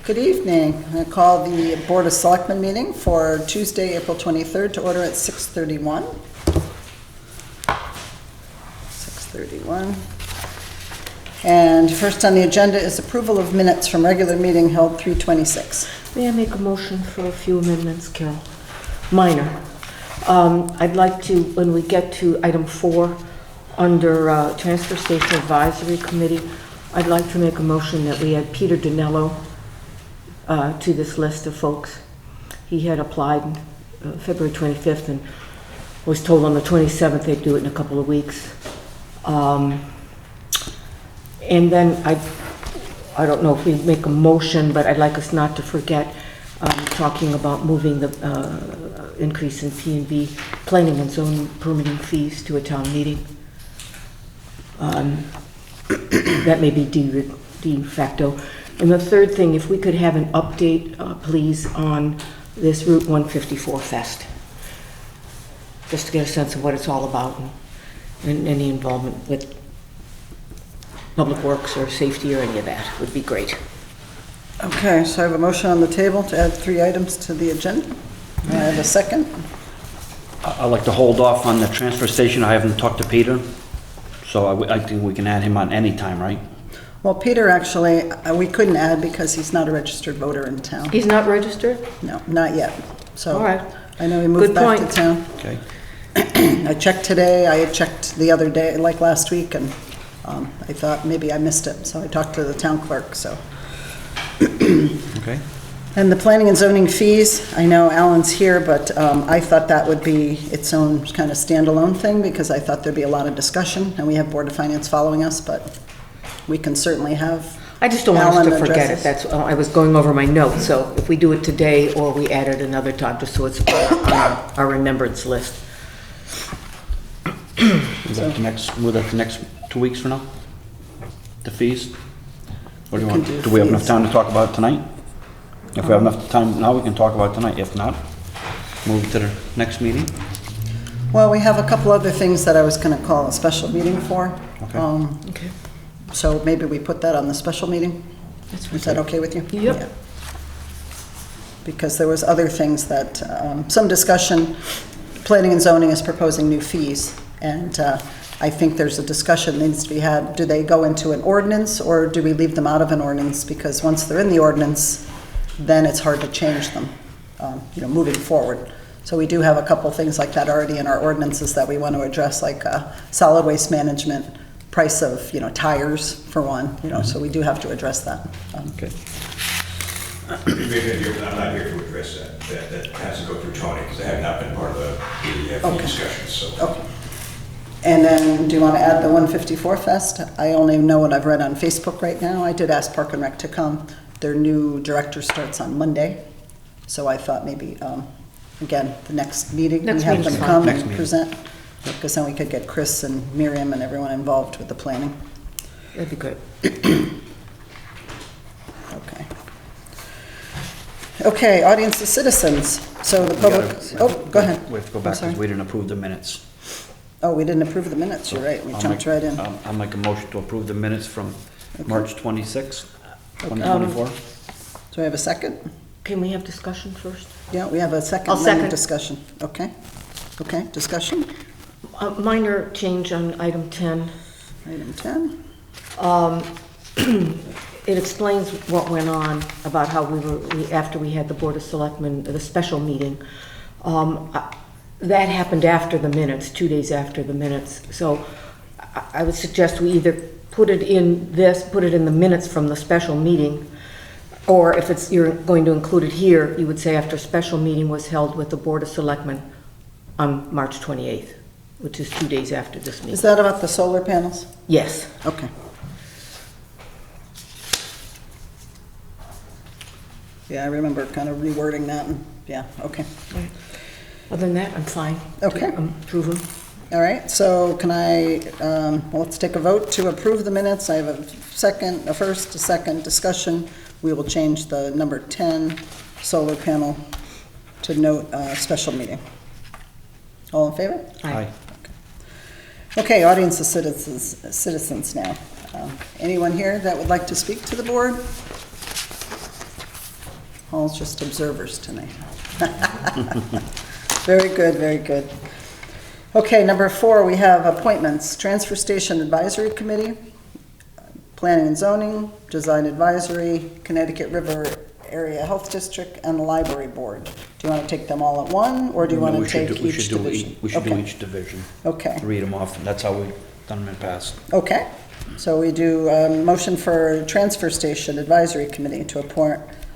Good evening. I call the Board of Selectmen meeting for Tuesday, April 23rd to order at 6:31. 6:31. And first on the agenda is approval of minutes from regular meeting held 3/26. May I make a motion for a few amendments, Carol? Minor. I'd like to, when we get to item 4, under Transfer Station Advisory Committee, I'd like to make a motion that we add Peter Danello to this list of folks. He had applied February 25th and was told on the 27th they'd do it in a couple of weeks. And then I don't know if we make a motion, but I'd like us not to forget talking about moving the increase in P&V planning and zoning permitting fees to a town meeting. That may be de facto. And the third thing, if we could have an update, please, on this Route 154 Fest, just to get a sense of what it's all about and any involvement with Public Works or safety or any of that would be great. Okay, so I have a motion on the table to add 3 items to the agenda. I have a second. I'd like to hold off on the transfer station. I haven't talked to Peter, so I think we can add him on any time, right? Well, Peter, actually, we couldn't add because he's not a registered voter in town. He's not registered? No, not yet. So All right. I know he moved Good back point. to town. Okay. I checked today, I had checked the other day, like last week, and I thought maybe I missed it, so I talked to the town clerk, so. Okay. And the planning and zoning fees, I know Alan's here, but I thought that would be its own kind of standalone thing, because I thought there'd be a lot of discussion, and we have Board of Finance following us, but we can certainly have I just don't want us Alan to forget address it. That's, I was going over my notes, so if we do it today or we add it another time, just so it's on our remembrance list. Is that the next, will that the next 2 weeks from now? The fees? What do you We want? can do Do we have enough fees. time to talk about it tonight? If we have enough time now, we can talk about it tonight. If not, move to the next meeting. Well, we have a couple other things that I was going to call a special meeting for. Okay. Okay. So maybe we put that on the special meeting? Is that okay with you? Yep. Yeah. Because there was other things that, some discussion, planning and zoning is proposing new fees, and I think there's a discussion that needs to be had. Do they go into an ordinance, or do we leave them out of an ordinance? Because once they're in the ordinance, then it's hard to change them, moving forward. So we do have a couple things like that already in our ordinances that we want to address, like solid waste management, price of, tires for one, so we do have to address that. Okay. Maybe I'm not here to address that. That has to go through Tony, because I have not been part of the Okay. discussions, so. Okay. And then, do you want to add the 154 Fest? I only know what I've read on Facebook right now. I did ask Park and Rec to come. Their new director starts on Monday, so I thought maybe, again, the next meeting, we Next have them meeting's fine. come Next and meeting. present, because then we could get Chris and Miriam and everyone involved with the planning. That'd be good. Okay. Okay, audience of citizens. So the public, go ahead. We have to go I'm back sorry. because we didn't approve the minutes. Oh, we didn't approve the minutes, you're right, we I'll jumped make- right in. I'll make a motion to approve the minutes from Okay. March 26th, 2024. Do I have a second? Can we have discussion first? Yeah, we have a second. I'll and then second. Discussion, okay. Okay, discussion, A minor change on item 10. item 10. It explains what went on about how after we had the Board of Selectmen, the special meeting. That happened after the minutes, 2 days after the minutes. So I would suggest we either put it in the minutes from the special meeting, or if you're going to include it here, you would say after special meeting was held with the Board of Selectmen on March 28th, which is 2 days after this meeting. Is that about the solar panels? Yes. Okay. Yeah, I remember kind of rewording that, and, yeah, okay. Other than that, I'm fine. Okay. Approve them. All right, so can I, well, let's take a vote to approve the minutes. I have a first, a second discussion. We will change the number 10 solar panel to note special meeting. All in favor? Aye. Okay, audience of citizens now. Anyone here that would like to speak to the board? All's just observers tonight. Very good, very good. Okay, number 4, we have appointments. Transfer Station Advisory Committee, Planning and Zoning, Design Advisory, Connecticut River Area Health District, and the Library Board. Do you want to take them all at one, or do you want to take We each should do division? We should do Okay. each division. Okay, Read them off, and that's how we've done them in the past. okay. So we do a motion for Transfer Station Advisory Committee to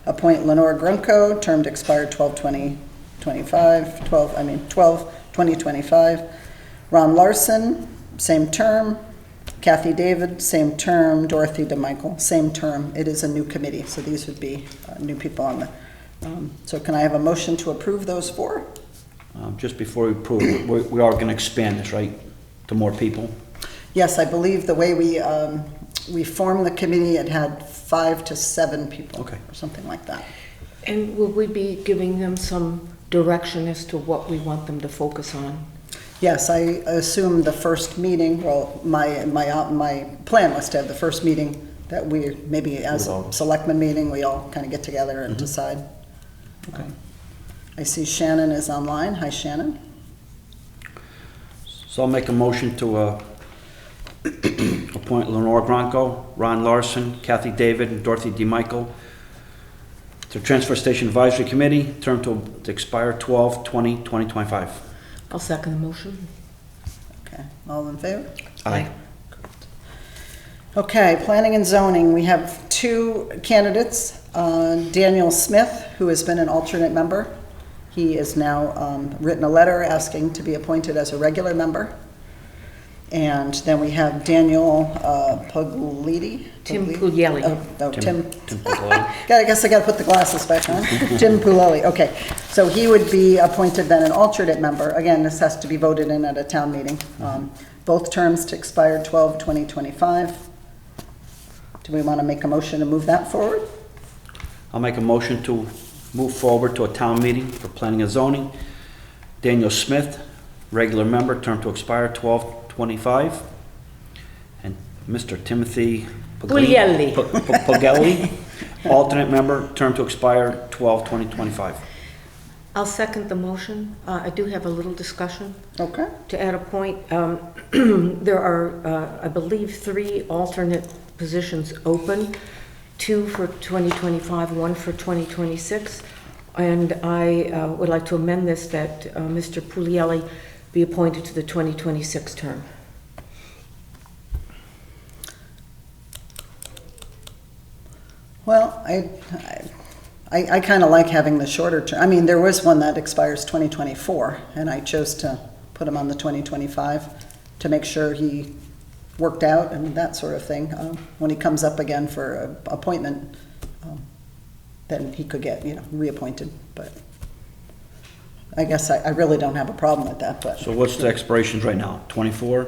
appoint Lenore Grunko, term to expire 12/2025. Ron Larson, same term. Kathy David, same term. Dorothy DeMichael, same term. It is a new committee, so these would be new people on the, so can I have a motion to approve those 4? Just before we approve, we are going to expand this, right, to more people? Yes, I believe the way we formed the committee, it had 5 to 7 people. Okay. Or something like that. And will we be giving them some direction as to what we want them to focus on? Yes, I assume the first meeting, well, my plan was to have the first meeting that we, maybe as a selectman meeting, we all kind of get together and decide. Okay. I see Shannon is online. Hi, Shannon. So I'll make a motion to appoint Lenore Gronko, Ron Larson, Kathy David, and Dorothy DeMichael to Transfer Station Advisory Committee, term to expire 12/20/2025. I'll second the motion. Okay, all in favor? Aye. Okay, Planning and Zoning, we have 2 candidates. Daniel Smith, who has been an alternate member. He has now written a letter asking to be appointed as a regular member. And then we have Daniel Puglisi. Tim Puglielli. Tim. Puglielli. I guess I got to put the glasses back on. Tim Puglielli, okay. So he would be appointed then an alternate member. Again, this has to be voted in at a town meeting. Both terms to expire 12/2025. Do we want to make a motion to move that forward? I'll make a motion to move forward to a town meeting for planning and zoning. Daniel Smith, regular member, term to expire 12/25. And Mr. Timothy Puglielli. Puglielli, alternate member, term to expire 12/2025. I'll second the motion. I do have a little discussion. Okay. To add a point, there are, I believe, 3 alternate positions open, 2 for 2025, 1 for 2026. And I would like to amend this that Mr. Puglielli be appointed to the 2026 term. Well, I kind of like having the shorter term. I mean, there was one that expires 2024, and I chose to put him on the 2025 to make sure he worked out and that sort of thing. When he comes up again for an appointment, then he could get, reappointed. But I guess I really don't have a problem with that, but. So what's the expirations right now? 24?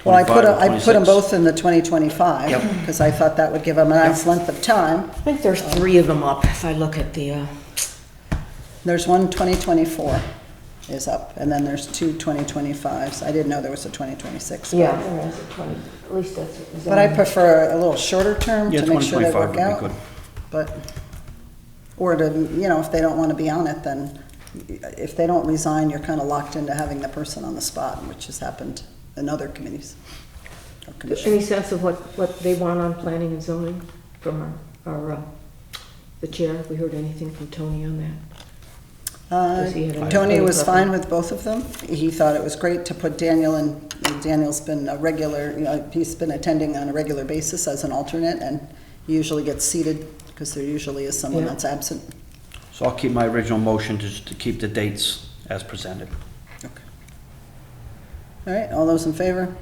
Well, I 25, put them 26? both in the 2025, because I thought that would give them a nice length of time. I think there's 3 of them up if I look at the, There's one 2024 is up, and then there's 2 2025s. I didn't know there was a 2026. yeah, there is a 20, at least that's. But I prefer a little shorter term Yeah, to make sure they 2025 work would be out. good. But, or to, if they don't want to be on it, then if they don't resign, you're kind of locked into having the person on the spot, which has happened in other committees or commissions. Any sense of what they want on planning and zoning from the chair? Have we heard anything from Tony on that? Does he have any- Tony any was preference? fine with both of them. He thought it was great to put Daniel in. Daniel's been a regular, he's been attending on a regular basis as an alternate, and he usually gets seated because there usually is someone Yeah. that's absent. So I'll keep my original motion just to keep the dates as presented. Okay. All right, all those in favor?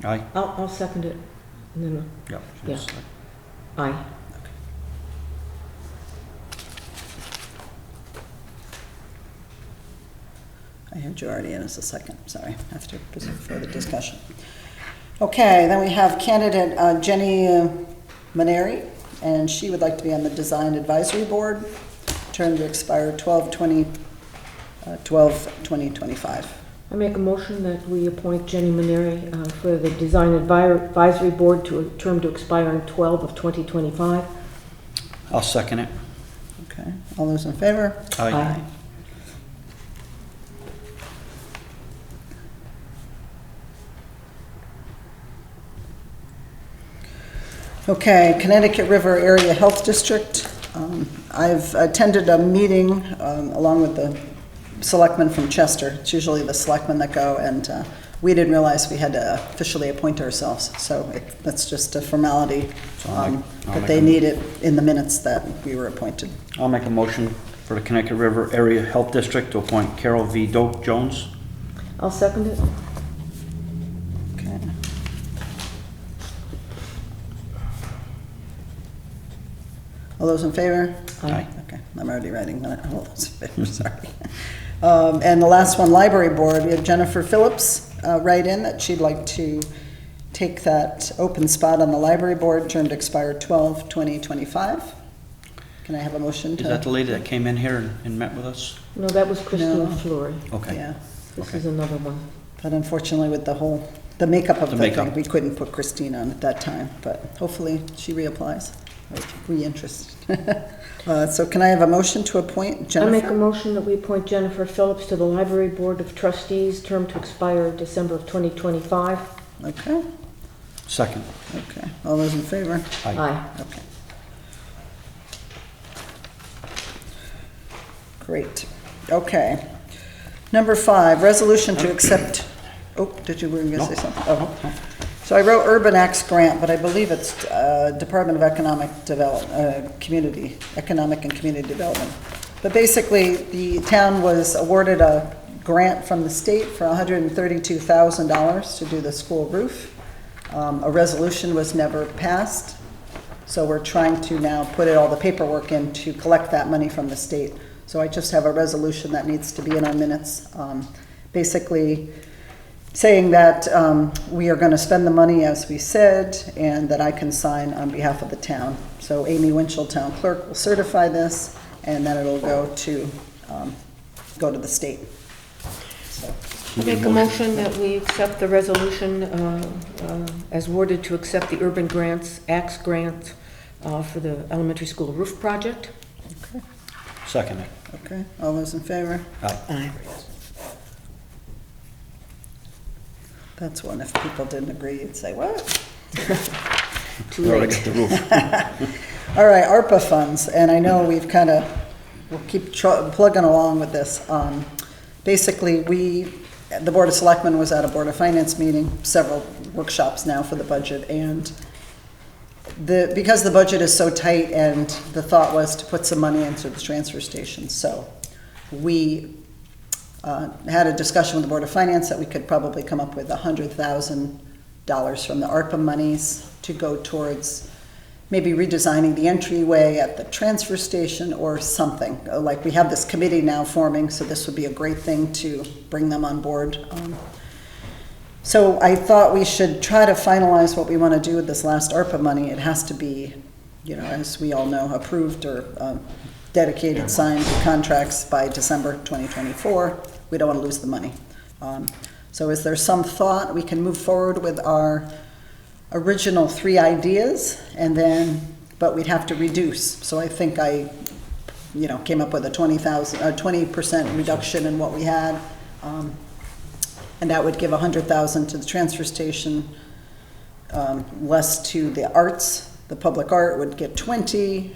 Aye? I'll second it. And then, Yeah. Yeah. aye. I had you already in as a second, sorry, after further discussion. Okay, then we have candidate Jenny Maneri, and she would like to be on the Design Advisory Board, term to expire 12/2025. I make a motion that we appoint Jenny Maneri for the Design Advisory Board to a term to expire on 12 of 2025. I'll second it. Okay. Okay, all those in favor? Aye. Okay, Connecticut River Area Health District. I've attended a meeting along with the selectmen from Chester. It's usually the selectmen that go, and we didn't realize we had to officially appoint ourselves. So that's just a formality, So I'll but make they a- need it in the minutes that we were appointed. I'll make a motion for the Connecticut River Area Health District to appoint Carol V. Doak Jones. I'll second it. Okay. All those in favor? Aye. Okay, I'm already writing that. All those in favor, sorry. And the last one, Library Board, we have Jennifer Phillips write in that she'd like to take that open spot on the Library Board, term to expire 12/20/25. Can I have a motion to? Is that the lady that came in here and met with us? No, that was Christine No. Fleury. Okay. Yeah, This Okay. is another one. but unfortunately with the makeup of The the thing, makeup. we couldn't put Christine on at that time, but hopefully she reapplies, or reinterested. So can I have a motion to appoint I make a Jennifer? motion that we appoint Jennifer Phillips to the Library Board of Trustees, term to expire December of 2025. Okay, Second. okay. All those in favor? Aye. Okay. Great. Okay. Number 5, resolution to accept, oh, did you, were you going to say something? Oh. So I wrote Urban Acts Grant, but I believe it's Department of Economic Economic and Community Development. But basically, the town was awarded a grant from the state for $132,000 to do the school roof. A resolution was never passed, so we're trying to now put all the paperwork in to collect that money from the state. So I just have a resolution that needs to be in our minutes, basically saying that we are going to spend the money as we said, and that I can sign on behalf of the town. So Amy Winchell, town clerk, will certify this, and then it'll go to the state. So, I make a motion that we accept the resolution as worded to accept the Urban Acts Grant for the elementary school roof project. okay, Second it. okay. All those in favor? Aye. Aye. That's one, if people didn't agree, you'd say, what? Too We already late. got the roof. All right, ARPA funds, and I know we've kind of, we'll keep plugging along with this. Basically, the Board of Selectmen was at a Board of Finance meeting, several workshops now for the budget, and because the budget is so tight, and the thought was to put some money into the transfer station, so we had a discussion with the Board of Finance that we could probably come up with $100,000 from the ARPA monies to go towards maybe redesigning the entryway at the transfer station or something. Like, we have this committee now forming, so this would be a great thing to bring them on board. So I thought we should try to finalize what we want to do with this last ARPA money. It has to be, as we all know, approved or dedicated, signed contracts by December 2024. We don't want to lose the money. So is there some thought we can move forward with our original 3 ideas, but we'd have to reduce? So I think I came up with a 20% reduction in what we had. And that would give $100,000 to the transfer station, less to the arts. The public art would get 20.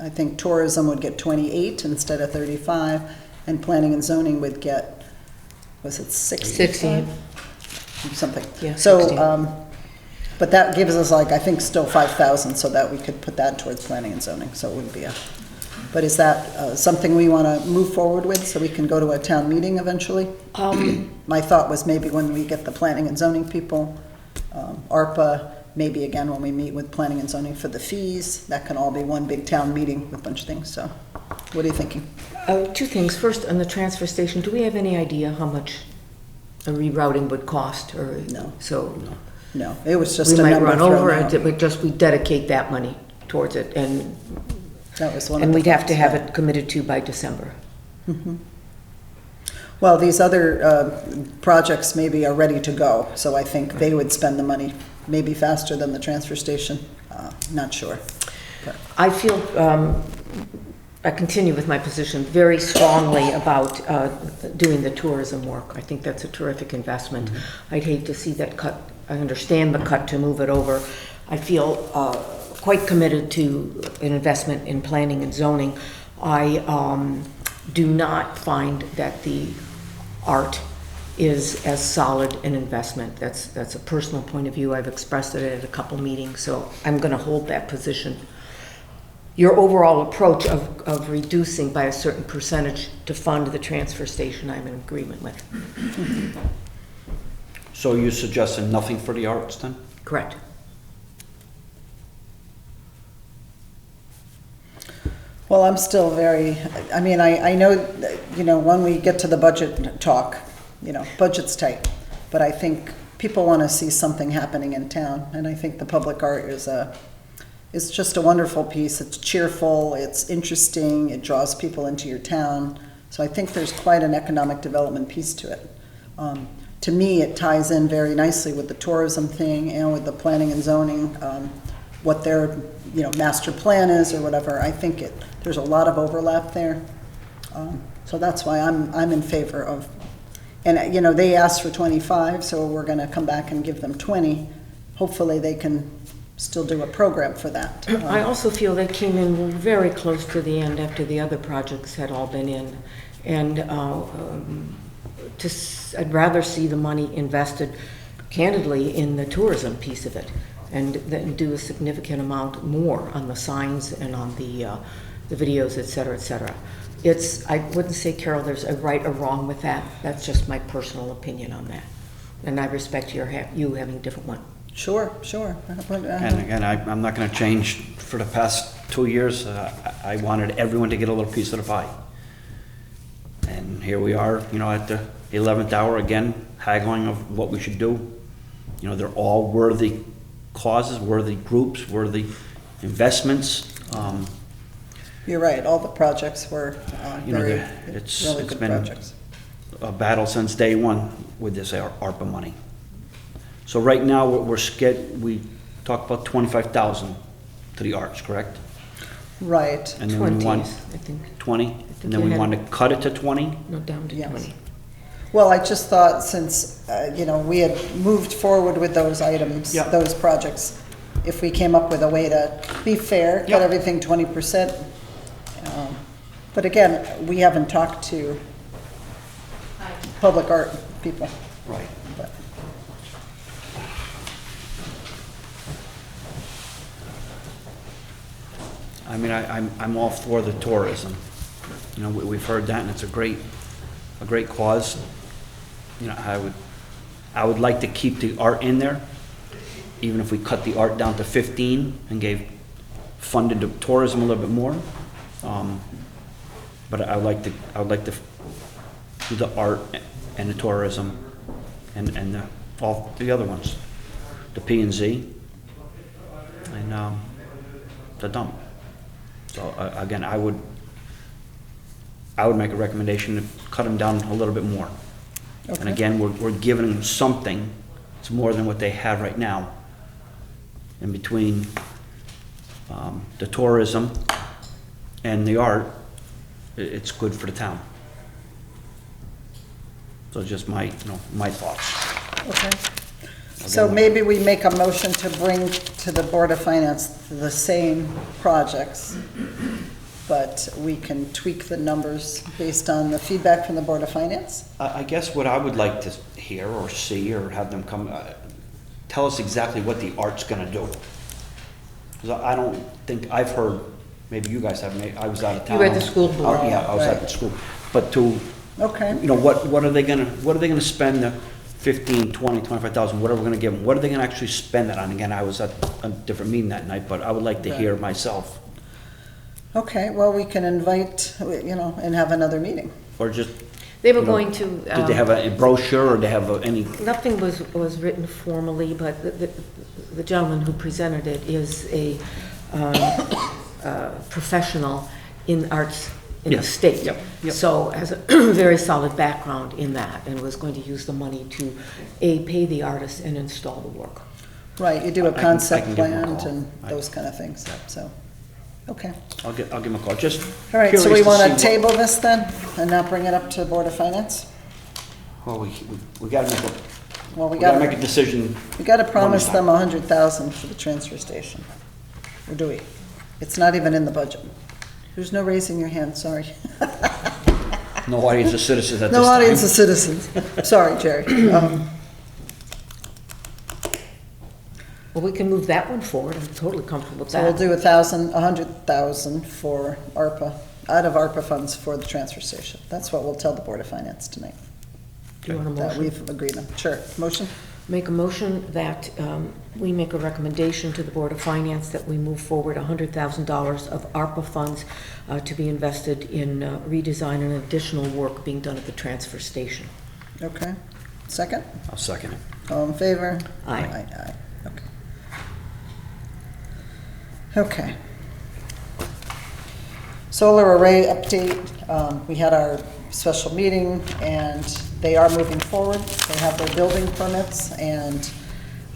I think tourism would get 28 instead of 35, and planning and zoning would get, was it 60? 60. Something. Yeah, So, 60. but that gives us I think still 5,000, so that we could put that towards planning and zoning, so it wouldn't be but is that something we want to move forward with so we can go to a town meeting eventually? My thought was maybe when we get the planning and zoning people, ARPA, maybe again when we meet with planning and zoning for the fees, that can all be one big town meeting with a bunch of things. So what are you thinking? 2 things. First, on the transfer station, do we have any idea how much a rerouting would cost? Or No. So No, it was just we a might number run thrown over out. it, we dedicate that money towards it, and That was one of the we'd have to thoughts, have yeah. it committed to by December. Well, these other projects maybe are ready to go, so I think they would spend the money maybe faster than the transfer station. Not sure. I feel I continue with my position very strongly about doing the tourism work. I think that's a terrific investment. I'd hate to see that cut. I understand the cut to move it over. I feel quite committed to an investment in planning and zoning. I do not find that the art is as solid an investment. That's a personal point of view. I've expressed it at a couple meetings, so I'm going to hold that position. Your overall approach of reducing by a certain percentage to fund the transfer station, I'm in agreement with. So you suggesting nothing for the arts then? Correct. Well, I'm still very, I mean, I know, that, you know, when we get to the budget talk, you know, budget's tight, but I think people want to see something happening in town, and I think the public art is just a wonderful piece. It's cheerful, it's interesting, it draws people into your town, so I think there's quite an economic development piece to it. To me, it ties in very nicely with the tourism thing and with the planning and zoning, what their, you know, master plan is or whatever. I think there's a lot of overlap there. So that's why I'm in favor of, and you know, they asked for 25, so we're gonna come back and give them 20. Hopefully they can still do a program for that. I also feel they came in very close to the end after the other projects had all been in. And I'd rather see the money invested candidly in the tourism piece of it, and then do a significant amount more on the signs and on the videos, et cetera, et cetera. I wouldn't say, Carol, there's a right or wrong with that. That's just my personal opinion on that. And I respect you having a different one. Sure. And again, I'm not going to change. For the past 2 years, I wanted everyone to get a little piece of the pie. And here we are, you know, at the 11th hour again, haggling of what we should do. You know, they're all worthy causes, worthy groups, worthy investments. You're right, all the projects were You know, very, it's really good been projects. a battle since day one with this ARPA money. So right now, we talked about 25,000 to the arts, correct? Right, And then we 20, want I think. 20, and then you we had- want to cut it to 20? No, down to Yes. 20. well, I just thought since, you know, we had moved forward with those items, Yeah. those projects, if we came up with a way to be fair, Yeah. cut everything 20%. But again, we haven't talked to public art people. Right. But I mean, I'm all for the tourism. You know, we've heard that, and it's a great cause. You know, I would like to keep the art in there, even if we cut the art down to 15 and funded the tourism a little bit more. But I would like to do the art and the tourism and all the other ones, the P&Z and the dump. So again, I would make a recommendation to cut them down a little bit more. And Okay. again, we're giving them something. It's more than what they have right now. In between the tourism and the art, it's good for the town. So just my thoughts. Okay. So maybe we make a motion to bring to the Board of Finance the same projects, but we can tweak the numbers based on the feedback from the Board of Finance? I guess what I would like to hear or see or have them come, tell us exactly what the art's gonna do. Because I don't think, I've heard, maybe you guys have, I was out of town. You were at the school board. Yeah, I was at Right. the school. But to, Okay, you know, what are they gonna spend the 15, 20, 25,000, whatever we're gonna give them? What are they gonna actually spend it on? Again, I was at a different meeting that night, but I would like to Right. hear myself. okay, well, we can invite, you know, and have another meeing. Or just, They were You know, going to. did they have a brochure or they have any? Nothing was written formally, but the gentleman who presented it is a professional in arts in the Yes. state. Yep, yep. So has a very solid background in that, and was going to use the money to, pay the artist and install the work. Right, you do a I can concept give them a plan call. and those kind of things, so. Okay. I'll give him a call, just All right, so we curious want see to what- table this then and not bring it up to Board of Finance? Well, we gotta make a, Well, we gotta make a decision. we got to promise Monday them 100,000 for the transfer station. Or do we? It's not even in the budget. There's no raising your hand, sorry. No audience of citizens at this time. No audience of citizens. Sorry, Jerry. Well, we can move that one forward. I'm totally comfortable with So we'll that. do 100,000 for ARPA, out of ARPA funds for the transfer station. That's what we'll tell the Board of Finance tonight. Do you want a That motion? we've agreed on. Sure. Motion? Make a motion that we make a recommendation to the Board of Finance that we move forward $100,000 of ARPA funds to be invested in redesign and additional work being done at the transfer station. Okay. Second? I'll second it. All in favor? Aye. Aye. Okay. Okay. Solar array update. We had our special meeting and they are moving forward. They have their building permits and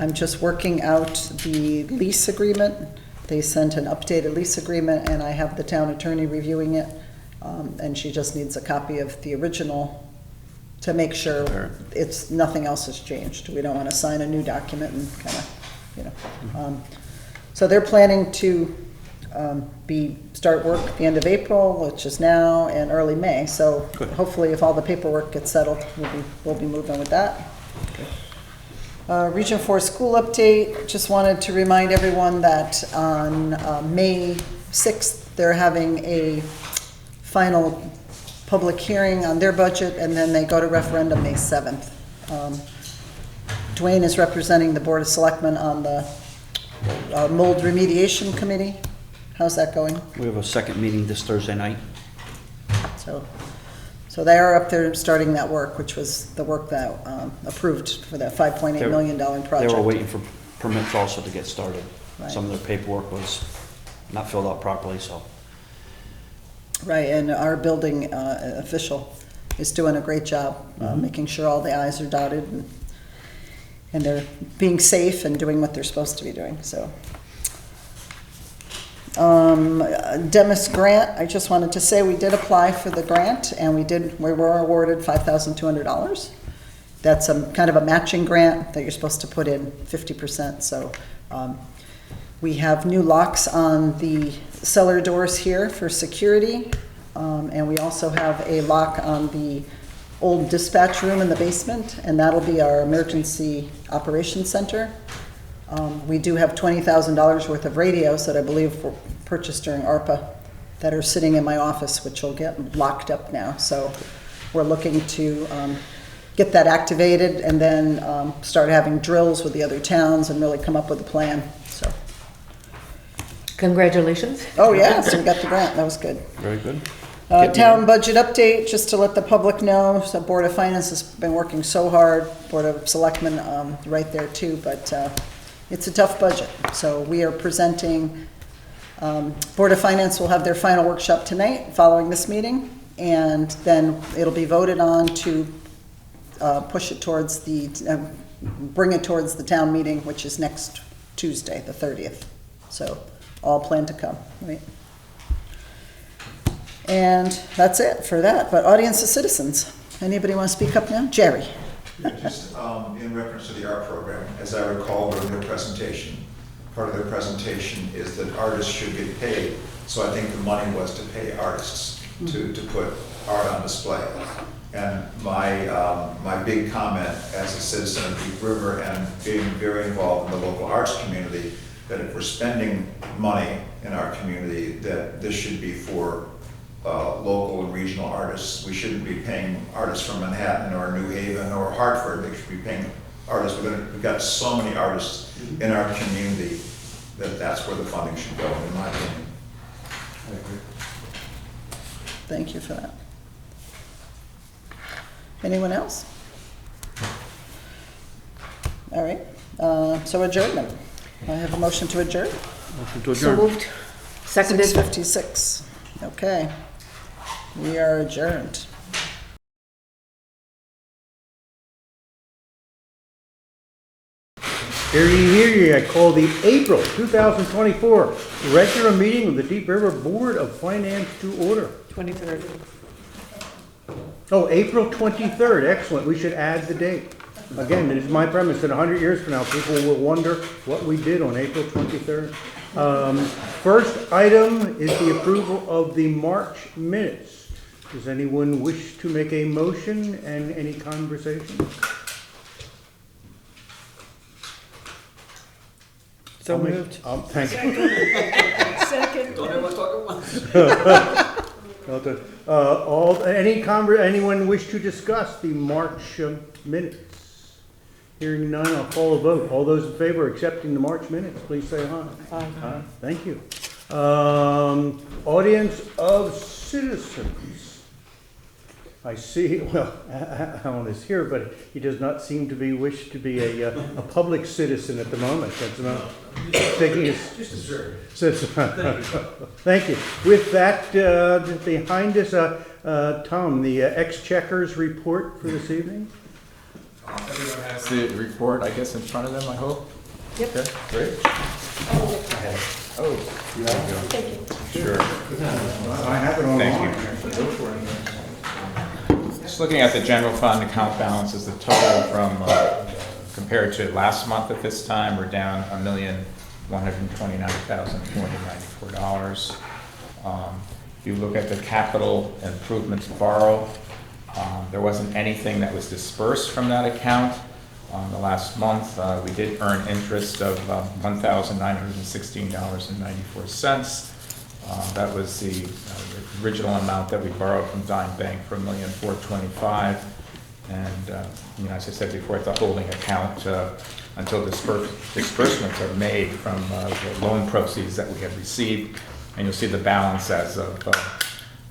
I'm just working out the lease agreement. They sent an updated lease agreement and I have the town attorney reviewing it. And she just needs a copy of the original to make sure Sure. it's, nothing else has changed. We don't want to sign a new document and kind of, you know. So they're planning to start work at the end of April, which is now, and early May. So Good. hopefully if all the paperwork gets settled, we'll be moving with that. Region 4 school update, just wanted to remind everyone that on May 6th, they're having a final public hearing on their budget, and then they go to referendum May 7th. Dwayne is representing the Board of Selectmen on the mold remediation committee. How's that going? We have a second meeting this Thursday night. So they are up there starting that work, which was the work that approved for that $5.8 million project. They were waiting for permits also to get started. Right. Some of their paperwork was not filled out properly, so. Right, and our building official is doing a great job, making sure all the i's are dotted and they're being safe and doing what they're supposed to be doing, so. Demis grant, I just wanted to say we did apply for the grant and we were awarded $5,200. That's a kind of a matching grant that you're supposed to put in 50%, so we have new locks on the cellar doors here for security, and we also have a lock on the old dispatch room in the basement, and that'll be our emergency operations center. We do have $20,000 worth of radios that I believe were purchased during ARPA that are sitting in my office, which will get locked up now. So we're looking to get that activated and then start having drills with the other towns and really come up with a plan, so. Congratulations. Oh, yeah, so we got the grant, that was good. Very good. Town budget update, just to let the public know, so Board of Finance has been working so hard, Board of Selectmen right there too, but it's a tough budget. So we are presenting, Board of Finance will have their final workshop tonight following this meeting, and then it'll be voted on to push it towards bring it towards the town meeting, which is next Tuesday, the 30th. So all plan to come, right? And that's it for that, but audience of citizens, anybody want to speak up now? Jerry? Just in reference to the art program, as I recall during their presentation, part of their presentation is that artists should get paid. So I think the money was to pay artists to put art on display. And my big comment as a citizen of Deep River and being very involved in the local arts community, that if we're spending money in our community, that this should be for local and regional artists. We shouldn't be paying artists from Manhattan or New Haven or Hartford. They should be paying artists. We've got so many artists in our community that that's where the funding should go, in my opinion. I agree. Thank you for that. Anyone else? All right, so adjournment. I have a motion to adjourn. Motion to So adjourn. moved. Seconded. 6:56. Okay. We are adjourned. Hear ye, hear ye, I call the April 2024 regular meeting of the Deep River Board of Finance to order. 23rd. Oh, April 23rd, excellent, we should add the date. Again, it is my premise that 100 years from now, people will wonder what we did on April 23rd. First item is the approval of the March minutes. Does anyone wish to make a motion and any conversation? So I'll make- moved. Thank you. Second. Don't everyone talk at once. Anyone wish to discuss the March minutes? Hearing none, I'll call a vote. All those in favor of accepting the March minutes, please say aye. Aye. Thank you. Audience of citizens. I see, well, Alan is here, but he does not seem to wish to be a public citizen at the moment. That's not taking his. Just a sir. Thank you. With that behind us, Tom, the exchequers report for this evening. Everyone has the report, I guess, in front of them, I hope? Yep. Okay, great. Oh, you have it? Thank you. Sure. I have it online. Thank you. Just looking at the general fund account balances, the total from, compared to last month at this time, we're down $1,129,494. If you look at the capital improvements borrow, there wasn't anything that was dispersed from that account. The last month, we did earn interest of $1,916.94. That was the original amount that we borrowed from Dime Bank for $1,425,000. And as I said before, it's a holding account until disbursements are made from the loan proceeds that we have received. And you'll see the balance as of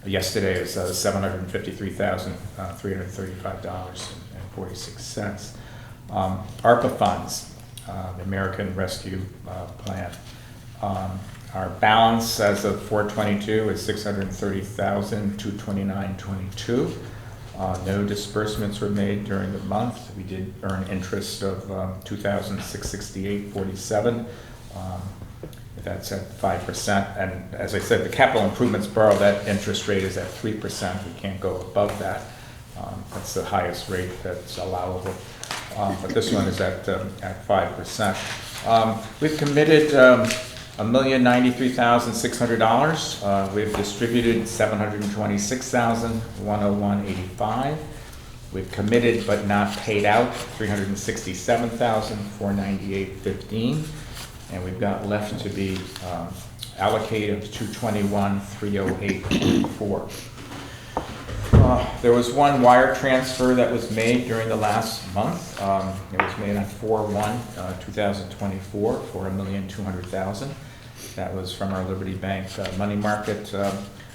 yesterday is $753,335.46. ARPA funds, the American Rescue Plan. Our balance as of 4/22 is $630,229.22. No disbursements were made during the month. We did earn interest of $2,668.47. That's at 5%. And as I said, the capital improvements borrow, that interest rate is at 3%. We can't go above that. That's the highest rate that's allowable. But this one is at 5%. We've committed $1,093,600. We've distributed $726,101.85. We've committed but not paid out $367,498.15. And we've got left to be allocated $221,308.4. There was one wire transfer that was made during the last month. It was made on 4/1/2024 for $1,200,000. That was from our Liberty Bank money market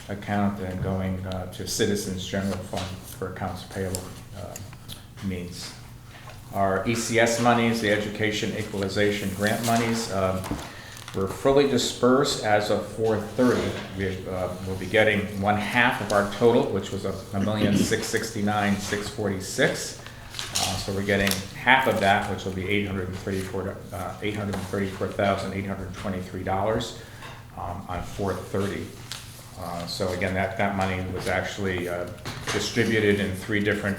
account and going to Citizens General Fund for accounts payable means. Our ECS monies, the Education Equalization Grant monies, were fully dispersed as of 4/30. We'll be getting 1/2 of our total, which was $1,669,646. So we're getting half of that, which will be $834,823 on 4/30. So again, that money was actually distributed in 3 different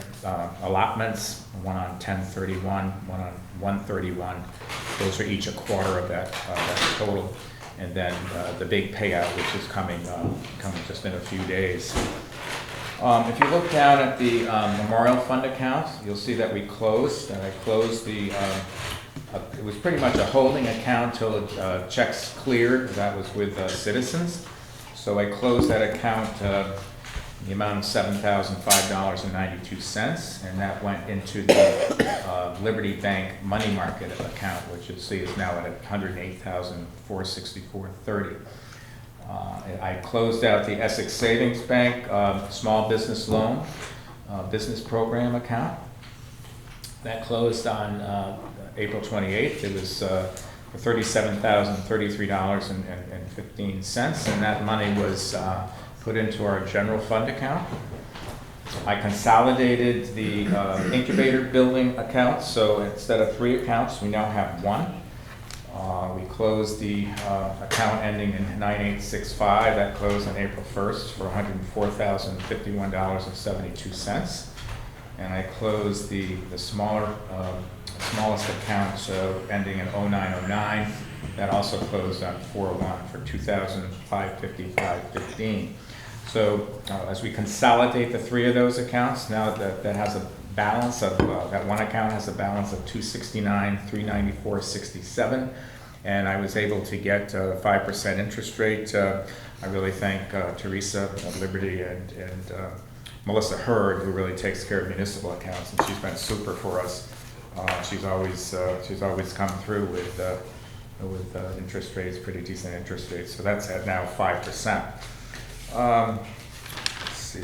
allotments, one on 10/31, one on 1/31. Those are each a quarter of that total. And then the big payout, which is coming just in a few days. If you look down at the Memorial Fund account, you'll see that we closed. I closed the, it was pretty much a holding account till checks cleared. That was with Citizens. So I closed that account in the amount of $7,005.92, and that went into the Liberty Bank money market account, which you'll see is now at $108,464.30. I closed out the Essex Savings Bank small business loan business program account. That closed on April 28th. It was for $37,033.15, and that money was put into our general fund account. I consolidated the incubator building accounts, so instead of 3 accounts, we now have 1. We closed the account ending in 9865, that closed on April 1st for $104,051.72. And I closed the smallest account ending in 0909, that also closed on 4/1 for $2,555.15. So as we consolidate the 3 of those accounts, now that has a balance of, that one account has a balance of $269,394.67, and I was able to get a 5% interest rate. I really thank Teresa of Liberty and Melissa Hurd, who really takes care of municipal accounts, and she's been super for us. She's always come through with interest rates, pretty decent interest rates. So that's at now 5%. Let's see.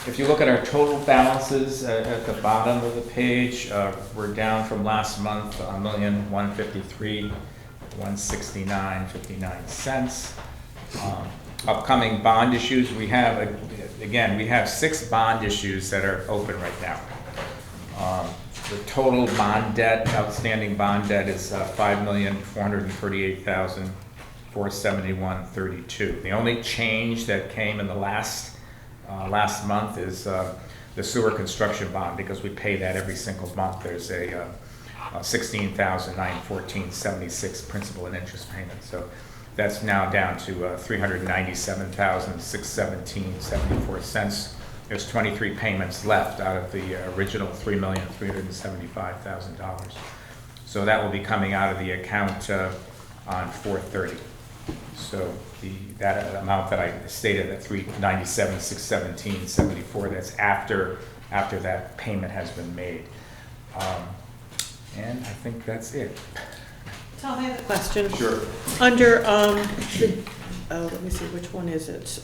If you look at our total balances at the bottom of the page, we're down from last month, $1,153,169.59. Upcoming bond issues, we have 6 bond issues that are open right now. The total bond debt, outstanding bond debt, is $5,438,471.32. The only change that came in the last month is the sewer construction bond, because we pay that every single month. There's a $16,914.76 principal and interest payment. So that's now down to $397,617.74. There's 23 payments left out of the original $3,375,000. So that will be coming out of the account on 4/30. So that amount that I stated, at $397,617.74, that's after that payment has been made. And I think that's it. Tom, I have a question. Sure. Under, let me see, which one is it?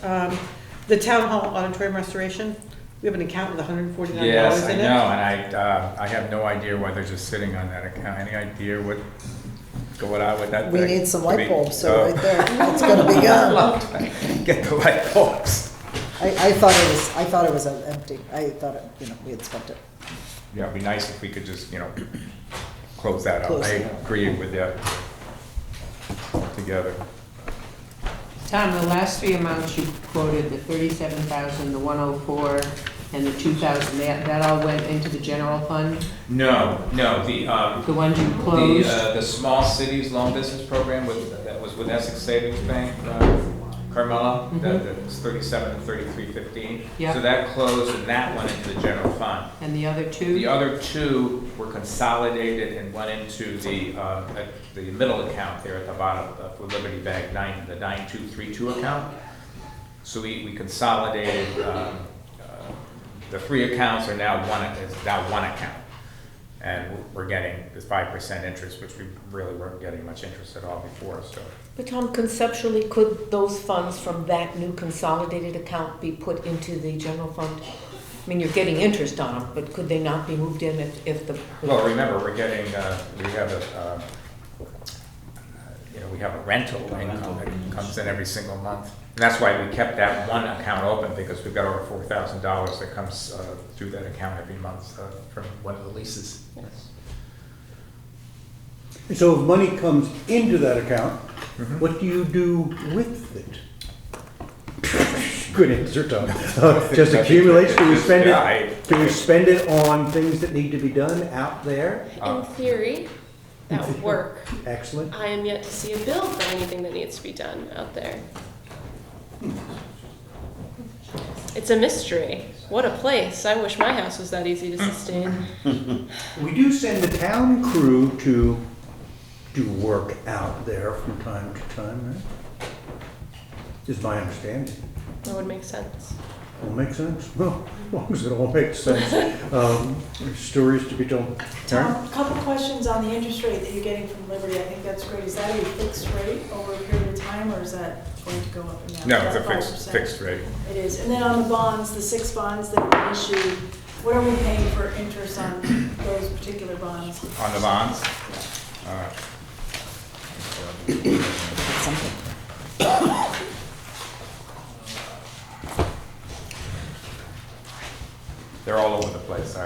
The Town Hall Auditorium Restoration, we have an account with $149 in it. Yes, I know, and I have no idea why they're just sitting on that account. Any idea what going on with that We thing? need some light bulbs, so right there, it's gonna be gone. Get the light bulbs. I thought it was empty. I thought we had spent it. Yeah, it'd be nice if we could just, close that up. Close I it up. agree with that together. Tom, the last 3 amounts you quoted, the 37,000, the 104, and the 2,000, that all went into the general fund? No, The ones you closed? the Small Cities Loan Business Program that was with Essex Savings Bank, Carmella, that was 37 and 33.15. Yeah. So that closed, and that went into the general fund. And the other 2? The other 2 were consolidated and went into the middle account there at the bottom for Liberty Bank, the 9232 account. So we consolidated, the 3 accounts are now one account. And we're getting this 5% interest, which we really weren't getting much interest at all before, so. But Tom, conceptually, could those funds from that new consolidated account be put into the general fund? I mean, you're getting interest on them, but could they not be moved in if the... Well, remember, we're getting, we have a rental income that comes in every single month. And that's why we kept that one account open, because we've got over $4,000 that comes through that account every month from one of the leases. And so if money comes into that account, what do you do with it? Good answer, Tom. Just accumulates, do we spend it? Do we spend it on things that need to be done out there? In theory, that would work. Excellent. I am yet to see a bill for anything that needs to be done out there. It's a mystery. What a place. I wish my house was that easy to sustain. We do send the town crew to do work out there from time to time, right? Is my understanding. That would make sense. All makes sense? Well, as long as it all makes sense. There's stories to be told. Tom, a couple questions on the interest rate that you're getting from Liberty. I think that's great. Is that a fixed rate over a period of time, or is that going to go up and down? No, Is it's a that fixed 5%? rate. It is. And then on the bonds, the 6 bonds that were issued, what are we paying for interest on those particular bonds? On the bonds?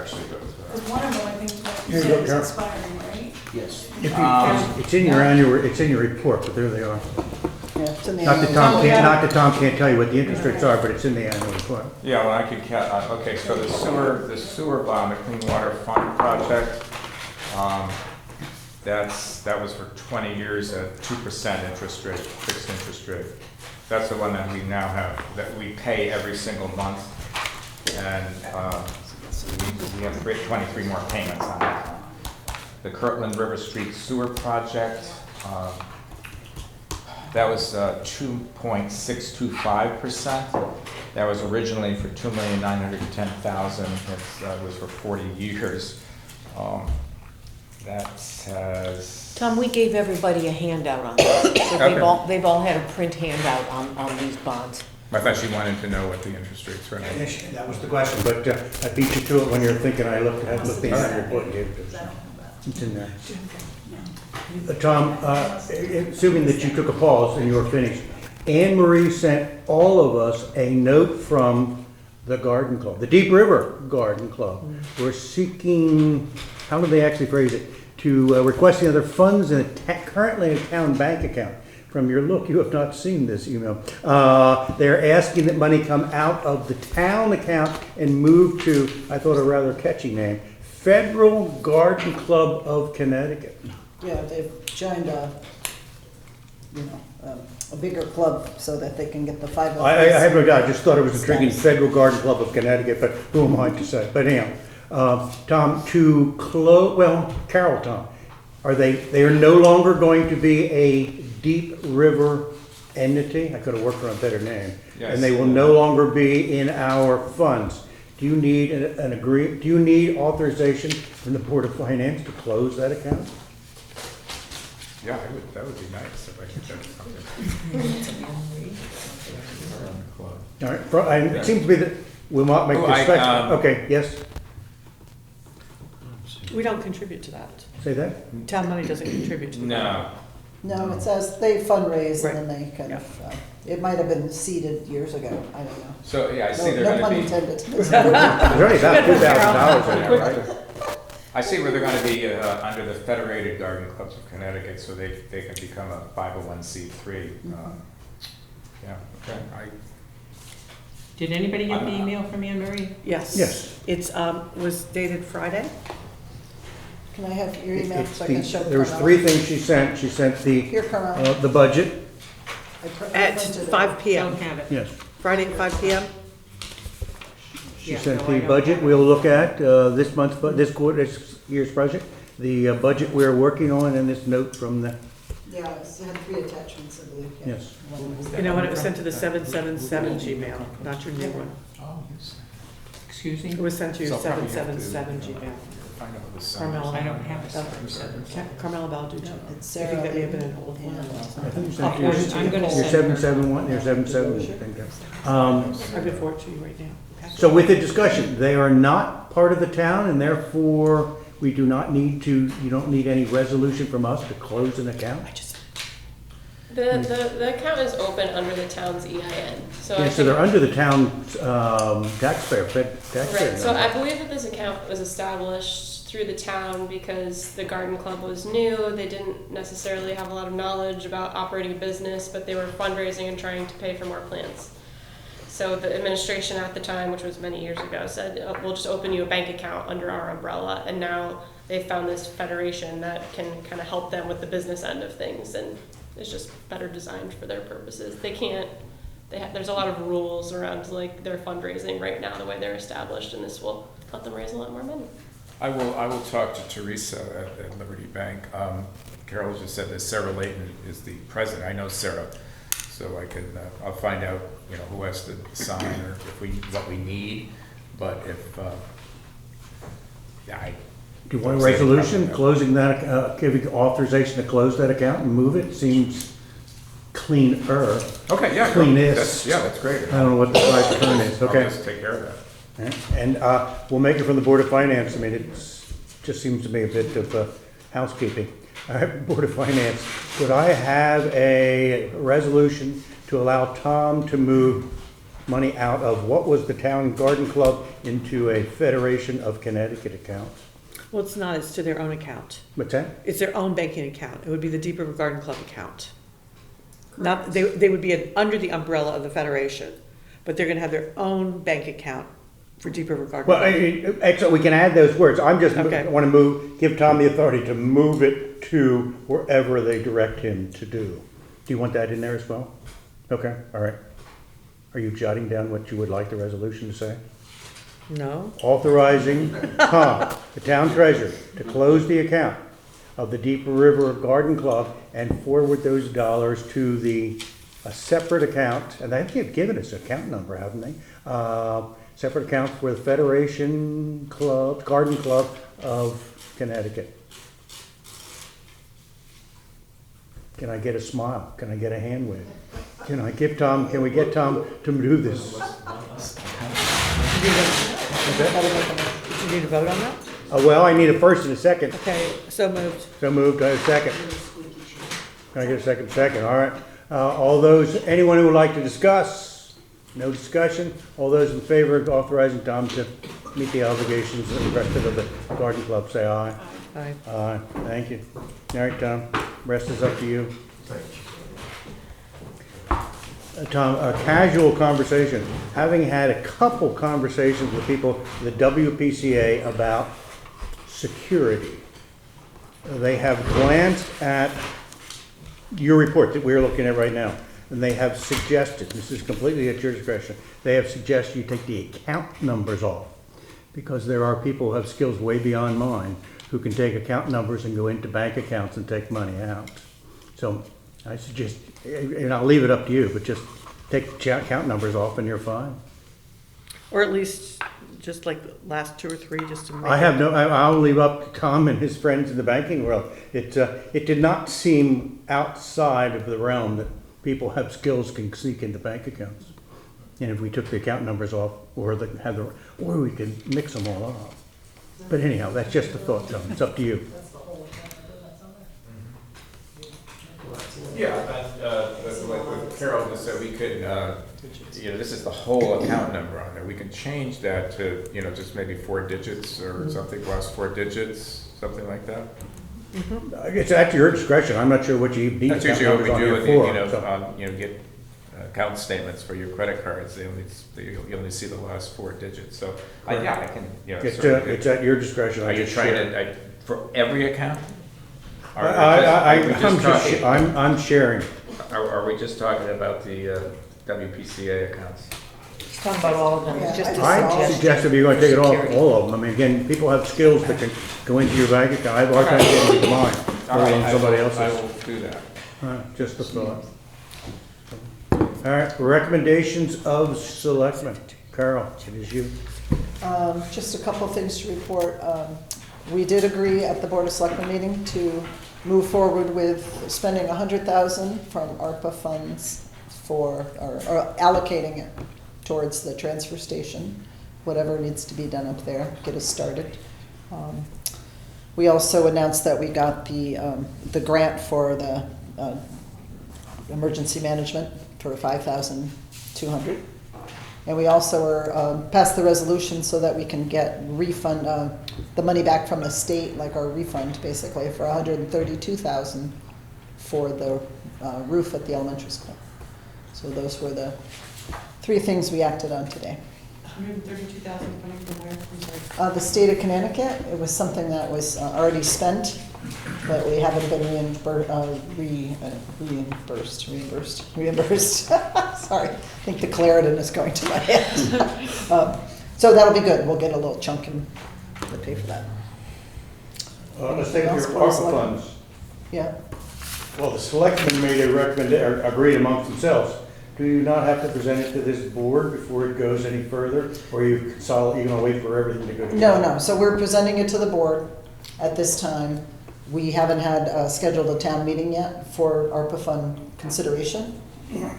actually go through. Because one of them, I think, like you Here you said, go, is Carol. expiring, right? Yes. If you- It's in your annual, it's in your report, but there they are. Yeah, it's in the Not that annual. Tom can't tell you what the interest rates are, but it's in the annual report. Yeah, well, I could okay, so the sewer bond, the Clean Water Fund project, that was for 20 years at 2% interest rate, fixed interest rate. That's the one that we now have, that we pay every single month. And we have 23 more payments on that. The Kirtland River Street Sewer Project, that was 2.625%. That was originally for $2,910,000. It was for 40 years. That has. Tom, we gave everybody a handout on this. So Okay. they've all had a print handout on these bonds. I thought you wanted to know what the interest rates were. That was the question, but I beat you to it when you were thinking. I looked the annual report and gave it to us. It's in there. Tom, assuming that you took a pause and you were finished, Anne Marie sent all of us a note from the Garden Club, the Deep River Garden Club. We're seeking, how do they actually phrase it? To requesting other funds in currently in a town bank account. From your look, you have not seen this email. They're asking that money come out of the town account and move to, I thought, a rather catchy name, Federal Garden Club of Connecticut. Yeah, they've joined a bigger club so that they can get the 501c. I have no doubt, I just thought it was intriguing, Federal Garden Club of Connecticut, but who am I to say? But anyhow, Tom, to close, well, Carol, Tom, they are no longer going to be a Deep River entity? I could have worked on a better name. Yes. And they will no longer be in our funds. Do you need do you need authorization from the Board of Finance to close that account? Yeah, that would be nice if I could get something. All right, it seems to be that we'll not make this special. Okay, yes, We don't contribute to that. say that? Town money doesn't contribute to that. No. No, it says they fundraise and then Right. they kind of, it might have been seeded years ago, I don't know. So, yeah, I see No they're pun gonna be, intended. There's only about $2,000 in there, right? I see where they're gonna be under the Federated Garden Clubs of Connecticut, so they can become a 501c3. Yeah, okay, Did anybody get the email from Anne Marie? Yes. Yes. It's, was dated Friday. Can I have your email so I can show? There was Carmella? 3 things she sent. She sent Here, Carmella. the budget, I At printed it. 5 PM. Don't have it. yes. Friday at 5 PM. She Yeah, sent no, I the don't budget have it. we'll look at, this month's, this year's budget, the budget we're working on, and this note from the, Yeah, it had 3 attachments, I believe. yeah. yes. One was- You know, when it was sent to the 777 Gmail, not your new one. Excuse me? It was sent to your So probably have to, 777 Gmail. find out what the Carmella. I don't have it. Carmela Balducci. It's I think that may have been Sarah. an old one. I think you Oh, sent yours, I'm gonna your send her. 771, your 77, I think. I can forward it to you right now. So with the discussion, they are not part of the town, and therefore, we do not need to, you don't need any resolution from us to close an account? The account is open under the town's EIN, so I Yeah, so think- they're under the town's taxpayer, taxpayer. Right, so number. I believe that this account was established through the town because the garden club was new. They didn't necessarily have a lot of knowledge about operating a business, but they were fundraising and trying to pay for more plants. So the administration at the time, which was many years ago, said, "Oh, we'll just open you a bank account under our umbrella." And now they've found this federation that can kind of help them with the business end of things, and it's just better designed for their purposes. They can't, there's a lot of rules around like their fundraising right now, the way they're established, and this will help them raise a lot more money. I will talk to Teresa at Liberty Bank. Carol just said that Sarah Layton is the president. I know Sarah, so I can, I'll find out, who has to sign or what we need. But if, Do you want a resolution closing that, giving authorization to close that account and move it? Seems cleaner. Okay, yeah. Cleanest. That's great. I don't know what the right term is, okay? I'll just take care of that. And we'll make it from the Board of Finance. I mean, it just seems to me a bit of housekeeping. All right, Board of Finance, could I have a resolution to allow Tom to move money out of what was the town garden club into a Federation of Connecticut account. Well, it's not, it's to their own account. What's that? It's their own banking account. It would be the Deep River Garden Club account. Not, they would be under the umbrella of the Federation, but they're gonna have their own bank account for Deep River Garden Well, Club. actually, we can add those words. I'm just, Okay. want to give Tom the authority to move it to wherever they direct him to do. Do you want that in there as well? Okay, all right. Are you jotting down what you would like the resolution to say? No? Authorizing Tom, the town treasurer, to close the account of the Deep River Garden Club and forward those dollars to a separate account, and they've given us an account number, haven't they? Separate account for the Federation Club, Garden Club of Connecticut. Can I get a smile? Can I get a hand wave? Can we get Tom to do this? Do you need to vote on that? Well, I need a first and a second. Okay, so moved. So moved, I have a second. Can I get a second? Second, all right. All those, anyone who would like to discuss? No discussion? All those in favor of authorizing Tom to meet the obligations of the rest of the garden club, say aye. Aye. Aye, thank you. All right, Tom, rest is up to you. Tom, a casual conversation. Having had a couple conversations with people, the WPCA, about security. They have glanced at your report that we're looking at right now, and they have suggested, this is completely at your discretion, they have suggested you take the account numbers off, because there are people who have skills way beyond mine who can take account numbers and go into bank accounts and take money out. So I suggest, and I'll leave it up to you, but just take the account numbers off and you're fine. Or at least just like the last two or three, just to make. I'll leave up to Tom and his friends in the banking world. It did not seem outside of the realm that people have skills can sneak into bank accounts. And if we took the account numbers off, or we could mix them all up. But anyhow, that's just a thought, Tom. It's up to you. Yeah, like what Carol just said, we could, this is the whole account number on there. We can change that to, just maybe 4 digits or something, last 4 digits, something like that. It's at your discretion. I'm not sure what you need. That's usually what we do with, for. get account statements for your credit cards. You only see the last 4 digits. So, I can, It's at your discretion. Are you trying to, for every account? I'm sharing. Are we just talking about the WPCA accounts? He's talking about all of them, it's just a I suggestion. suggest if you're going to take it off, all of them. I mean, again, people have skills that can go into your bank account. I have a hard time getting into mine, let alone somebody else's. I will do that. Just a thought. All right, recommendations of selectmen. Carol, it is you. Just a couple of things to report. We did agree at the Board of Selectmen meeting to move forward with spending $100,000 from ARPA funds or allocating it towards the transfer station, whatever needs to be done up there, get us started. We also announced that we got the grant for the emergency management for $5,200. And we also are passed the resolution so that we can get refund, the money back from the state, like our refund basically, for $132,000 for the roof at the elementary school. So those were the 3 things we acted on today. 132,000 coming from where? I'm sorry. The state of Connecticut, it was something that was already spent, but we haven't been reimbursed. Sorry, I think the Claritin is going to my head. So that'll be good. We'll get a little chunk and we'll pay for that. Let's take your ARPA funds. Yeah. Well, the selectmen made a recommendation, agreed amongst themselves. Do you not have to present it to this board before it goes any further? Or you're going to wait for everything to go? No. So we're presenting it to the board at this time. We haven't had scheduled a town meeting yet for ARPA fund consideration,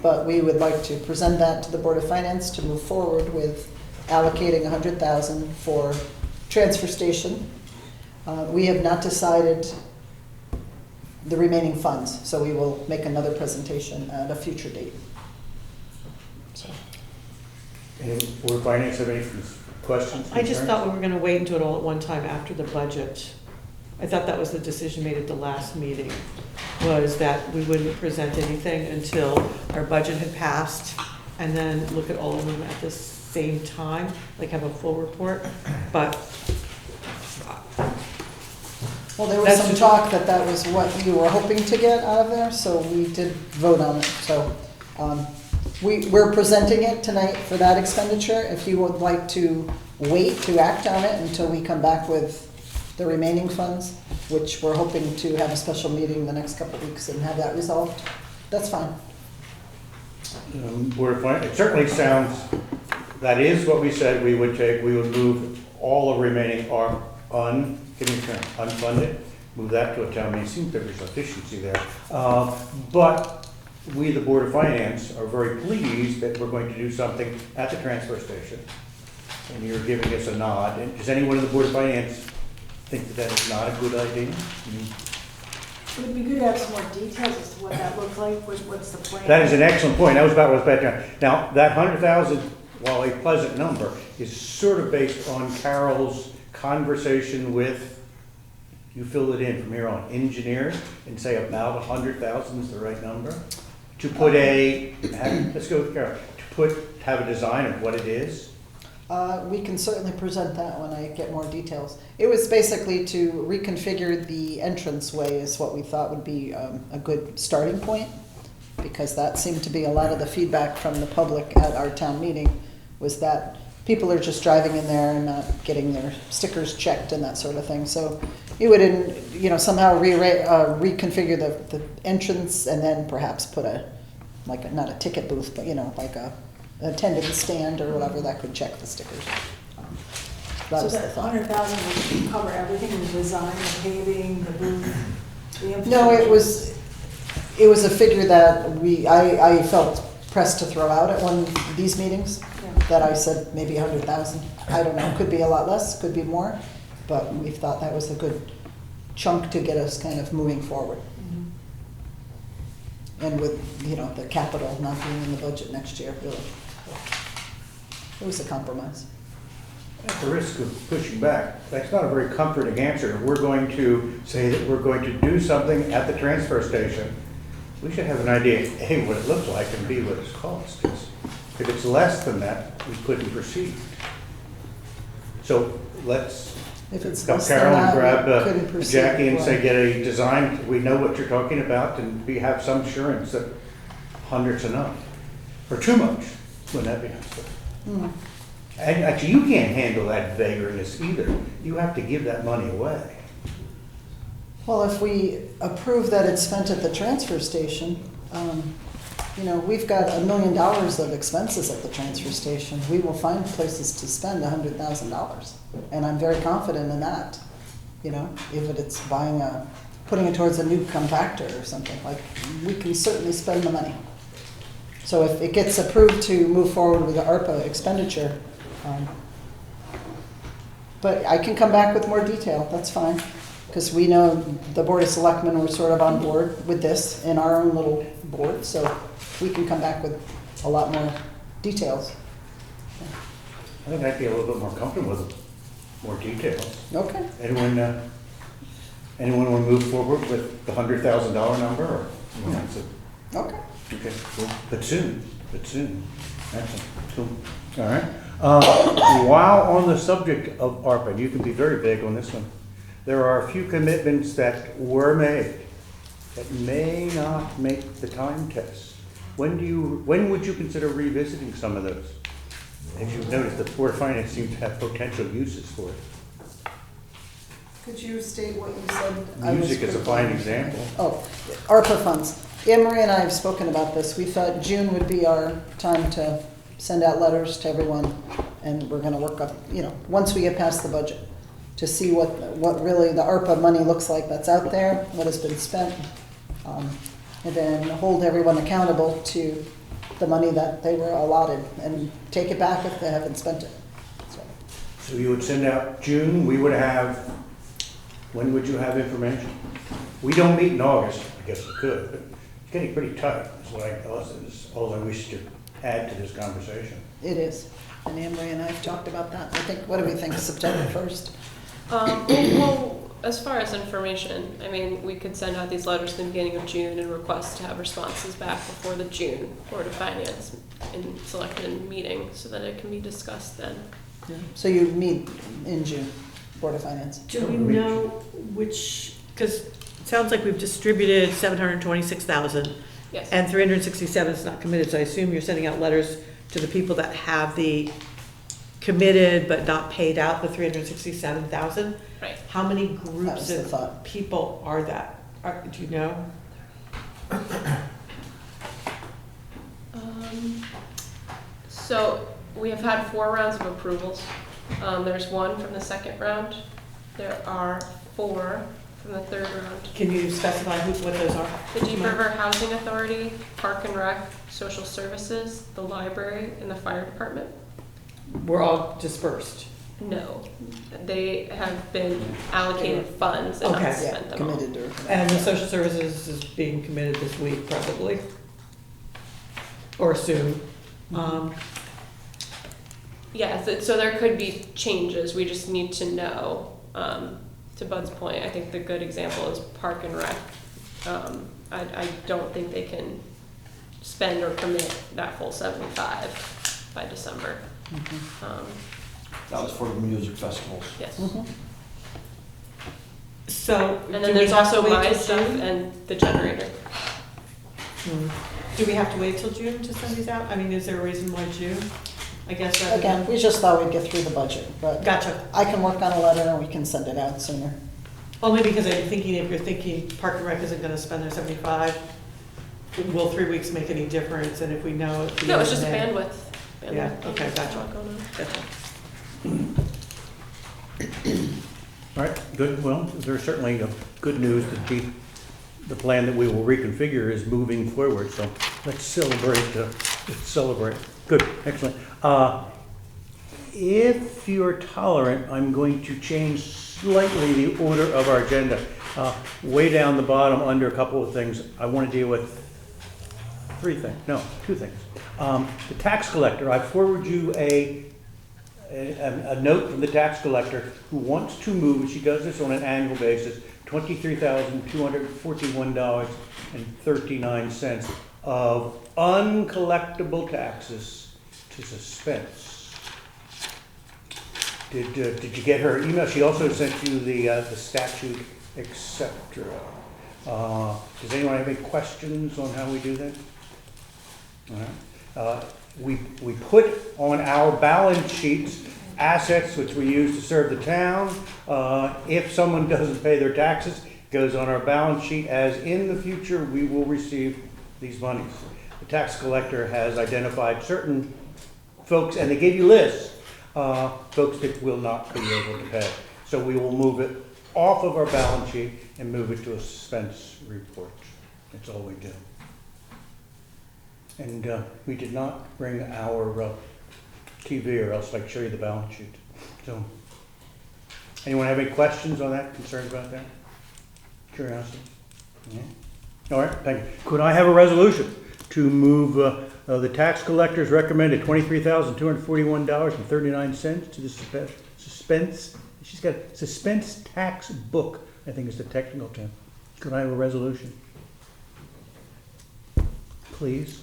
but we would like to present that to the Board of Finance to move forward with allocating $100,000 for transfer station. We have not decided the remaining funds, so we will make another presentation at a future date. So. Any Board of Finance have any questions? I just concerns? thought we were gonna wait and do it all at one time after the budget. I thought that was the decision made at the last meeting, was that we wouldn't present anything until our budget had passed, and then look at all of them at the same time, like have a full report, but Well, there was That's some just- talk that that was what you were hoping to get out of there, so we did vote on it. So we're presenting it tonight for that expenditure. If you would like to wait to act on it until we come back with the remaining funds, which we're hoping to have a special meeting the next couple of weeks and have that resolved, that's fine. Board of Finance, it certainly sounds, that is what we said we would take. We would move all the remaining unfunded, move that to a town meeting. Seems there's efficiency there. But we, the Board of Finance, are very pleased that we're going to do something at the transfer station. And you're giving us a nod. And does anyone in the Board of Finance think that that is not a good idea? It would be good to have some more details as to what that looks like, what's the plan? That is an excellent point. That was about what I was about to. Now, that 100,000, while a pleasant number, is sort of based on Carol's conversation with, you fill it in from here on, engineers, and say about 100,000 is the right number? To put let's go with Carol, have a design of what it is? We can certainly present that when I get more details. It was basically to reconfigure the entranceway is what we thought would be a good starting point, because that seemed to be a lot of the feedback from the public at our town meeting, was that people are just driving in there and not getting their stickers checked and that sort of thing. So it would, somehow reconfigure the entrance, and then perhaps put not a ticket booth, but like a attendance stand or whatever that could check the stickers. That So was the that thought. 100,000 would cover everything, the design, the paving, the booth, the infrastructure? No, it was a figure that I felt pressed to throw out at one of these meetings, Yeah. that I said maybe 100,000. I don't know, could be a lot less, could be more, but we thought that was a good chunk to get us kind of moving forward. And with, the capital not being in the budget next year, really. It was a compromise. At the risk of pushing back, that's not a very comforting answer. We're going to say that we're going to do something at the transfer station. We should have an idea, A, what it looks like, and B, what it costs. If it's less than that, we couldn't proceed. So let's If it's go less than Carol and that, grab we couldn't proceed. Jackie and say, Well, get a design, we know what you're talking about, and we have some assurance that 100's enough. Or too much, wouldn't that be nice? And actually, you can't handle that vagariness either. You have to give that money away. Well, if we approve that it's spent at the transfer station, we've got $1 million of expenses at the transfer station. We will find places to spend $100,000. And I'm very confident in that. If it's putting it towards a new compactor or something, we can certainly spend the money. So if it gets approved to move forward with the ARPA expenditure, but I can come back with more detail, that's fine. Because we know the Board of Selectmen were sort of on board with this in our own little board, so we can come back with a lot more details. I think I'd be a little bit more comfortable with more details. Okay. Anyone want to move forward with the $100,000 number? Or, Okay. okay, but soon. Excellent. Cool. All right. While on the subject of ARPA, and you can be very vague on this one, there are a few commitments that were made that may not make the time test. When would you consider revisiting some of those? As you've noticed, the Board of Finance seems to have potential uses for it. Could you state what you said? Music is a fine example. Oh, ARPA funds. Anne Marie and I have spoken about this. We thought June would be our time to send out letters to everyone, and we're gonna work up, once we get past the budget, to see what really the ARPA money looks like that's out there, what has been spent, and then hold everyone accountable to the money that they were allotted, and take it back if they haven't spent it. So you would send out June, we would have, when would you have information? We don't meet in August, I guess we could, but it's getting pretty tight, is what I wish to add to this conversation. It is. And Anne Marie and I have talked about that. I think, what do we think, September 1st? Well, as far as information, I mean, we could send out these letters at the beginning of June and request to have responses back before the June Board of Finance and selected meeting so that it can be discussed then. So you meet in June, Board of Finance. Do we know which, because it sounds like we've distributed 726,000 Yes. and 367 is not committed, so I assume you're sending out letters to the people that have the committed but not paid out the 367,000? Right. How many That was groups the of thought. people are that? Do you know? So we have had 4 rounds of approvals. There's 1 from the second round. There are 4 from the third round. Can you specify what those are? The Deep River Housing Authority, Park and Rec, Social Services, the library, and the fire department. We're all dispersed. No, they have been allocated funds and Okay. not Yeah, spent them all. committed or. And the social services is being committed this week, probably. Or soon. Yeah, so there could be changes, we just need to know. To Bud's point, I think the good example is Park and Rec. I don't think they can spend or commit that full 75 by December. That was for the music festivals. Yes. So. And do then we there's have to also wait my till stuff June? and the generator. Do we have to wait till June to send these out? I mean, is there a reason why June? I guess rather Again, than. we just thought we'd get through the budget, but Gotcha. I can work on a letter and we can send it out sooner. Only because I'm thinking if you're thinking Park and Rec isn't gonna spend their 75, will 3 weeks make any difference? And if we know. at the No, end it's of just May- bandwidth. Yeah, okay, gotcha. Not going on. Gotcha. All right, good. Well, there's certainly good news that the plan that we will reconfigure is moving forward. So let's celebrate. Let's celebrate. Good, excellent. If you're tolerant, I'm going to change slightly the order of our agenda. Way down the bottom, under a couple of things, I want to deal with 2 things. The tax collector, I forward you a note from the tax collector who wants to move, she does this on an annual basis, $23,241.39 of uncollectible taxes to suspense. Did you get her email? She also sent you the statute, etc. Does anyone have any questions on how we do that? All right. We put on our balance sheets assets which we use to serve the town. If someone doesn't pay their taxes, it goes on our balance sheet as in the future we will receive these monies. The tax collector has identified certain folks, and they gave you lists, folks that will not be able to pay. So we will move it off of our balance sheet and move it to a suspense report. That's all we do. And we did not bring our TV, or else I'd show you the balance sheet. So, anyone have any questions on that, concerns about that? Curiosity? Yeah. All right, thank you. Could I have a resolution to move the tax collector's recommended $23,241.39 to the suspense? She's got suspense tax book, I think is the technical term. Could I have a resolution? Please.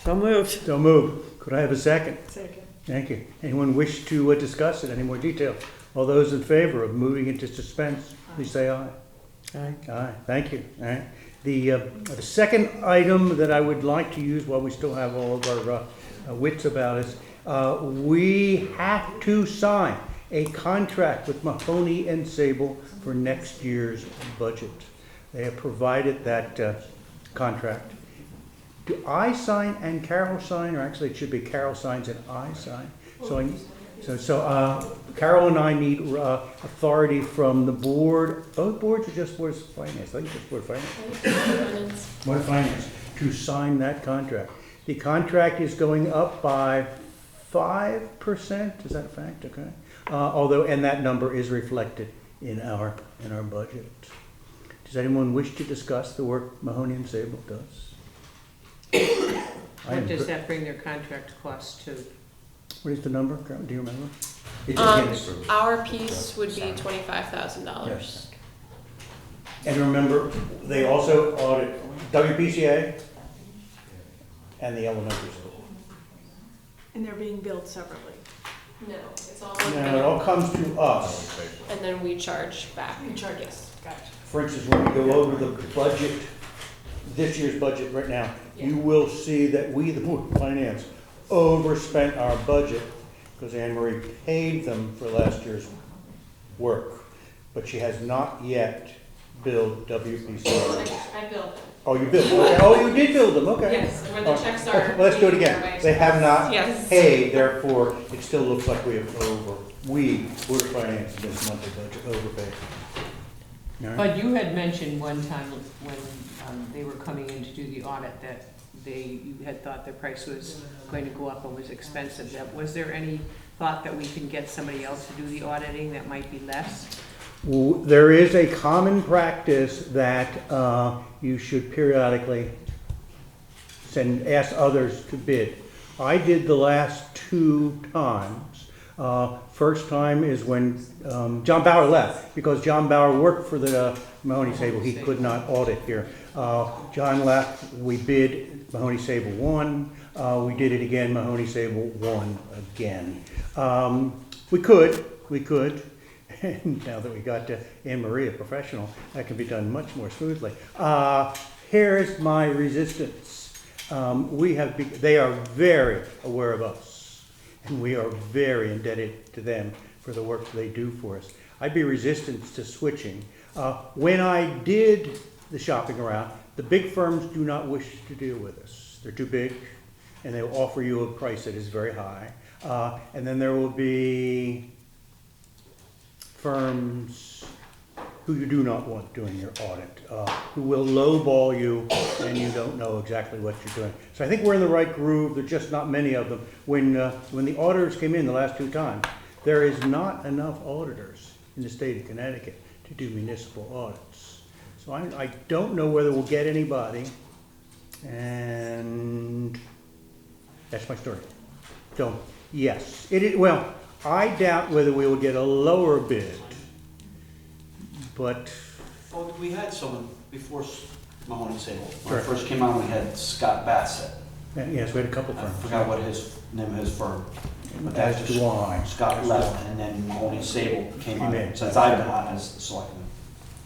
So moved. So moved. Could I have a second? Second. Thank you. Anyone wish to discuss it, any more detail? All those in favor of moving into suspense, please say aye. Aye. Aye, thank you. All right. The second item that I would like to use while we still have all of our wits about us, we have to sign a contract with Mahoney and Sable for next year's budget. They have provided that contract. Do I sign and Carol sign, or actually it should be Carol signs and I sign? So Carol and I need authority from the board, both boards or just Board of Finance? I think just Board of Finance. Board of Finance, to sign that contract. The contract is going up by 5%, is that a fact? Okay. Although, and that number is reflected in our budget. Does anyone wish to discuss the work Mahoney and Sable does? What does that bring their contract cost to? What is the number? Do you remember? Our piece would be $25,000. And remember, they also audit WPCA and the elementary school. And they're being billed separately. No, it's all Now, it all comes to us. and then we charge back. You charge Yes. Gotcha. For instance, when we go over the budget, this year's budget right now, you will see that we, the Board of Finance, overspent our budget because Anne Marie paid them for last year's work, but she has not yet billed WPCA. I billed them. Oh, you billed, okay. Oh, you did build them, okay. Yes, where the checks are. Well, let's do it again. They have not Yes. paid, therefore, it still looks like we have we, Board of Finance, in this monthly budget, overpaid. All right? But you had mentioned one time when they were coming in to do the audit that you had thought the price was going to go up and was expensive. Was there any thought that we can get somebody else to do the auditing that might be less? There is a common practice that you should periodically ask others to bid. I did the last 2 times. First time is when John Bauer left, because John Bauer worked for the Mahoney Sable. He could not audit here. John left, we bid, Mahoney Sable won. We did it again, Mahoney Sable won again. We could. And now that we got Anne Marie, a professional, that can be done much more smoothly. Here's my resistance. They are very aware of us, and we are very indebted to them for the work they do for us. I'd be resistant to switching. When I did the shopping around, the big firms do not wish to deal with us. They're too big, and they will offer you a price that is very high. And then there will be firms who you do not want doing your audit, who will lowball you and you don't know exactly what you're doing. So I think we're in the right groove. There are just not many of them. When the auditors came in the last 2 times, there is not enough auditors in the state of Connecticut to do municipal audits. So I don't know whether we'll get anybody, and that's my story. So, yes, well, I doubt whether we will get a lower bid, but... Oh, we had someone before Mahoney Sable. When I Correct. first came on, we had Scott Bassett. Yes, we had a couple I firms. forgot what his name of his firm. But As that's do I. Scott left, and then Mahoney Sable came on, Came in. since I've been on as the selectman.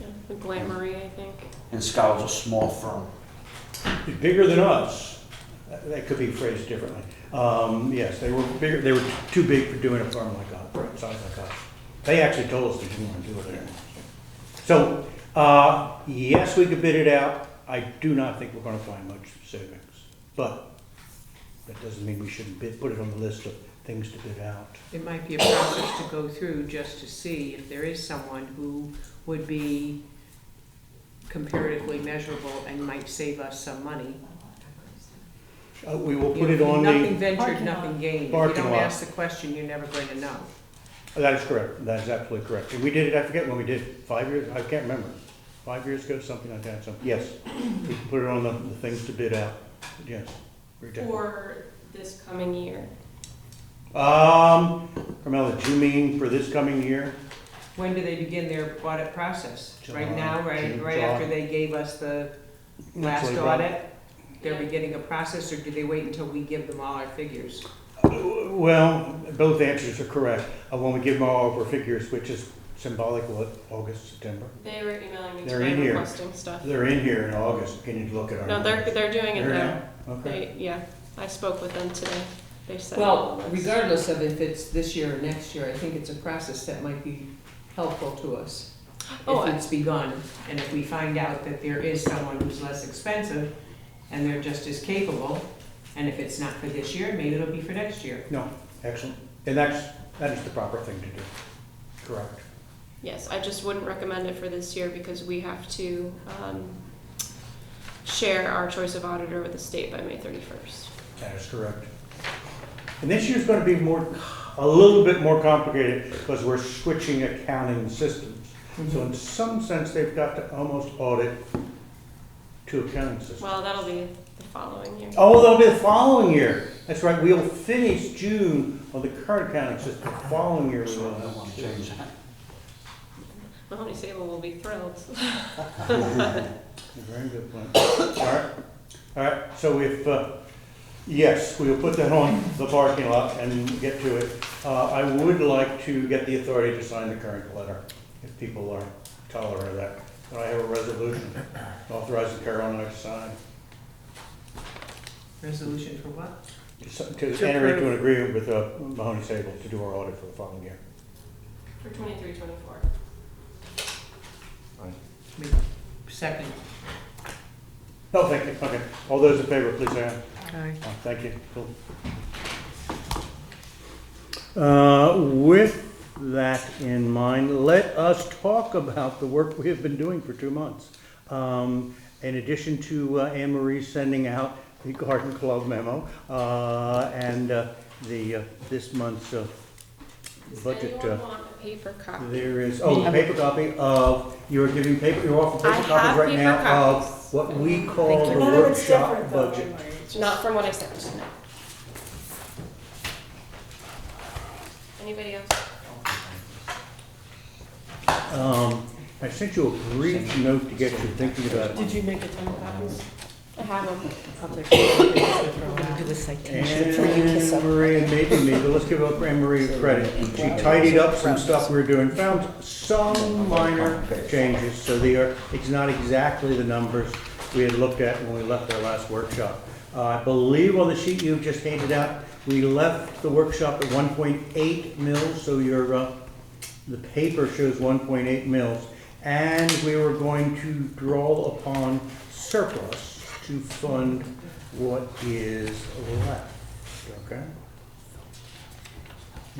Yeah, the Glamory, I think. And Scott was a small firm. Bigger than us. That could be phrased differently. Yes, they were bigger. They were too big for doing a firm like us, size like us. They actually told us they didn't want to do it anymore. So, yes, we could bid it out. I do not think we're going to find much savings, but that doesn't mean we shouldn't put it on the list of things to bid out. It might be a process to go through just to see if there is someone who would be comparatively measurable and might save us some money. We will You put know, it on Nothing the, ventured, Parking lot. nothing gained. If you Parking don't lot. ask the question, you're never going to know. that is correct. That is absolutely correct. And we did it, I forget when we did it, 5 years, I can't remember. 5 years ago, something like that. So, yes, we can put it on the things to bid out. Yes. very definitely. For this coming year. Carmela, do you mean for this coming year? When do they begin their audit process? Right July, now, June, right July. after they gave us the last Actually, audit? They're beginning a process, or do they wait until we give them all our figures? Well, both answers are correct. When we give them all of our figures, which is symbolic, what, August, September? They were emailing me They're today in here. requesting stuff. They're in here in August. Can you look at our? No, they're doing it They're now. Okay. Yeah, I spoke with them today. They said. Well, regardless of if it's this year or next year, I think it's a process that might be helpful to us. Oh, If it's begun, and if we find out that there is someone who's less expensive, and they're just as capable, and if it's not for this year, maybe it'll be for next year. No, excellent. And that is the proper thing to do. Correct. Yes, I just wouldn't recommend it for this year because we have to share our choice of auditor with the state by May 31st. That is correct. And this year's going to be a little bit more complicated because we're switching accounting systems. So in some sense, they've got to almost audit 2 accounting systems. Well, that'll be the following year. Oh, that'll be the following year. That's right, we'll finish June on the current accounting system, the following year we will have to change. Mahoney Sable will be thrilled. Very good point. All right, so if, yes, we'll put that on the parking lot and get to it. I would like to get the authority to sign the current letter, if people are tolerant of that. But I have a resolution authorizing Carol and I to sign. Resolution for what? To enter into an agreement with Mahoney Sable to do our audit for the following year. For 23-24. Second. No, thank you, okay. All those in favor, please say aye. Aye. Oh, thank you. Cool. With that in mind, let us talk about the work we have been doing for 2 months. In addition to Anne Marie sending out the Garden Club memo and this month's budget. Does anyone want a paper copy? There is, the paper copy of, you're offering I paper have copies right paper now copies. of what we call the None of it's workshop different though, budget. anyway. It's just- Not from what I sent, no. Anybody else? I sent you a brief note to get you thinking about it. Did you make a ton of copies? I have them. I'll take one. Do a citation. Anne Marie and maybe me, but let's give Anne Marie credit. She tidied up some stuff we were doing, found some minor changes, so it's not exactly the numbers we had looked at when we left our last workshop. I believe on the sheet you just handed out, we left the workshop at 1.8 mils, so the paper shows 1.8 mils. And we were going to draw upon surplus to fund what is left, okay?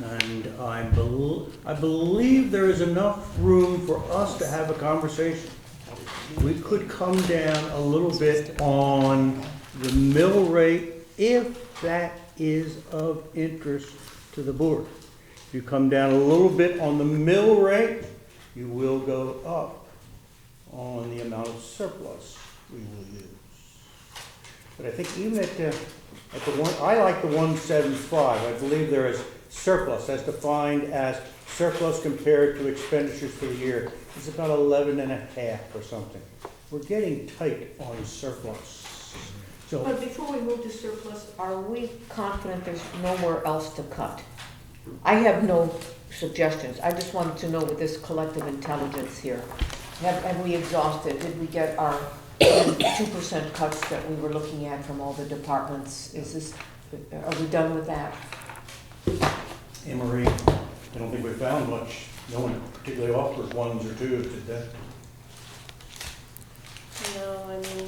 And I believe there is enough room for us to have a conversation. We could come down a little bit on the mill rate if that is of interest to the board. If you come down a little bit on the mill rate, you will go up on the amount of surplus we will use. But I think even at the one, I like the 175. I believe there is surplus, as defined as surplus compared to expenditures for the year. It's about 11.5 or something. We're getting tight on surplus. So, But before we move to surplus, are we confident there's nowhere else to cut? I have no suggestions. I just wanted to know with this collective intelligence here, have we exhausted? Did we get our 2% cuts that we were looking at from all the departments? Are we done with that? Anne Marie, I don't think we found much. No one particularly offered ones or twos, did they? No, I mean,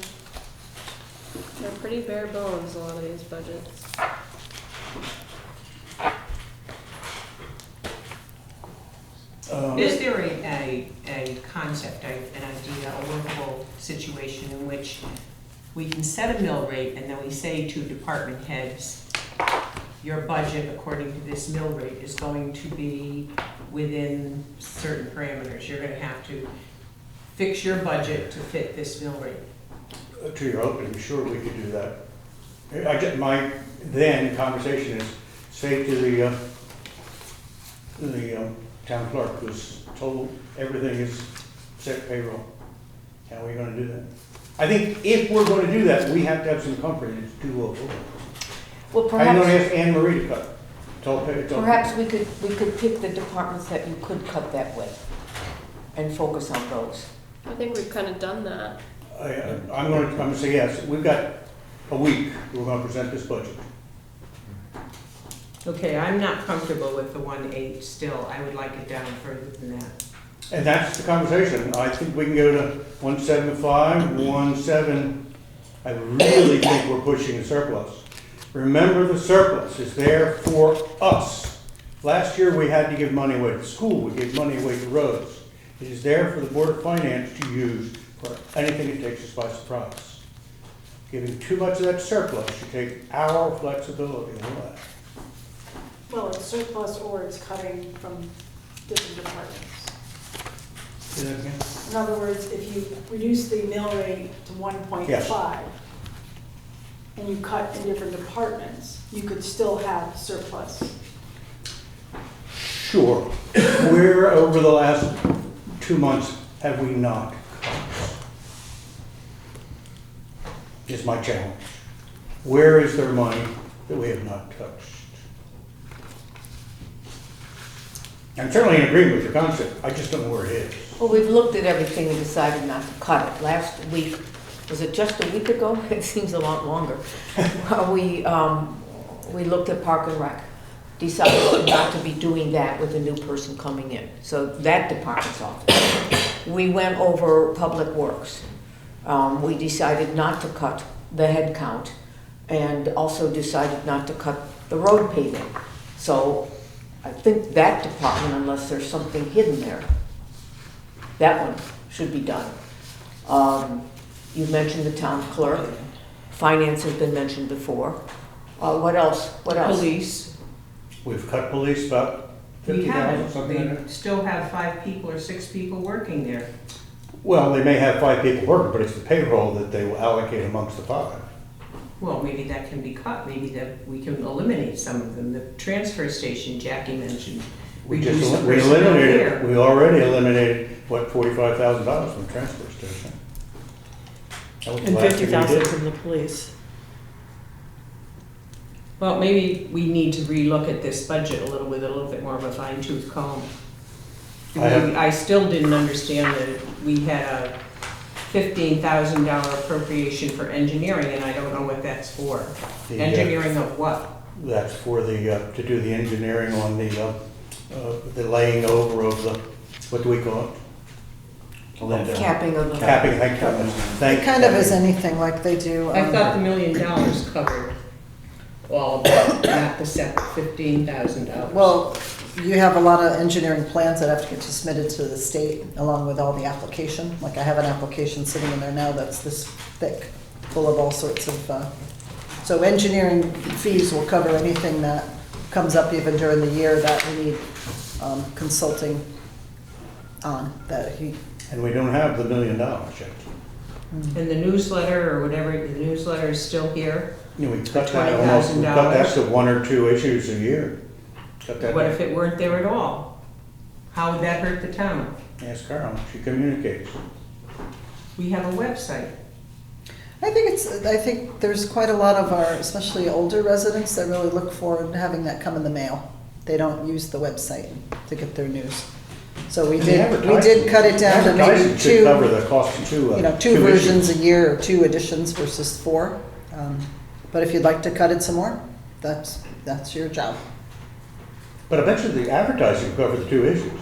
they're pretty bare bones, a lot of these budgets. Is there a concept, an idea, a workable situation in which we can set a mill rate and then we say to department heads, your budget according to this mill rate is going to be within certain parameters. You're gonna have to fix your budget to fit this mill rate. To your opening, sure, we could do that. My then conversation is, say to the town clerk who's told everything is set payroll. How are we gonna do that? I think if we're gonna do that, we have to have some comfort in it's too low. Well, I'm gonna perhaps, ask Anne Marie to cut. perhaps we could pick the departments that you could cut that with and focus on those. I think we've kind of done that. I'm gonna say yes. We've got a week. We're gonna present this budget. Okay, I'm not comfortable with the 1.8 still. I would like it down further than that. And that's the conversation. I think we can go to 175, 17. I really think we're pushing the surplus. Remember, the surplus is there for us. Last year, we had to give money away to school. We gave money away to roads. It is there for the Board of Finance to use for anything that takes us by surprise. Giving too much of that surplus, you take our flexibility away. Well, it's surplus or it's cutting from different departments. Say that again? In other words, if you reduce the mill rate to 1.5, Yes. and you cut in different departments, you could still have surplus. Sure. Where over the last 2 months have we not cut? Is my challenge. Where is there money that we have not touched? I'm certainly in agreement with your concept, I just don't know where it is. Well, we've looked at everything and decided not to cut it. Last week, was it just a week ago? It seems a lot longer. We looked at Park and Rec, decided not to be doing that with a new person coming in. So that department's off. We went over Public Works. We decided not to cut the head count and also decided not to cut the road paving. So I think that department, unless there's something hidden there, that one should be done. You mentioned the town clerk. Finance has been mentioned before. What else? What else? Police, We've cut police about we 50,000, haven't, something like that. we still have 5 people or 6 people working there. Well, they may have 5 people working, but it's the payroll that they will allocate amongst the 5. Well, maybe that can be cut, maybe that we can eliminate some of them. The transfer station, Jackie mentioned, We reduce just, the we personnel eliminated, there. we already eliminated, what, $45,000 from the transfer station. That was the And last thing we 50,000 did. from the police. Well, maybe we need to relook at this budget a little with a little bit more of a fine tooth comb. I still didn't understand that we had a $15,000 appropriation for engineering, and I don't know what that's for. The, Engineering of what? That's for the, to do the engineering on the laying over of the, what do we call it? Linda. Capping of the. Capping, thank you. Thank It kind of is you. anything like they do. I thought the $1 million covered all of that, not the separate $15,000. Well, you have a lot of engineering plans that have to get submitted to the state along with all the application. Like I have an application sitting in there now that's this thick, full of all sorts of, so engineering fees will cover anything that comes up even during the year that we need consulting on, that he, And we don't have the $1 million yet. And the newsletter or whatever, the newsletter is still here? You know, we cut that almost, we cut that to 1 or 2 issues a year. Cut that What down. if it weren't there at all? How would that hurt the town? Ask Carol, she communicates. We have a website. I think there's quite a lot of our, especially older residents, that really look forward to having that come in the mail. They don't use the website to get their news. So we And did cut it down to maybe advertising should cover 2, the cost of 2, two two versions issues. a year, or 2 editions versus 4. But if you'd like to cut it some more, that's your job. But I bet you the advertising will cover the 2 issues.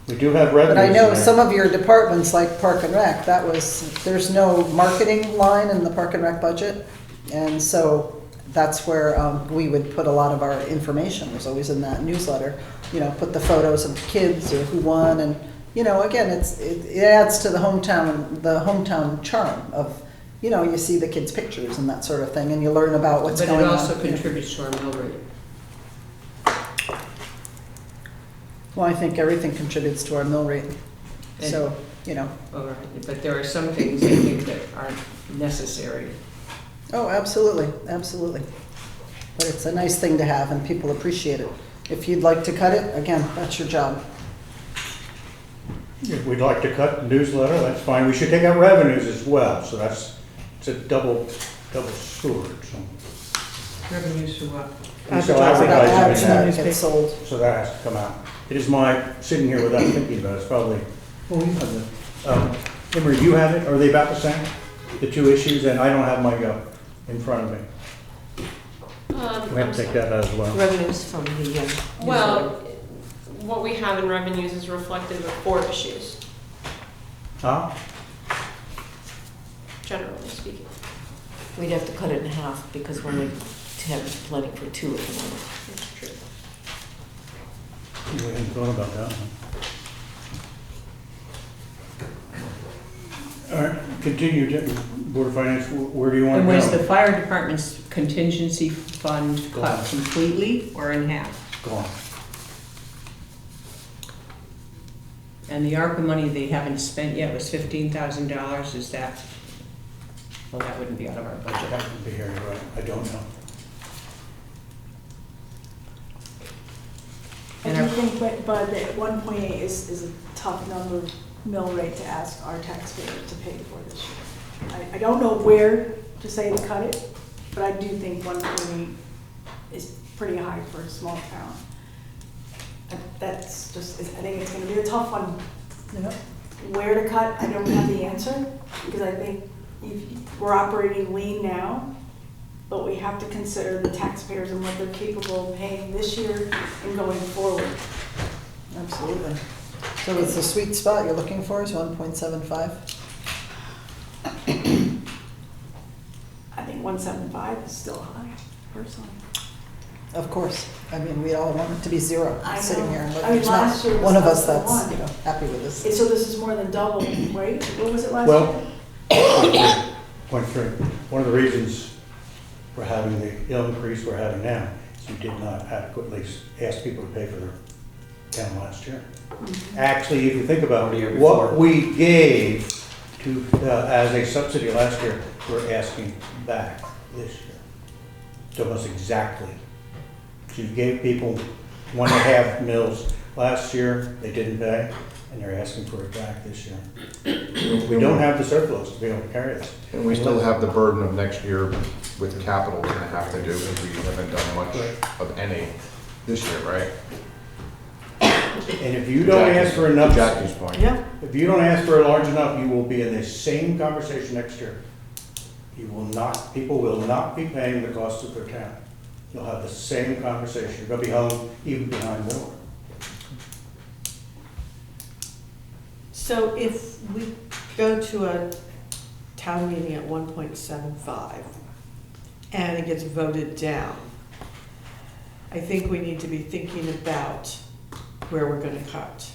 We do have revenues But I know in there. some of your departments, like Park and Rec, there's no marketing line in the Park and Rec budget. And so that's where we would put a lot of our information. It was always in that newsletter, put the photos of the kids or who won. And, again, it adds to the hometown charm of, you see the kids' pictures and that sort of thing, and you learn about what's going on. But it also contributes to our mill rate. Well, I think everything contributes to our mill rate. So, All right, but there are some things I think that aren't necessary. Oh, absolutely, absolutely. But it's a nice thing to have, and people appreciate it. If you'd like to cut it, again, that's your job. If we'd like to cut the newsletter, that's fine. We should take out revenues as well, so it's a double sword, so. Revenues for what? And so Ads advertising in that that, get sold. so that has to come out. It is sitting here without thinking about it, it's probably, Emery, you have it, are they about the same? The 2 issues, and I don't have my in front of me. We have to take that out as well. Revenues from the. Well, what we have in revenues is reflected with 4 issues, Huh? generally speaking. We'd have to cut it in half because when we have planning for 2 at the moment. That's true. We hadn't thought about that one. All right, continue, Board of Finance, where do you want to And go? was the fire department's contingency fund Gone. cut completely or in half? Gone. And the ARPA money they haven't spent yet was $15,000, is that? Well, that wouldn't be out of our budget. That would be here, you're right. I don't know. I do think, but the 1.8 is a tough number, mill rate to ask our taxpayers to pay for this year. I don't know where to say to cut it, but I do think 1.8 is pretty high for a small town. That's just, I think it's gonna be a tough one. Where to cut, I don't have the answer, because I think we're operating lean now, but we have to consider the taxpayers and what they're capable of paying this year and going forward. Absolutely. So it's the sweet spot you're looking for is 1.75? I think 175 is still high, personally. Of course. I mean, we all want it to be zero, I sitting know. here. And I mean, there's last year not was one of us less than that's, one. you know, happy with this. So this is more than double, right? What was it last Well, year? point three, one of the reasons we're having the increase we're having now is we did not adequately ask people to pay for their town last year. Actually, if you think about The year it, before. what we gave to, as a subsidy last year, we're asking back this year. So almost exactly. So you gave people 1.5 mils last year, they didn't pay, and they're asking for it back this year. We don't have the surplus to be able to carry this. And we still have the burden of next year with capital we're gonna have to do, because we haven't done much of any this year, right? And if you don't ask for enough, Jackie's point. Yeah. if you don't ask for a large enough, you will be in the same conversation next year. You will not, people will not be paying the cost of their town. You'll have the same conversation. You're gonna be hung even behind more. So if we go to a town meeting at 1.75 and it gets voted down, I think we need to be thinking about where we're gonna cut.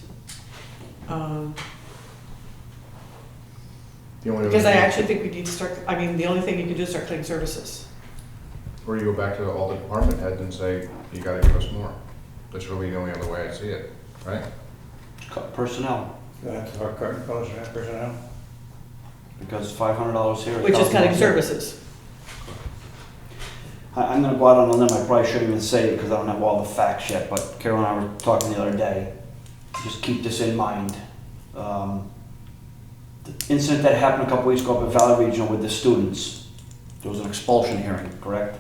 The only Because I other- actually think we need to start, I mean, the only thing you can do is start cutting services. Or you go back to all the department heads and say, you gotta give us more. That's really the only other way I see it, right? Cut personnel, That's our current cost of personnel. because $500 here. Which is cutting $1,000 here. services. I'm gonna go out on a limb, I probably shouldn't even say it because I don't have all the facts yet, but Carol and I were talking the other day. Just keep this in mind. The incident that happened a couple weeks ago up at Valley Regional with the students, there was an expulsion hearing, correct?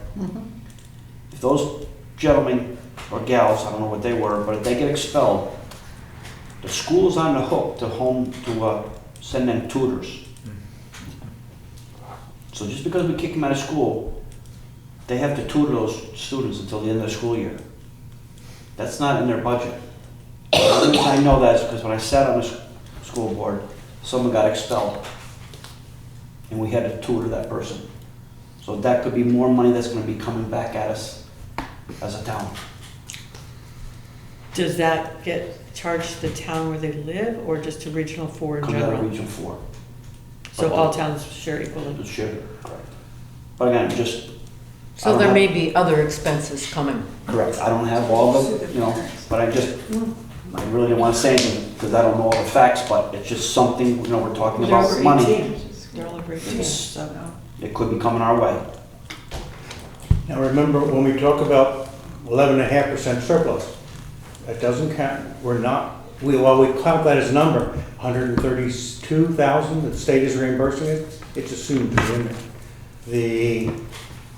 If those gentlemen or gals, I don't know what they were, but if they get expelled, the school is on the hook to send them tutors. So just because we kick them out of school, they have to tutor those students until the end of the school year. That's not in their budget. The reason I know that is because when I sat on the school board, someone got expelled, and we had to tutor that person. So that could be more money that's gonna be coming back at us as a town. Does that get charged to the town where they live or just to Regional 4 in Comes out of general? Region 4. So all towns share equally? It should, correct. But again, just. I So don't there have- may be other expenses coming. Correct, I don't have all the, but I really didn't want to say anything because I don't know all the facts, but it's just something, we're talking They're about over money. 18. They're all over 18, It's- so. It could be coming our way. Now, remember, when we talk about 11.5% surplus, that doesn't count, while we count that as a number, 132,000, the state is reimbursing it, it's assumed to be in there. The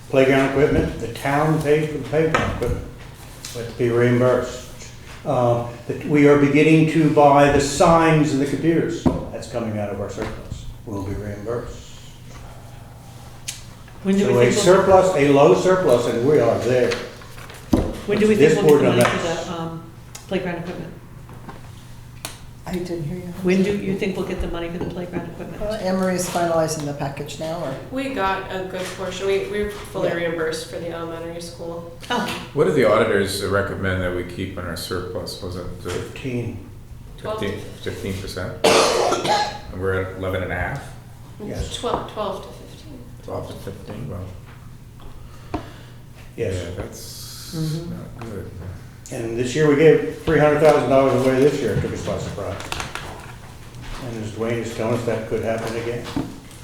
playground equipment, the town paid for the playground equipment, but to be reimbursed. We are beginning to buy the signs and the computers, that's coming out of our surplus, will be reimbursed. When do we So a think we'll, surplus, a low surplus, and we are there. when do we This think we'll board get the money done for the playground equipment? I didn't hear you. When do you think we'll get the money for the playground equipment? Anne Marie's finalizing the package now, or? We got a good portion. We're fully Yeah. reimbursed for the elementary school. Oh, What did the auditors recommend that we keep in our surplus? Was it 15, 15%? And we're at 11.5? yes, 12 to 15. 12 to 15, well, yeah, yes. that's Mhm. not good. And this year, we gave $300,000 away this year, it took us by surprise. And as Dwayne is telling us, that could happen again.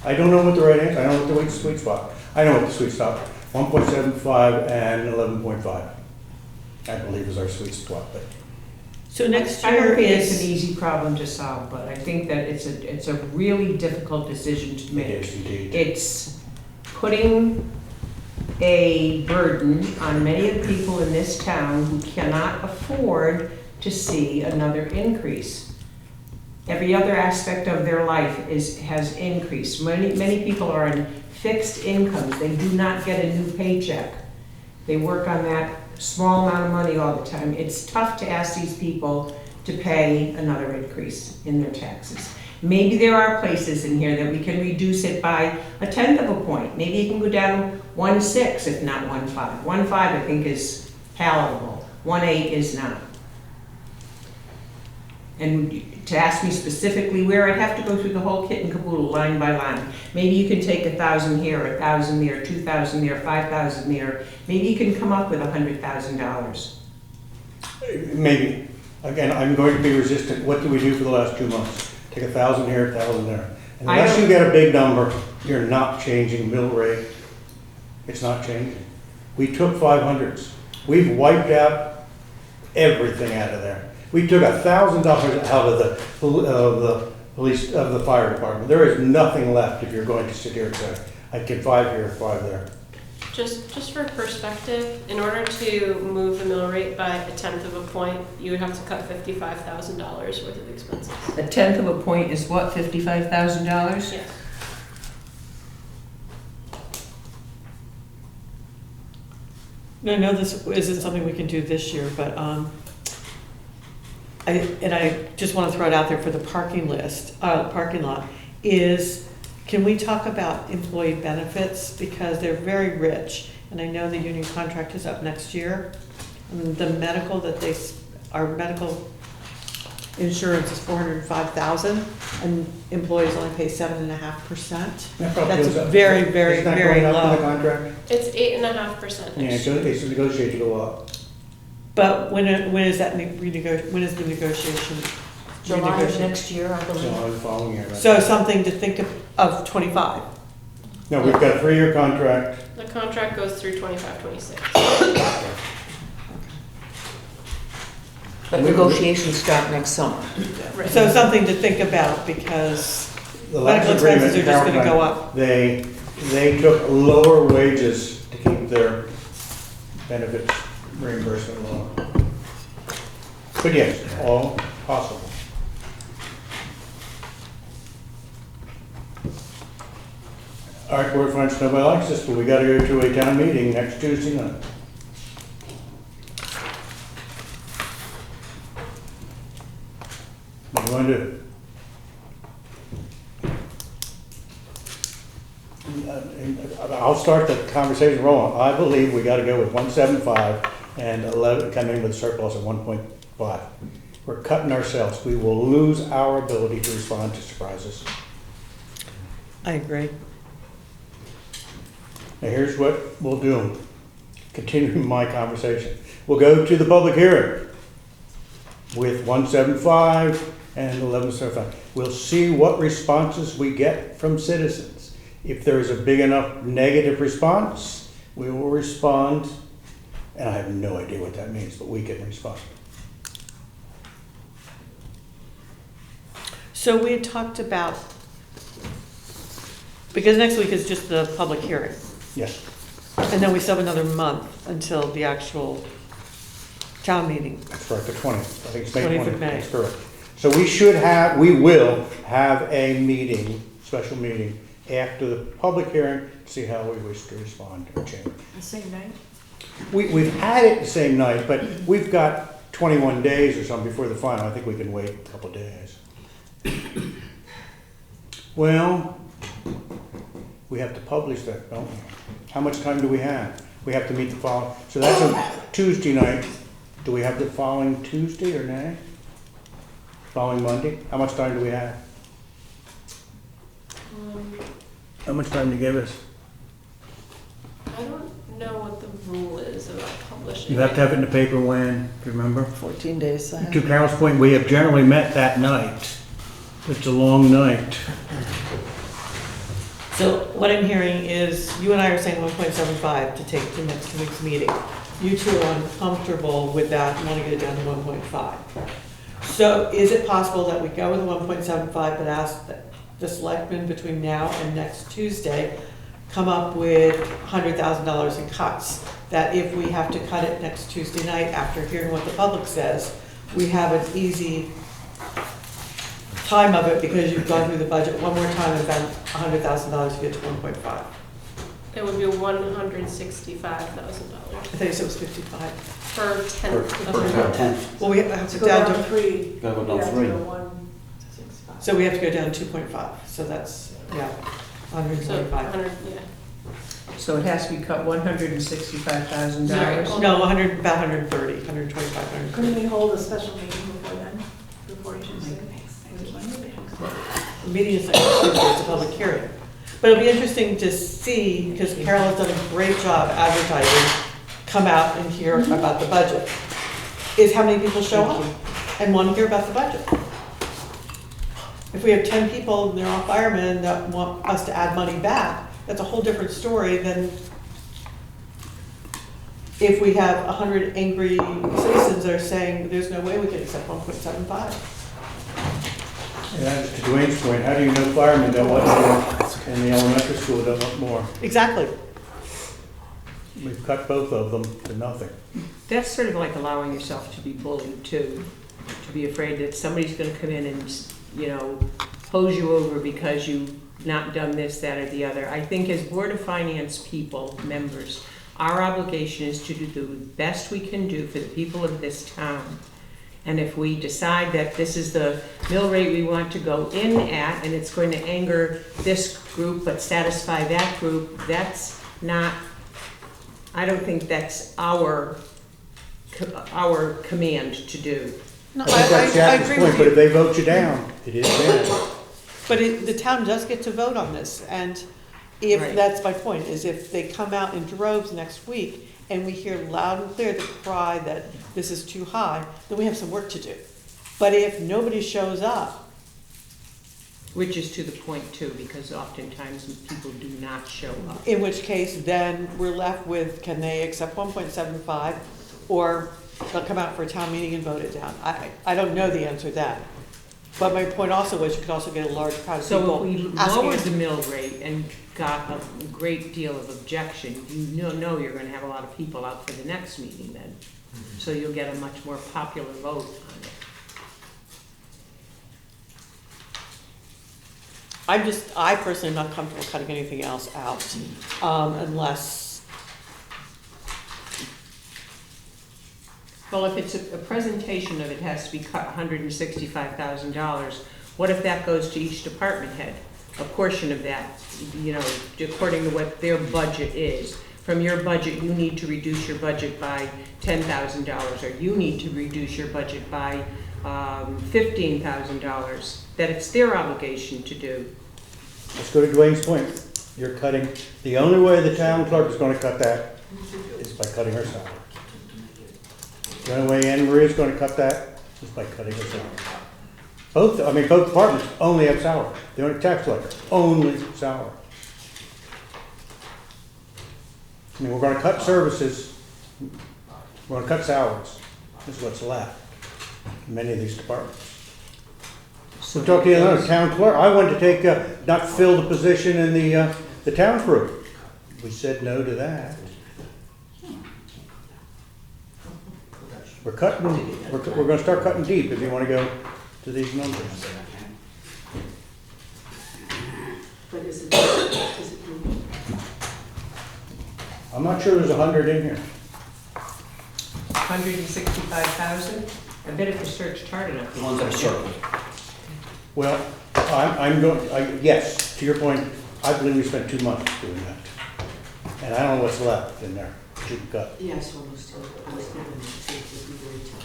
I don't know what the right answer, I don't know what the sweet spot. I know what the sweet spot, 1.75 and 11.5. I believe is our sweet spot, but So next I don't year think it's an is, easy problem to solve, but I think that it's a really difficult decision to it make. is indeed. It's putting a burden on many of the people in this town who cannot afford to see another increase. Every other aspect of their life has increased. Many people are on fixed incomes. They do not get a new paycheck. They work on that small amount of money all the time. It's tough to ask these people to pay another increase in their taxes. Maybe there are places in here that we can reduce it by 1/10 of a point. Maybe it can go down 1/6, if not 1/5. 1/5 I think is palatable. 1/8 is not. And to ask me specifically where, I'd have to go through the whole kit and caboodle, line by line. Maybe you can take 1,000 here, 1,000 there, 2,000 there, 5,000 there. Maybe you can come up with $100,000. Maybe. Again, I'm going to be resistant. What did we do for the last 2 months? Take 1,000 here, 1,000 there. And unless you get a big number, you're not changing mill rate. It's not changing. We took 500s. We've wiped out everything out of there. We took $1,000 out of the police, of the fire department. There is nothing left if you're going to sit here and say, I get 5 here, 5 there. Just for perspective, in order to move the mill rate by 1/10 of a point, you would have to cut $55,000 worth of expenses. 1/10 of a point is what, $55,000? Yes. I know this isn't something we can do this year, but I just want to throw it out there for the parking lot, can we talk about employee benefits? Because they're very rich, and I know the union contract is up next year. And the medical our medical insurance is $405,000, and employees only pay 7.5%. That's very, very, very low. It's 8.5% Yeah, next so year. it's negotiated to go up. But when is that when is the negotiation? July of renegotiation? next year, I So believe. I'm following you. Right? So something to think of 25. No, we've got a 3-year contract. The contract goes through 25-26. But negotiations start next summer. So something to think about, because The last medical agreement, expenses are just gonna go up. They took lower wages to keep their benefits reimbursement low. But yes, all possible. All right, Board of Finance, nobody likes this, but we gotta go to a town meeting next Tuesday night. What do you want to do? I'll start the conversation rolling. I believe we gotta go with 175 and 11, coming with a surplus of 1.5. We're cutting ourselves. We will lose our ability to respond to surprises. I agree. Now, here's what we'll do. Continuing my conversation. We'll go to the public hearing with 175 and 1175. We'll see what responses we get from citizens. If there is a big enough negative response, we will respond. And I have no idea what that means, but we can respond. So we had talked about, because next week is just the public hearing, Yes. and then we still have another month until the actual town meeting. That's right, the 20th. I think it's May 20th 20th. of May. That's correct. So we will have a meeting, special meeting, after the public hearing, to see how we wish to respond or change. The same night? We've had it the same night, but we've got 21 days or something before the final. I think we can wait a couple of days. Well, we have to publish that, don't we? How much time do we have? We have to meet the following, so that's a Tuesday night. Do we have the following Tuesday or nay? Following Monday? How much time do we have? How much time do you give us? I don't know what the rule is about publishing. You have to have it in the paper when, do you remember? 14 days. To Carol's point, we have generally met that night. It's a long night. So what I'm hearing is, you and I are saying 1.75 to take to next week's meeting. You two are uncomfortable with that, and want to get it down to 1.5. So is it possible that we go with 1.75, but ask that the selectmen between now and next Tuesday come up with $100,000 in cuts? That if we have to cut it next Tuesday night, after hearing what the public says, we have an easy time of it, because you've gone through the budget one more time and found $100,000 to get to 1.5. It would be $165,000 I think it was 55. per 10. Per 10. Well, we have to Go down down to, three. Gotta go You down have to three. go 165. so we have to go down 2.5, so that's, yeah, So 125. 100, yeah. So it has to be cut $165,000? No, 100, about 130, 125, 130. Couldn't we hold a special meeting before then, before Tuesday? The meeting is next Tuesday, it's a public hearing. But it'll be interesting to see, because Carol has done a great job advertising, come out and hear about the budget, is how many people show up and want to hear about the budget. If we have 10 people and they're all firemen that want us to add money back, that's a whole different story than if we have 100 angry citizens that are saying, there's no way we can accept 1.75. And to Dwayne's point, how do you know firemen don't want more and the elementary school don't want more? Exactly. We've cut both of them to nothing. That's sort of like allowing yourself to be bullied too, to be afraid that somebody's gonna come in and, you know, hose you over because you've not done this, that, or the other. I think as Board of Finance people, members, our obligation is to do the best we can do for the people of this town. And if we decide that this is the mill rate we want to go in at, and it's going to anger this group but satisfy that group, that's not, I don't think that's our command to do. No, I think that's Jackie's agree point, with but if you. they vote you down, it is bad. But the town does get to vote on this, and if, Right. that's my point, is if they come out in droves next week and we hear loud and clear the cry that this is too high, then we have some work to do. But if nobody shows up, Which is to the point too, because oftentimes people do not show up. in which case then we're left with, can they accept 1.75? Or they'll come out for a town meeting and vote it down. I don't know the answer to that. But my point also was you could also get a large crowd of So if people we asking lowered us. the mill rate and got a great deal of objection, you know you're gonna have a lot of people out for the next meeting then. So you'll get a much more popular vote on it. I personally am not comfortable cutting anything else out, unless, Well, if it's a presentation of it has to be cut $165,000, what if that goes to each department head? A portion of that, you know, according to what their budget is. From your budget, you need to reduce your budget by $10,000, or you need to reduce your budget by $15,000, that it's their obligation to do. Let's go to Dwayne's point. You're cutting, the only way the town clerk is gonna cut that is by cutting her salary. The only way Anne Marie is gonna cut that is by cutting her salary. Both departments only have salary. The only tax collector, only salary. I mean, we're gonna cut services, we're gonna cut salaries. This is what's left in many of these departments. So talk to another town clerk. I wanted to take, not fill the position in the town crew. We said no to that. We're cutting, we're gonna start cutting deep if you wanna go to these numbers. But is it? I'm not sure there's 100 in here. 165,000? I bet if you searched hard enough. The ones that are circled. Well, I'm going, yes, to your point, I believe we spent 2 months doing that. And I don't know what's left in there, to cut. Yes, almost, almost, it would be very tough.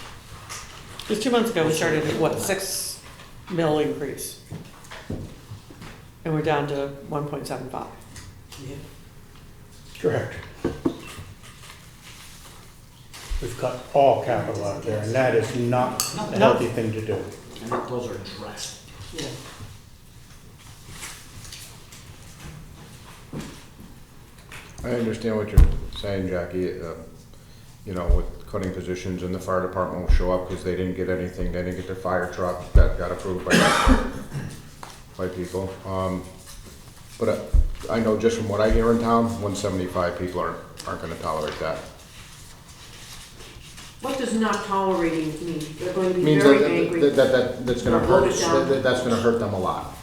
because 2 months ago, we started at what, 6 mil increase? And we're down to 1.75. Correct. We've cut all capital out there, and that is not a healthy thing to do. And those are addressed. Yeah. I understand what you're saying, Jackie. You know, with cutting positions and the fire department will show up because they didn't get anything, they didn't get their fire truck, that got approved by people. But I know just from what I hear in town, 175 people aren't gonna tolerate that. What does not tolerating mean? They're going to be Means very angry. that's gonna Vote hurt, it down. that's gonna hurt them a lot.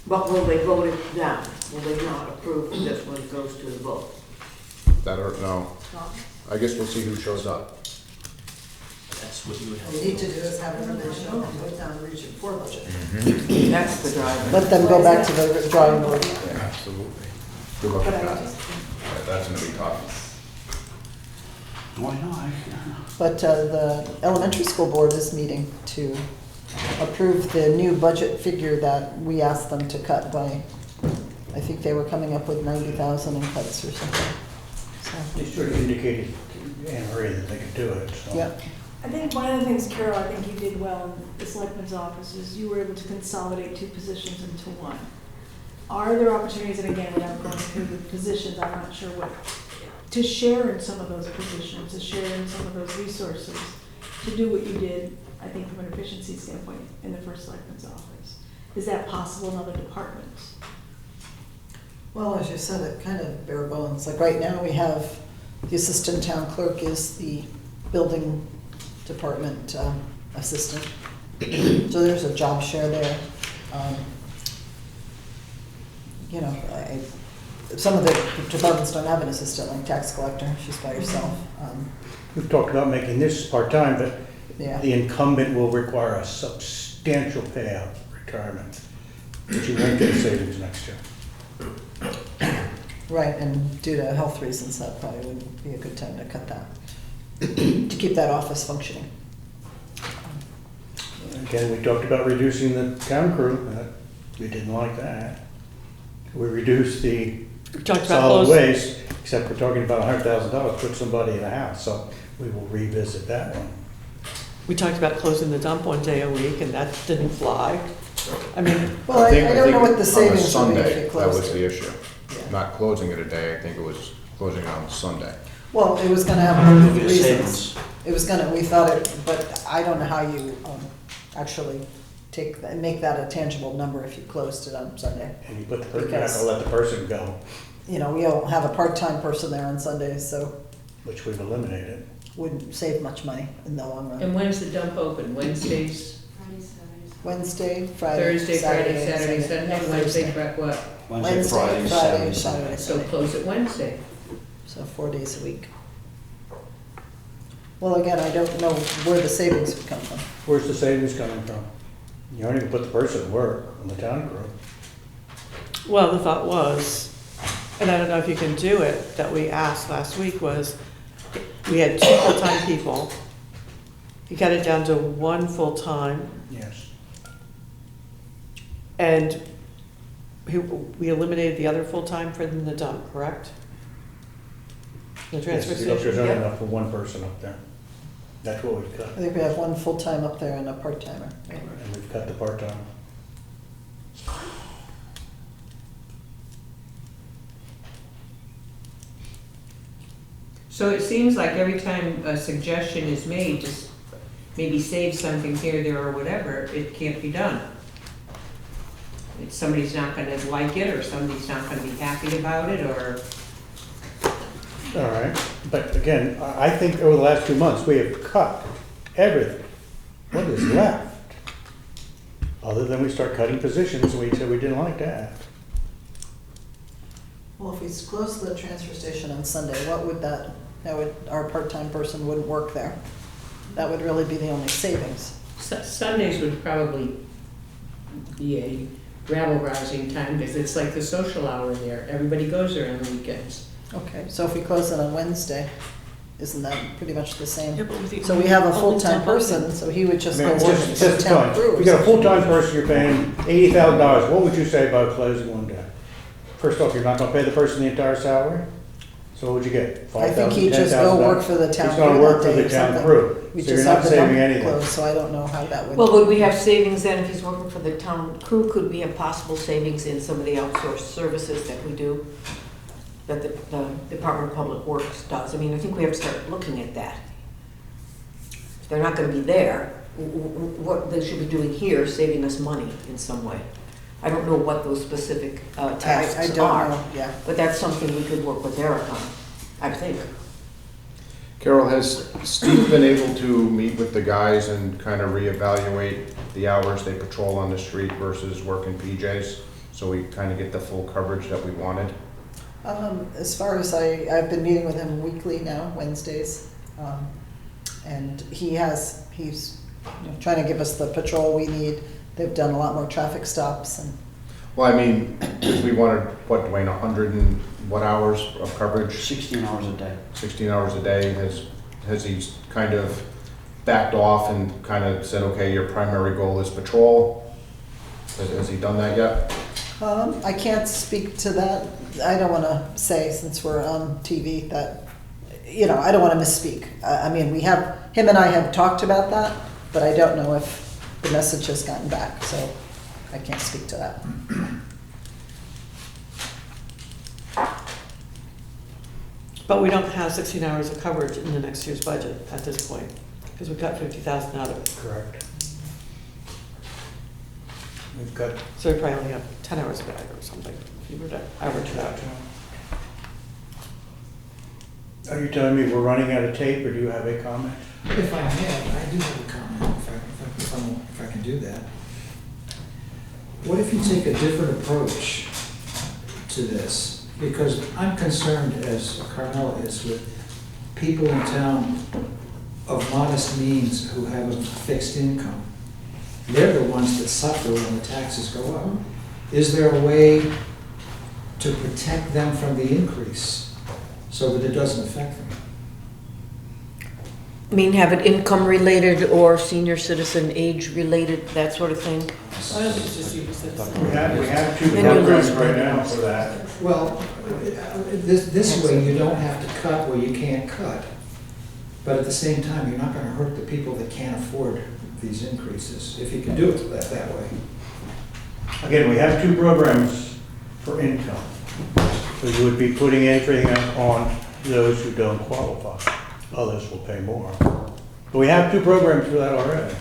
But will they vote it down? Will they not approve this when it goes to the vote? That or, no. I guess we'll see who shows up. That's what you would What we need to do is have everybody show up and vote down the Region 4 budget. That's the driver. Let them go back to the drawing board. Absolutely. Good luck with that. Yeah, that's gonna be tough. Why not? But the elementary school board is meeting to approve the new budget figure that we asked them to cut by, I think they were coming up with 90,000 in cuts or something. So, They sort of indicated to Anne Marie that they could do it, so. yeah. I think one of the things, Carol, I think you did well in the selectman's office is you were able to consolidate 2 positions into 1. Are there opportunities, and again, without going through the positions, I'm not sure what, to share in some of those positions, to share in some of those resources, to do what you did, I think from an efficiency standpoint, in the first selectman's office? Is that possible in other departments? Well, as you said, it kind of bare bones. Like right now, we have the assistant town clerk is the building department assistant. So there's a job share there. You know, some of the departments don't have an assistant, like tax collector, she's by herself. We've talked about making this part-time, but Yeah. the incumbent will require a substantial payout retirement, which you won't get savings next year. Right, and due to health reasons, that probably wouldn't be a good time to cut that, to keep that office functioning. Again, we talked about reducing the town crew, we didn't like that. We reduced the We talked about solid close, waste, except we're talking about $100,000, put somebody in a house, so we will revisit that one. we talked about closing the dump one day a week, and that didn't fly. I mean, Well, I don't know what the On a savings would be if Sunday, you that closed was it. the issue. Yeah. Not closing it a day, I think it was closing it on Sunday. Well, it was gonna have Look at the reasons. savings. It was gonna, we thought it, but I don't know how you actually make that a tangible number if you closed it on Sunday. And you put the person, you have Because- to let the person go, You know, we don't have a part-time person there on Sundays, so which we've eliminated. wouldn't save much money in the long run. And when's the dump open? Wednesdays, Wednesday, Friday, Thursday, Friday, Saturday, Sunday. Sunday, No, Wednesday, Thursday. what? Wednesday, Friday, Saturday, Sunday. So close it Wednesday. So 4 days a week. Well, again, I don't know where the savings would come from. Where's the savings coming from? You aren't even put the person to work on the town crew. well, the thought was, and I don't know if you can do it, that we asked last week was, we had 2 full-time people. You got it down to 1 full-time, Yes. and we eliminated the other full-time from the dump, correct? The transfer Yes, because there's station? only enough for one person up there. That's what we've cut, I think we have 1 full-time up there and a part-timer. Right? and we've cut the part-time. So it seems like every time a suggestion is made, just maybe save something here, there, or whatever, it can't be done. Somebody's not gonna like it, or somebody's not gonna be happy about it, or, All right, but again, I think over the last 2 months, we have cut everything. What is left? Other than we start cutting positions, we said we didn't like that. Well, if we close the transfer station on Sunday, what would that would, our part-time person wouldn't work there. That would really be the only savings. Sundays would probably be a rabble-rousing time, because it's like the social hour there. Everybody goes there on the weekends. Okay, so if we close it on Wednesday, isn't that pretty much the same? Yeah, but with the So we have a only full-time dump open. person, so he would just I go mean, work just for the town fine. crew. or You got a something. full-time person, you're paying $80,000, what would you say about closing one day? First off, you're not gonna pay the person the entire salary, So what'd you get? I think he'd $5,000, just go $10,000? work for the town He's gonna crew work that for day the or town something. crew, We so just you're not have the saving number anything. closed, so I don't know how that would. Well, would we have savings then if he's working for the town crew? Could we have possible savings in some of the outsourced services that we do, that the Department of Public Works does? I mean, I think we have to start looking at that. If they're not gonna be there, what they should be doing here, saving us money in some way. I don't know what those specific I tasks don't are, know, yeah. but that's something we could work with Eric on, I think. Carol, has Steve been able to meet with the guys and kind of reevaluate the hours they patrol on the street versus working PJs? So we kind of get the full coverage that we wanted? As far as I've been meeting with him weekly now, Wednesdays. And he's trying to give us the patrol we need. They've done a lot more traffic stops and. Well, I mean, we wanted, what, Dwayne, 100 and what hours of coverage? 16 hours a day. 16 hours a day. Has he kind of backed off and kind of said, okay, your primary goal is patrol? Has he done that yet? I can't speak to that. I don't want to say, since we're on TV, that, I don't want to misspeak. I mean, him and I have talked about that, but I don't know if the message has gotten back, so I can't speak to that. But we don't have 16 hours of coverage in the next year's budget at this point, because we got 50,000 out of it. Correct. We've got, So we probably only have 10 hours a day or something, if you were to average it out. are you telling me we're running out of tape, or do you have a comment? If I may, I do have a comment, if I can do that. What if you take a different approach to this? Because I'm concerned, as Carmel is, with people in town of modest means who have a fixed income. They're the ones that suffer when the taxes go up. Is there a way to protect them from the increase so that it doesn't affect them? I mean, have it income related or senior citizen age related, that sort of thing? I don't think it's just you, citizen. We have two Then you programs lose right money. now for that. Well, this way you don't have to cut where you can't cut. But at the same time, you're not gonna hurt the people that can't afford these increases, if you can do it that way. Again, we have two programs for income. So you would be putting everything on those who don't qualify. Others will pay more. But we have two programs for that already.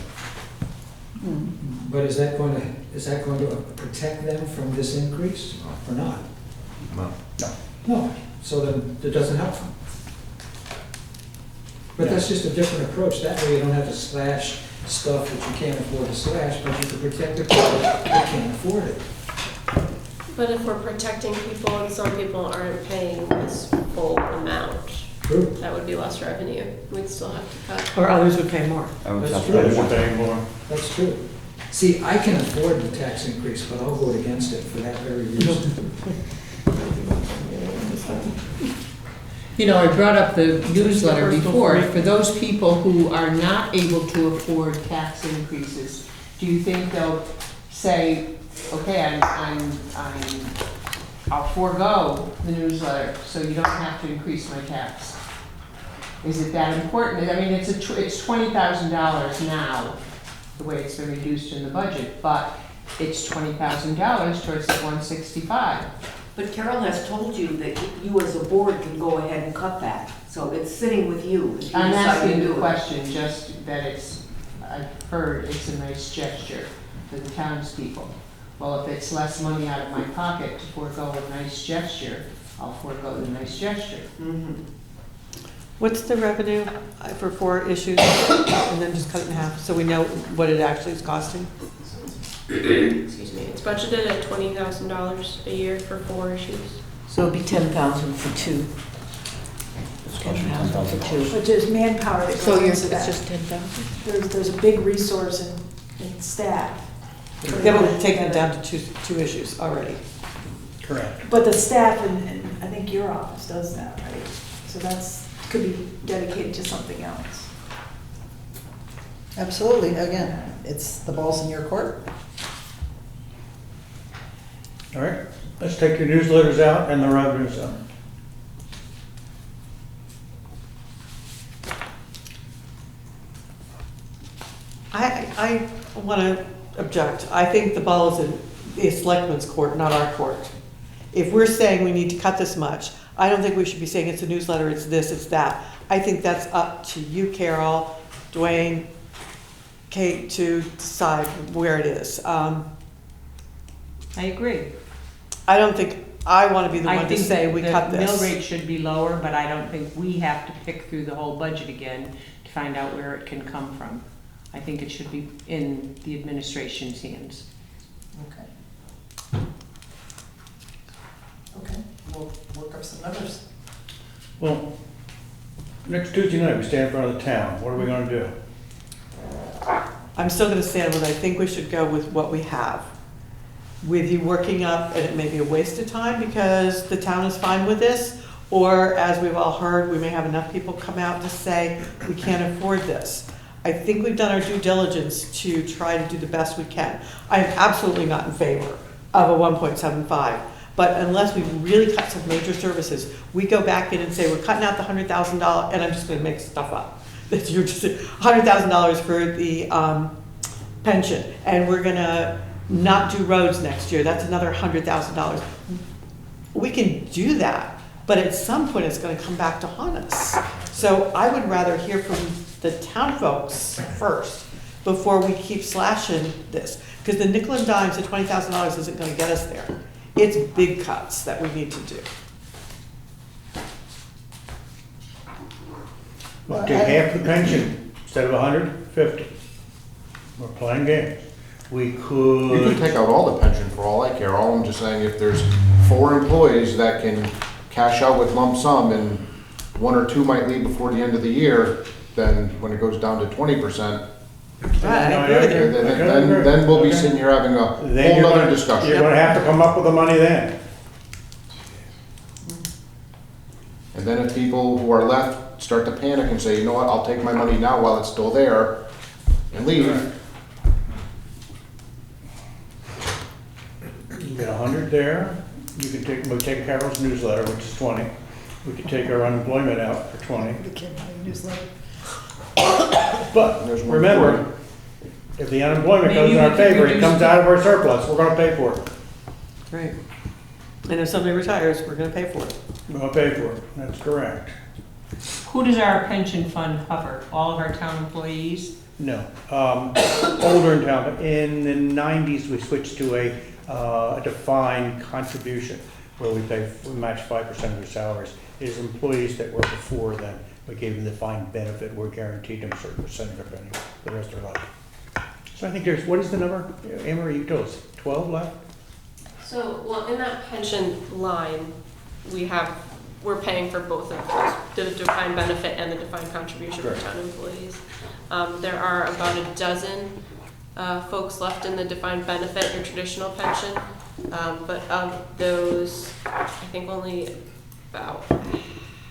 But is that going to protect them from this increase or not? No. No, so then it doesn't help them. But that's just a different approach. That way you don't have to slash stuff that you can't afford to slash, but you can protect the people that can't afford it. But if we're protecting people and some people aren't paying this full amount, True. that would be less revenue. We'd still have to cut. Or others would pay more. That's true. Others are paying more. That's true. See, I can afford the tax increase, but I'll vote against it for that very reason. You know, I brought up the newsletter before. For those people who are not able to afford tax increases, do you think they'll say, okay, I'll forego the newsletter, so you don't have to increase my tax? Is it that important? I mean, it's $20,000 now, the way it's been reduced in the budget, but it's $20,000 towards the 165. But Carol has told you that you as a board can go ahead and cut that, so it's sitting with you. If you I'm decide to asking do the it. question, just that I've heard it's a nice gesture for the townspeople. Well, if it's less money out of my pocket to forego a nice gesture, I'll forego the nice gesture. Mhm. What's the revenue for 4 issues, and then just cut it in half, so we know what it actually is costing? Excuse me. It's budgeted at $20,000 a year for 4 issues. So it'd be 10,000 for 2. 10,000 for 2. But there's manpower that So goes yours, into it's that. just 10,000? There's a big resource in staff. Yeah, but we've taken it down to two issues already. Correct. But the staff, and I think your office does that, right? So could be dedicated to something else. Absolutely, again, it's the ball's in your court. All right, let's take your newsletters out and the revenues up. want to object. I think the ball is in the selectmen's court, not our court. If we're saying we need to cut this much, I don't think we should be saying it's a newsletter, it's this, it's that. I think that's up to you, Carol, Dwayne, Kate, to decide where it is. I agree. I don't think I want to be the I one to think say we cut the mill this. rate should be lower, but I don't think we have to pick through the whole budget again to find out where it can come from. I think it should be in the administration's hands. Okay. Okay, we'll work up some numbers. Well, next Tuesday night, we stand in front of the town. What are we gonna do? I'm still going to stand with, I think we should go with what we have. With you working up, and it may be a waste of time because the town is fine with this, or as we've all heard, we may have enough people come out to say, we can't afford this. I think we've done our due diligence to try to do the best we can. I am absolutely not in favor of a 1.75, but unless we really cut some major services, we go back in and say, we're cutting out the $100,000, and I'm just gonna make stuff up. That you're just $100,000 for the pension, and we're gonna not do roads next year, that's another $100,000. We can do that, but at some point it's gonna come back to haunt us. So I would rather hear from the town folks first before we keep slashing this. Because the nickel and dimes, the $20,000 isn't gonna get us there. It's big cuts that we need to do. We'll take half the pension instead of 150. We're playing games. We You can could, take out all the pension for all I care. All I'm just saying, if there's 4 employees that can cash out with lump sum and 1 or 2 might leave before the end of the year, then when it goes down to 20%, I agree with you. then we'll be sitting here having a then whole you're other gonna, discussion. you're gonna have to come up with the money then. And then if people who are left start to panic and say, you know what, I'll take my money now while it's still there and leave. You get 100 there, you can take, we'll take Carol's newsletter, which is 20. We could take our unemployment out for 20. The kid newsletter. But There's one remember, if the unemployment goes Maybe in we our could favor, it reduce comes the- out of our surplus, we're gonna pay for it. Right. And if somebody retires, we're gonna pay for it. We're gonna pay for it, that's correct. Who does our pension fund cover? All of our town employees? No, older in town, but in the 90s, we switched to a defined contribution where we match 5% of their salaries. It is employees that were before then, we gave them the defined benefit, we're guaranteed them a certain percentage of penny the rest of their life. So I think there's, what is the number? Amory, you told us, 12 left? So, well, in that pension line, we're paying for both of those, the defined benefit and the defined contribution for Correct. town employees. There are about a dozen folks left in the defined benefit or traditional pension, but of those, I think only about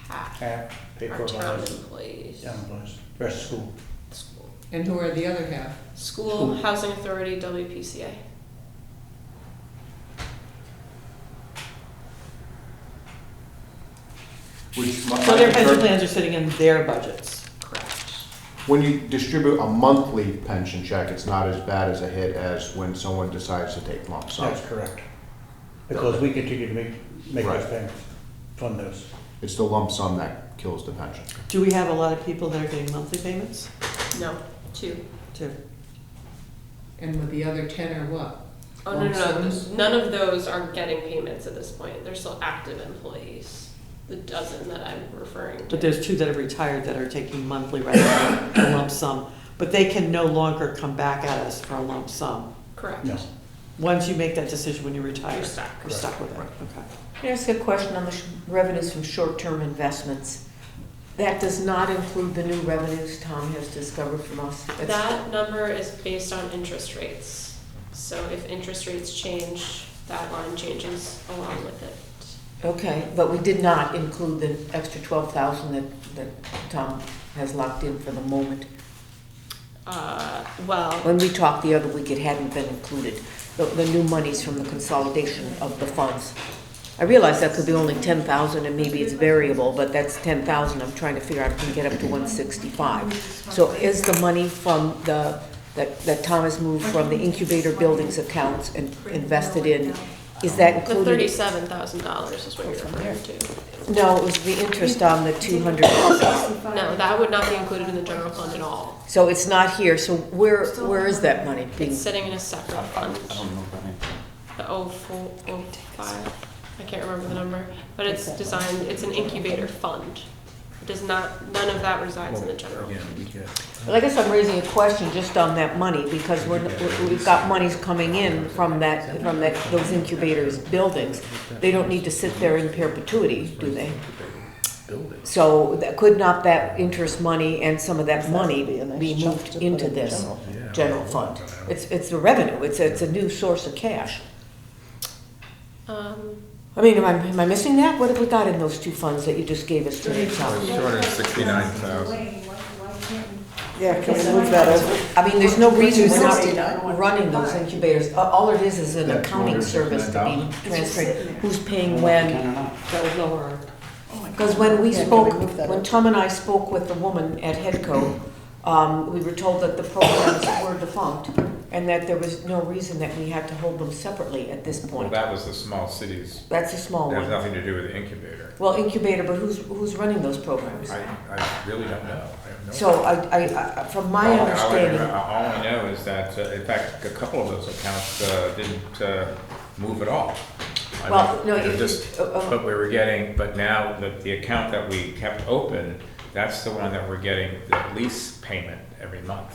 half Half, paid are for town by employees. town employees, rest of school. School. And who are the other half? School, Housing Authority, WPCA. So their pension plans are sitting in their budgets. Correct. When you distribute a monthly pension check, it's not as bad as a hit as when someone decides to take lump sum. That's correct. Because we continue to make those Right. payments, fund those. It's the lump sum that kills the pension. Do we have a lot of people that are getting monthly payments? No, two. Too. And with the other 10 are what? Oh, no, Lump no, no, sums? none of those are getting payments at this point. They're still active employees, the dozen that I'm referring to. But there's 2 that are retired that are taking monthly rather than a lump sum. But they can no longer come back at us for a lump sum. Correct. No. Once you make that decision when you retire. You're stuck. You're stuck with it, okay. Can I ask a question on the revenues from short-term investments? That does not include the new revenues Tom has discovered from us? That's- That number is based on interest rates. So if interest rates change, that line changes along with it. Okay, but we did not include the extra 12,000 that Tom has locked in for the moment. Well, When we talked the other week, it hadn't been included, the new monies from the consolidation of the funds. I realize that could be only 10,000 and maybe it's variable, but that's 10,000. I'm trying to figure out if we can get up to 165. So is the money from the that Tom has moved from the incubator buildings accounts and invested in, is that The included? $37,000 is what you're referring to. No, it was the interest on the 200. No, that would not be included in the general fund at all. So it's not here, so where is that money being? It's sitting in a separate fund. I don't know that name. The 0405, I can't remember the number, but it's designed, it's an incubator fund. It does not, none of that resides in the general fund. Well, I guess I'm raising a question just on that money, because we've got monies coming in from those incubators buildings. They don't need to sit there in perpetuity, do they? So could not that interest money and some of that money be moved into this general fund? It's a revenue, it's a new source of cash. I mean, am I missing that? What have we got in those two funds that you just gave us today, Tom? 269,000. Yeah, can we move that over? I mean, there's no reason we're 269. not running those incubators. All it is an accounting service to be transferred. Who's paying when? That would lower our. Because when we Yeah, spoke, can we move that when up? Tom and I spoke with the woman at Headco, we were told that the programs were defunct and that there was no reason that we had to hold them separately at this Well, point. that was the small cities. That's a small That has one. nothing to do with the incubator. Well, incubator, but who's running those programs? I really don't know. I have no. So I, from my understanding, All I know is that, in fact, a couple of those accounts didn't move at all. I well, mean, no, they're it just, but we were getting, but now the account that we kept open, that's the one that we're getting the lease payment every month.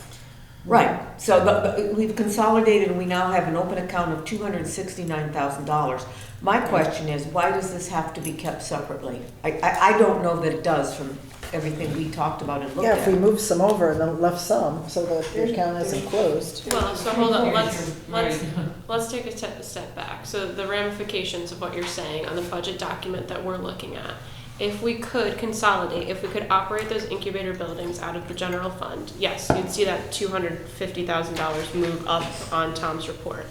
right. So we've consolidated and we now have an open account of $269,000. My question is, why does this have to be kept separately? I don't know that it does from everything we talked about and looked Yeah, if we at. moved some over and then left some, so that the account isn't closed. Well, so hold on, let's take a step back. So the ramifications of what you're saying on the budget document that we're looking at. If we could consolidate, if we could operate those incubator buildings out of the general fund, yes, you'd see that $250,000 move up on Tom's report.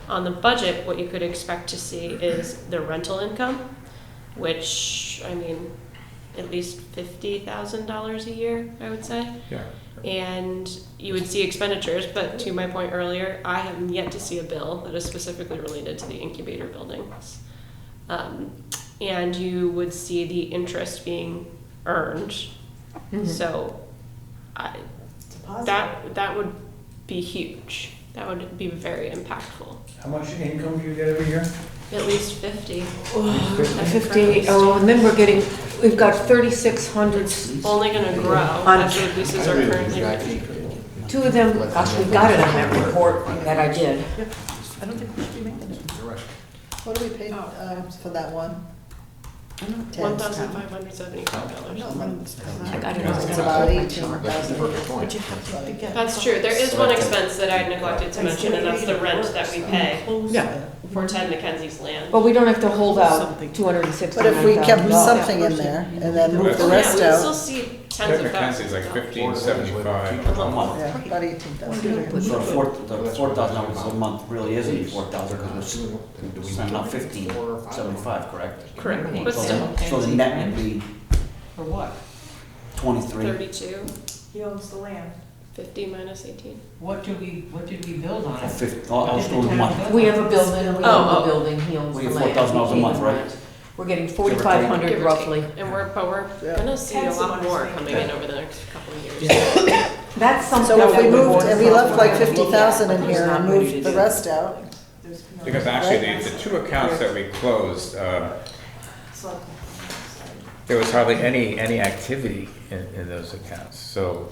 On the budget, what you could expect to see is the rental income, which, I mean, at least $50,000 a year, I would say. Yeah. And you would see expenditures, but to my point earlier, I have yet to see a bill that is specifically related to the incubator buildings. And you would see the interest being earned. So that would be huge. That would be very impactful. How much income do you get every year? At least 50. 50, oh, and then we've got 3,600. Only gonna grow as the leases are currently. Two of them, gosh, we got it on that report that I did. I don't think we should be making it. What do we pay for that one? $1,575. I got it It's on about that. 18,000. That's true. There is one expense that I neglected to mention, and that's the rent that we pay Yeah, for 10 Mackenzie's land. but we don't have to hold out $269,000. But if we kept something in there and then moved the rest Yeah, we'd still out, see tens of Mackenzie's thousands. like 1575 A month. yeah, about 18,000. So the $4,000 a month really isn't $4,000 because we're sending out $1,575, correct? Correct, but So still, so the net would be For what? 23. 32, He owns the land. 50 minus 18. What did we build on it? 50, I was doing a month. We have a building, we Oh, own the oh. building, he owns We the get land. $4,000 a we month, pay right? rent. We're getting 4,500 Give or roughly. take. And we're gonna see a Tens of lot months, more right? coming in over the next couple of years. That's something So if that we the moved, board and we left like has to look at, 50,000 in but there's here not and ready to moved the do rest out, Because actually, the two accounts that we closed, there was hardly any activity in those accounts, so.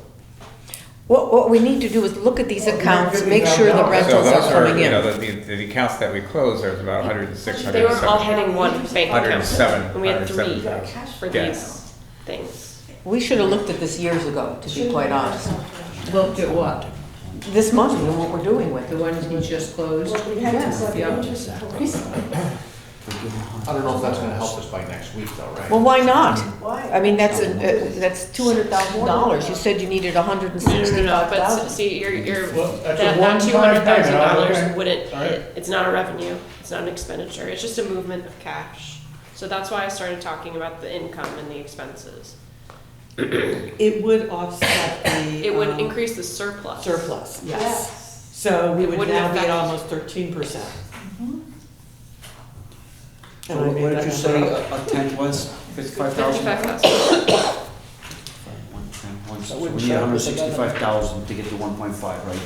What we need to do is look at these accounts, make sure the So rentals those are coming you in. know, the accounts that we closed, there was about 106, They were all 107. hitting one bank account. 107, And we had 3 107,000. for Yeah. these things. We should have looked at this years ago, to be quite honest. Looked at what? This money and what we're doing with The it. ones we just closed? Well, we had to Yes. collect Yeah. interest recently. I don't know if that's gonna help us by next week though, right? Well, why not? Why? I mean, that's $200,000. You said you needed No, but 165,000. see, you're, that's a that one-time payment, $200,000 okay. wouldn't, Alright. it's not a revenue, it's not an expenditure, it's just a movement of cash. So that's why I started talking about the income and the expenses. It would offset the. It would increase the surplus. Surplus, yes. Yes. So we It would wouldn't now be at affect- almost 13%. So what did you say a tent was? 55,000? 55,000. So That we wouldn't need show up hundred as a benefit. sixty-five thousand to get to 1.5, right?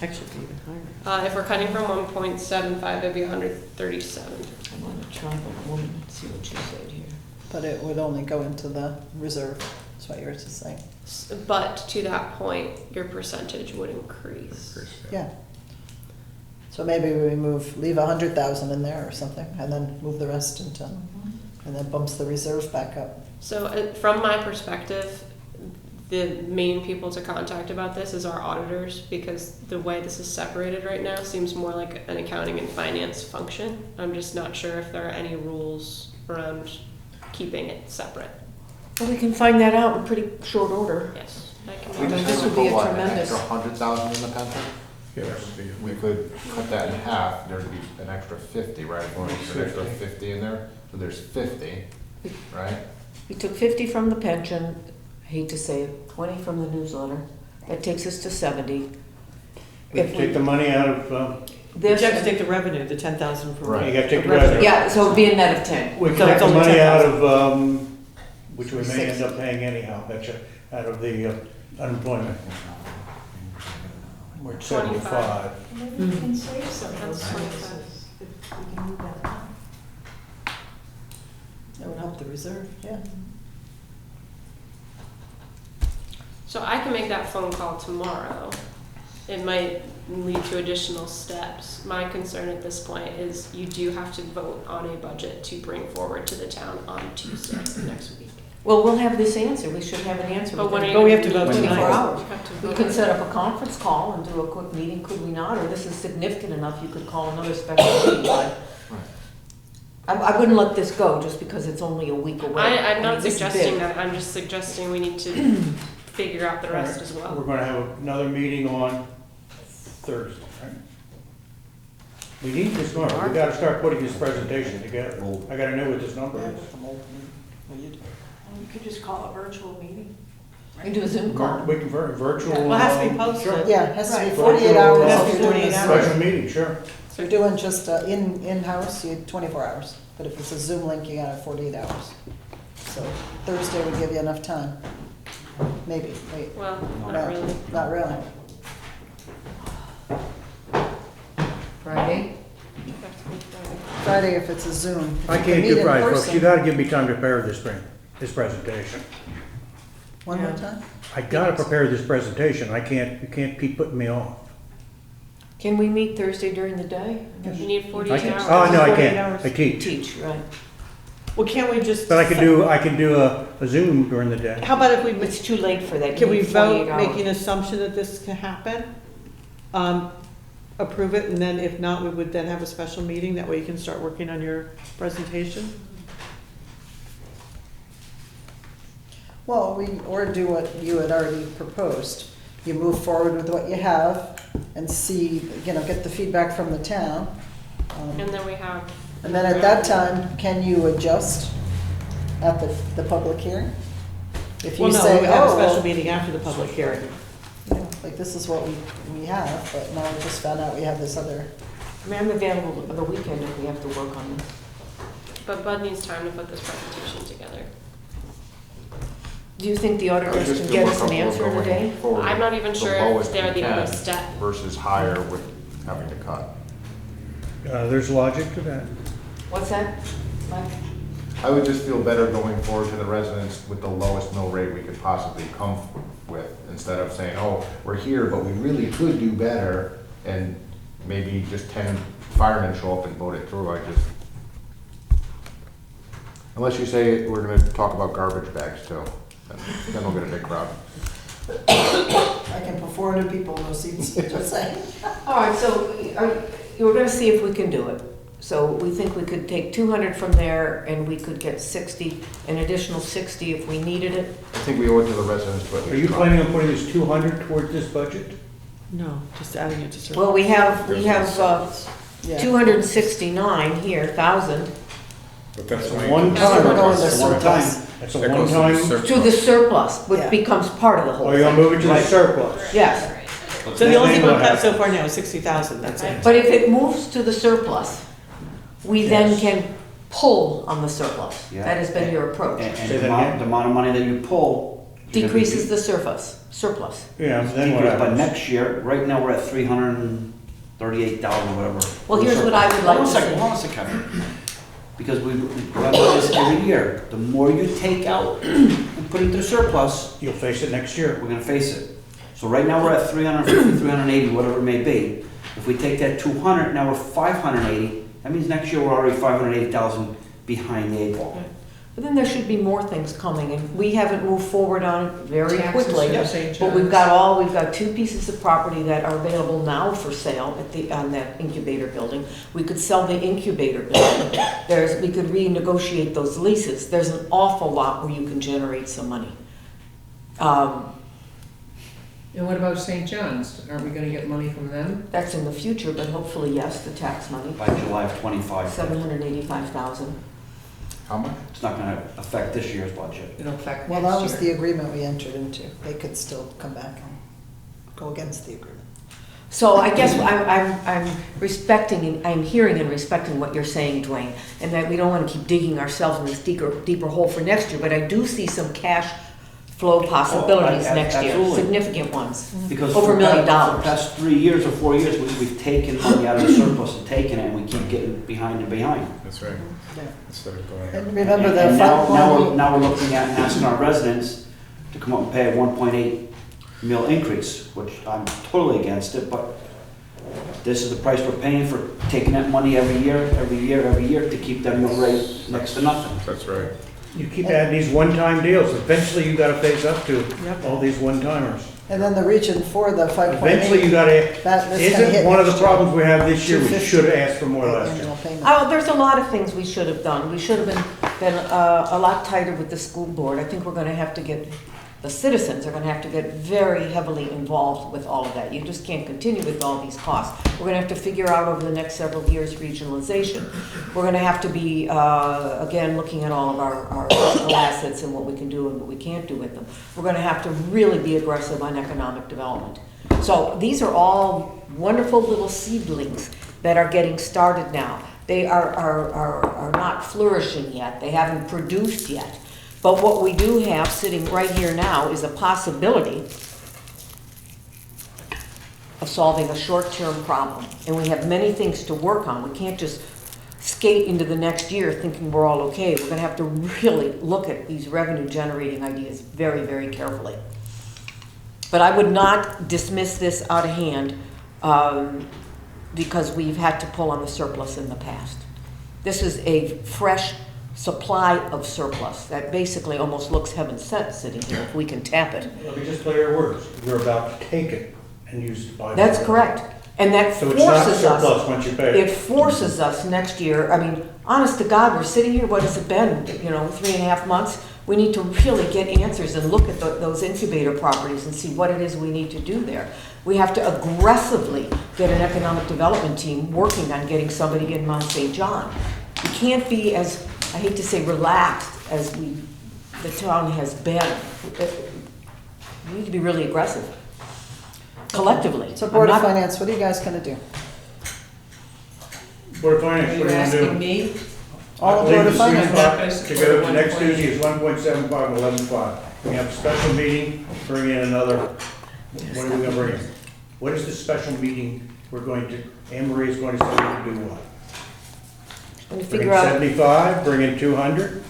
Actually, it'd be even higher. If we're cutting from 1.75, it'd be 137. I want to try the woman and see what she said here. But it would only go into the reserve, is what you're just saying. But to that point, your percentage would increase. Yeah. So maybe we leave 100,000 in there or something, and then move the rest into, and then bumps the reserve back up. So from my perspective, the main people to contact about this is our auditors, because the way this is separated right now seems more like an accounting and finance function. I'm just not sure if there are any rules around keeping it separate. Well, we can find that out in pretty short order. Yes, I We can. This just have to would be put a what, an tremendous- extra 100,000 in the pension? Yes. We could cut that in half, there'd be an extra 50, right? Going an extra 50 in there, so there's 50, right? We took 50 from the pension, hate to say it, 20 from the newsletter. That takes us to 70. We If take the money out of, You this, have to take the revenue, the 10,000 from. Right. you gotta take the revenue. yeah, so it'd be a net of 10. We can So take it's the only money out 10,000. of, which we may 60. end up paying anyhow, betcha, out of the unemployment. We're at 75. Maybe we can save some of those That's 25. services if we can move that down. That would help the reserve, yeah. So I can make that phone call tomorrow. It might lead to additional steps. My concern at this point is you do have to vote on a budget to bring forward to the town on Tuesday of next week. Well, we'll have this answer. We should have an answer. But when are you? But we have to gonna vote meet? tonight. 24 hours. You have to We vote could on set it. up a conference call and do a quick meeting, could we not? Or this is significant enough, you could call another special meeting. I wouldn't let this go just because it's only a week away. I'm mean, not this is suggesting big. that, I'm just suggesting we need to figure out the rest as We're well. gonna have another meeting on Thursday, right? We need this number, we gotta start putting this presentation together. I gotta know what this number is. We could just call a virtual meeting. We can do a Zoom call. We can virtual. Well, it has to be sure. posted. Yeah, it has to be Right. 48 hours. It has to be if you're doing 48 a hours. Special meeting, sure. If you're doing just in-house, you 24 hours. But if it's a Zoom link, you gotta have 48 hours. So Thursday would give you enough time. Maybe, wait. Well, No, not really. Not really. Friday? Friday, if it's a Zoom. If I you can't meet do in Friday, folks, person- you gotta give me time to prepare this presentation. One more time? I gotta prepare this presentation, you can't keep putting me off. Can we meet Thursday during the day? You need I 48 can, hours. oh, no, I 48 can't, hours. I teach. Teach, right. Well, can't we just? But I can do a Zoom during the day. How about if we, It's too late for that. can You we need 48 vote, hours. making an assumption that this can happen? Approve it, and then if not, we would then have a special meeting, that way you can start working on your presentation? Well, or do what you had already proposed. You move forward with what you have and see, get the feedback from the town. And then we have. And then at that time, can you adjust at the public hearing? If Well, you no, say, we would have a oh, special well, meeting after the public hearing. like this is what we have, but now we just found out we have this other. I mean, I'm available the weekend if we have to work on this. But Bud needs time to put this presentation together. Do you think the I would auditors just can feel get more us an comfortable answer in a going day? forward I'm not even the sure if lowest they're we the other can step. Versus higher with having to cut. There's logic to that. What's that, Mike? I would just feel better going forward to the residents with the lowest mill rate we could possibly come with, instead of saying, oh, we're here, but we really could do better, and maybe just 10 firemen show up and vote it through. Unless you say we're gonna talk about garbage bags too, then we'll get a big crowd. I can put 400 people in those seats, just saying. All right, so we're gonna see if we can do it. So we think we could take 200 from there and we could get 60, an additional 60 if we needed it. I think we owe it to the residents, but. Are you planning on putting this 200 towards this budget? No, just adding it to surplus. Well, we have Yeah. 269 here, 1,000. But that's It's a only- one That's where we're going time. to It's a one surplus. time. It's a That goes to the one-time, surplus. To the surplus, Yeah. which becomes part of the whole or you'll thing. move it to the Right. surplus. Yes, So the only thing What we've got happens? so far now is 60,000, that's it. but if it moves to the surplus, we then Yes. can pull on the surplus. Yeah. That has been your approach. And Say the that amount, again? the amount of money that you pull. Decreases the surplus. Yeah, then what But happens? next year, right now, we're at 338,000, whatever. Well, here's what I would like to see. Hold on a second. Because we run this every year. The more you take out and put into the surplus, You'll face it next year. we're gonna face it. So right now, we're at 350, 380, whatever it may be. If we take that 200, now we're 580. That means next year, we're already 580,000 behind the 8 ball. But then there should be more things coming, and we haven't moved forward on it very Taxes quickly. for St. But we've John's. got 2 pieces of property that are available now for sale on that incubator building. We could sell the incubator building. We could renegotiate those leases. There's an awful lot where you can generate some money. And what about St. John's? Aren't we gonna get money from them? That's in the future, but hopefully, yes, the tax money, By July of 25. 785,000. How much? It's not gonna affect this year's budget. It'll affect Well, that was next the year. agreement we entered into. They could still come back and go against the agreement. So I guess I'm respecting, and I'm hearing and respecting what you're saying, Dwayne, and that we don't want to keep digging ourselves in this deeper hole for next year, but I do see some cash flow possibilities Oh, next year, absolutely. significant ones. Because Over $1 million. For the past 3 years or 4 years, we've taken money out of the surplus and taken it, and we keep getting behind and behind. That's right. Yeah. Instead of going. And remember the And now, $5.8 now we're looking at asking our residents to come up and pay a 1.8 mil increase, which I'm totally against it, but this is the price we're paying for taking that money every year to keep that mill rate next to nothing. That's right. You keep adding these one-time deals. Eventually, you gotta face up to Yep. all these one-timers. And then the region for the 5.8. Eventually, you gotta, That's gonna hit isn't one of the next year. problems we have this year, we 250 should have asked for more last year. Annual payment. Oh, there's a lot of things we should have done. We should have been a lot tighter with the school board. I think we're gonna have to get, the citizens are gonna have to get very heavily involved with all of that. You just can't continue with all these costs. We're gonna have to figure out over the next several years regionalization. We're gonna have to be, again, looking at all of our fiscal assets and what we can do and what we can't do with them. We're gonna have to really be aggressive on economic development. So these are all wonderful little seedlings that are getting started now. They are not flourishing yet. They haven't produced yet. But what we do have sitting right here now is a possibility of solving a short-term problem. And we have many things to work on. We can't just skate into the next year thinking we're all okay. We're gonna have to really look at these revenue-generating ideas very, very carefully. But I would not dismiss this out of hand because we've had to pull on the surplus in the past. This is a fresh supply of surplus that basically almost looks heaven sent sitting here if we can tap it. Let me just play your words. You're about to take it and use it by. That's correct. And that So it's not forces surplus us, once you pay it it. forces us next year, I mean, honest to God, we're sitting here, what has it been, 3.5 months? We need to really get answers and look at those incubator properties and see what it is we need to do there. We have to aggressively get an economic development team working on getting somebody in Mount St. John. We can't be as, I hate to say relaxed as the town has been. We need to be really aggressive, collectively. So Board of I'm not- Finance, what are you guys gonna do? Board of Are Finance, you what do you want to do? asking me? All I the Board believe of the sweet Finance. spot Finance. to go to next Tuesday is 1.75 and 11.5. We have a special meeting, bring in another, what are we gonna bring in? What is the special meeting we're going to, Anne Marie is going to say we can do what? When you Bring figure in out, 75, bring in 200?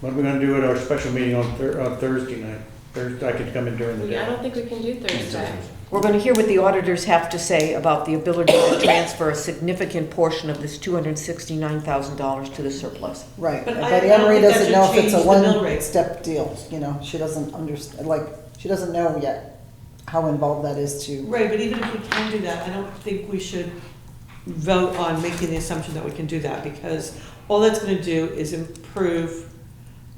What are we gonna do at our special meeting on Thursday night? Thursday, I could come in during the I day. don't think we can do Thursday. we're gonna hear what the auditors have to say about the ability to transfer a significant portion of this $269,000 to the surplus. Right, But but I don't Emery think that doesn't should know if it's a change the mill rate. one-step deal, she doesn't understand, she doesn't know yet how involved that is to. Right, but even if we can do that, I don't think we should vote on making the assumption that we can do that, because all that's gonna do is improve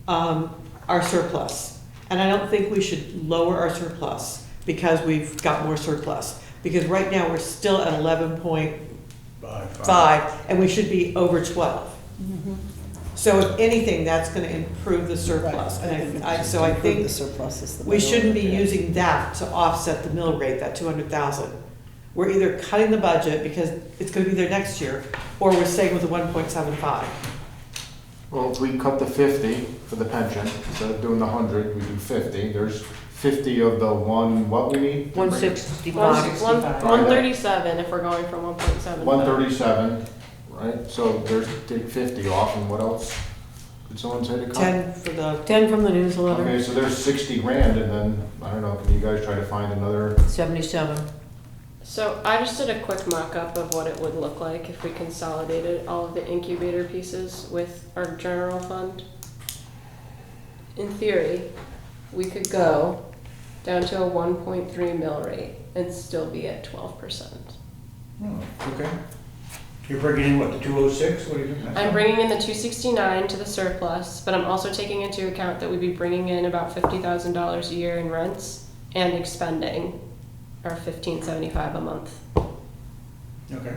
our surplus. And I don't think we should lower our surplus because we've got more surplus. Because right now, we're still at 11 point, By 5, and we should be over 12. So if anything, that's gonna improve the surplus. And so I Improve think the surplus is the we better shouldn't be word, yeah. using that to offset the mill rate, that 200,000. We're either cutting the budget because it's gonna be there next year, or we're staying with the 1.75. Well, if we cut the 50 for the pension, instead of doing the 100, we do 50, there's 50 of the what we need? 165. 137 if we're going from 1.7. 137, right? So there's, take 50 off, and what else? Did someone say to cut? 10 for the, 10 from the newsletter, Okay, so there's 60 grand, and then, I don't know, can you guys try to find another? 77. So I just did a quick mock-up of what it would look like if we consolidated all of the incubator pieces with our general fund. In theory, we could go down to a 1.3 mill rate and still be at 12%. Okay. You're bringing in what, the 206? What are you doing? I'm bringing in the 269 to the surplus, but I'm also taking into account that we'd be bringing in about $50,000 a year in rents and expending our $1575 a month. Okay.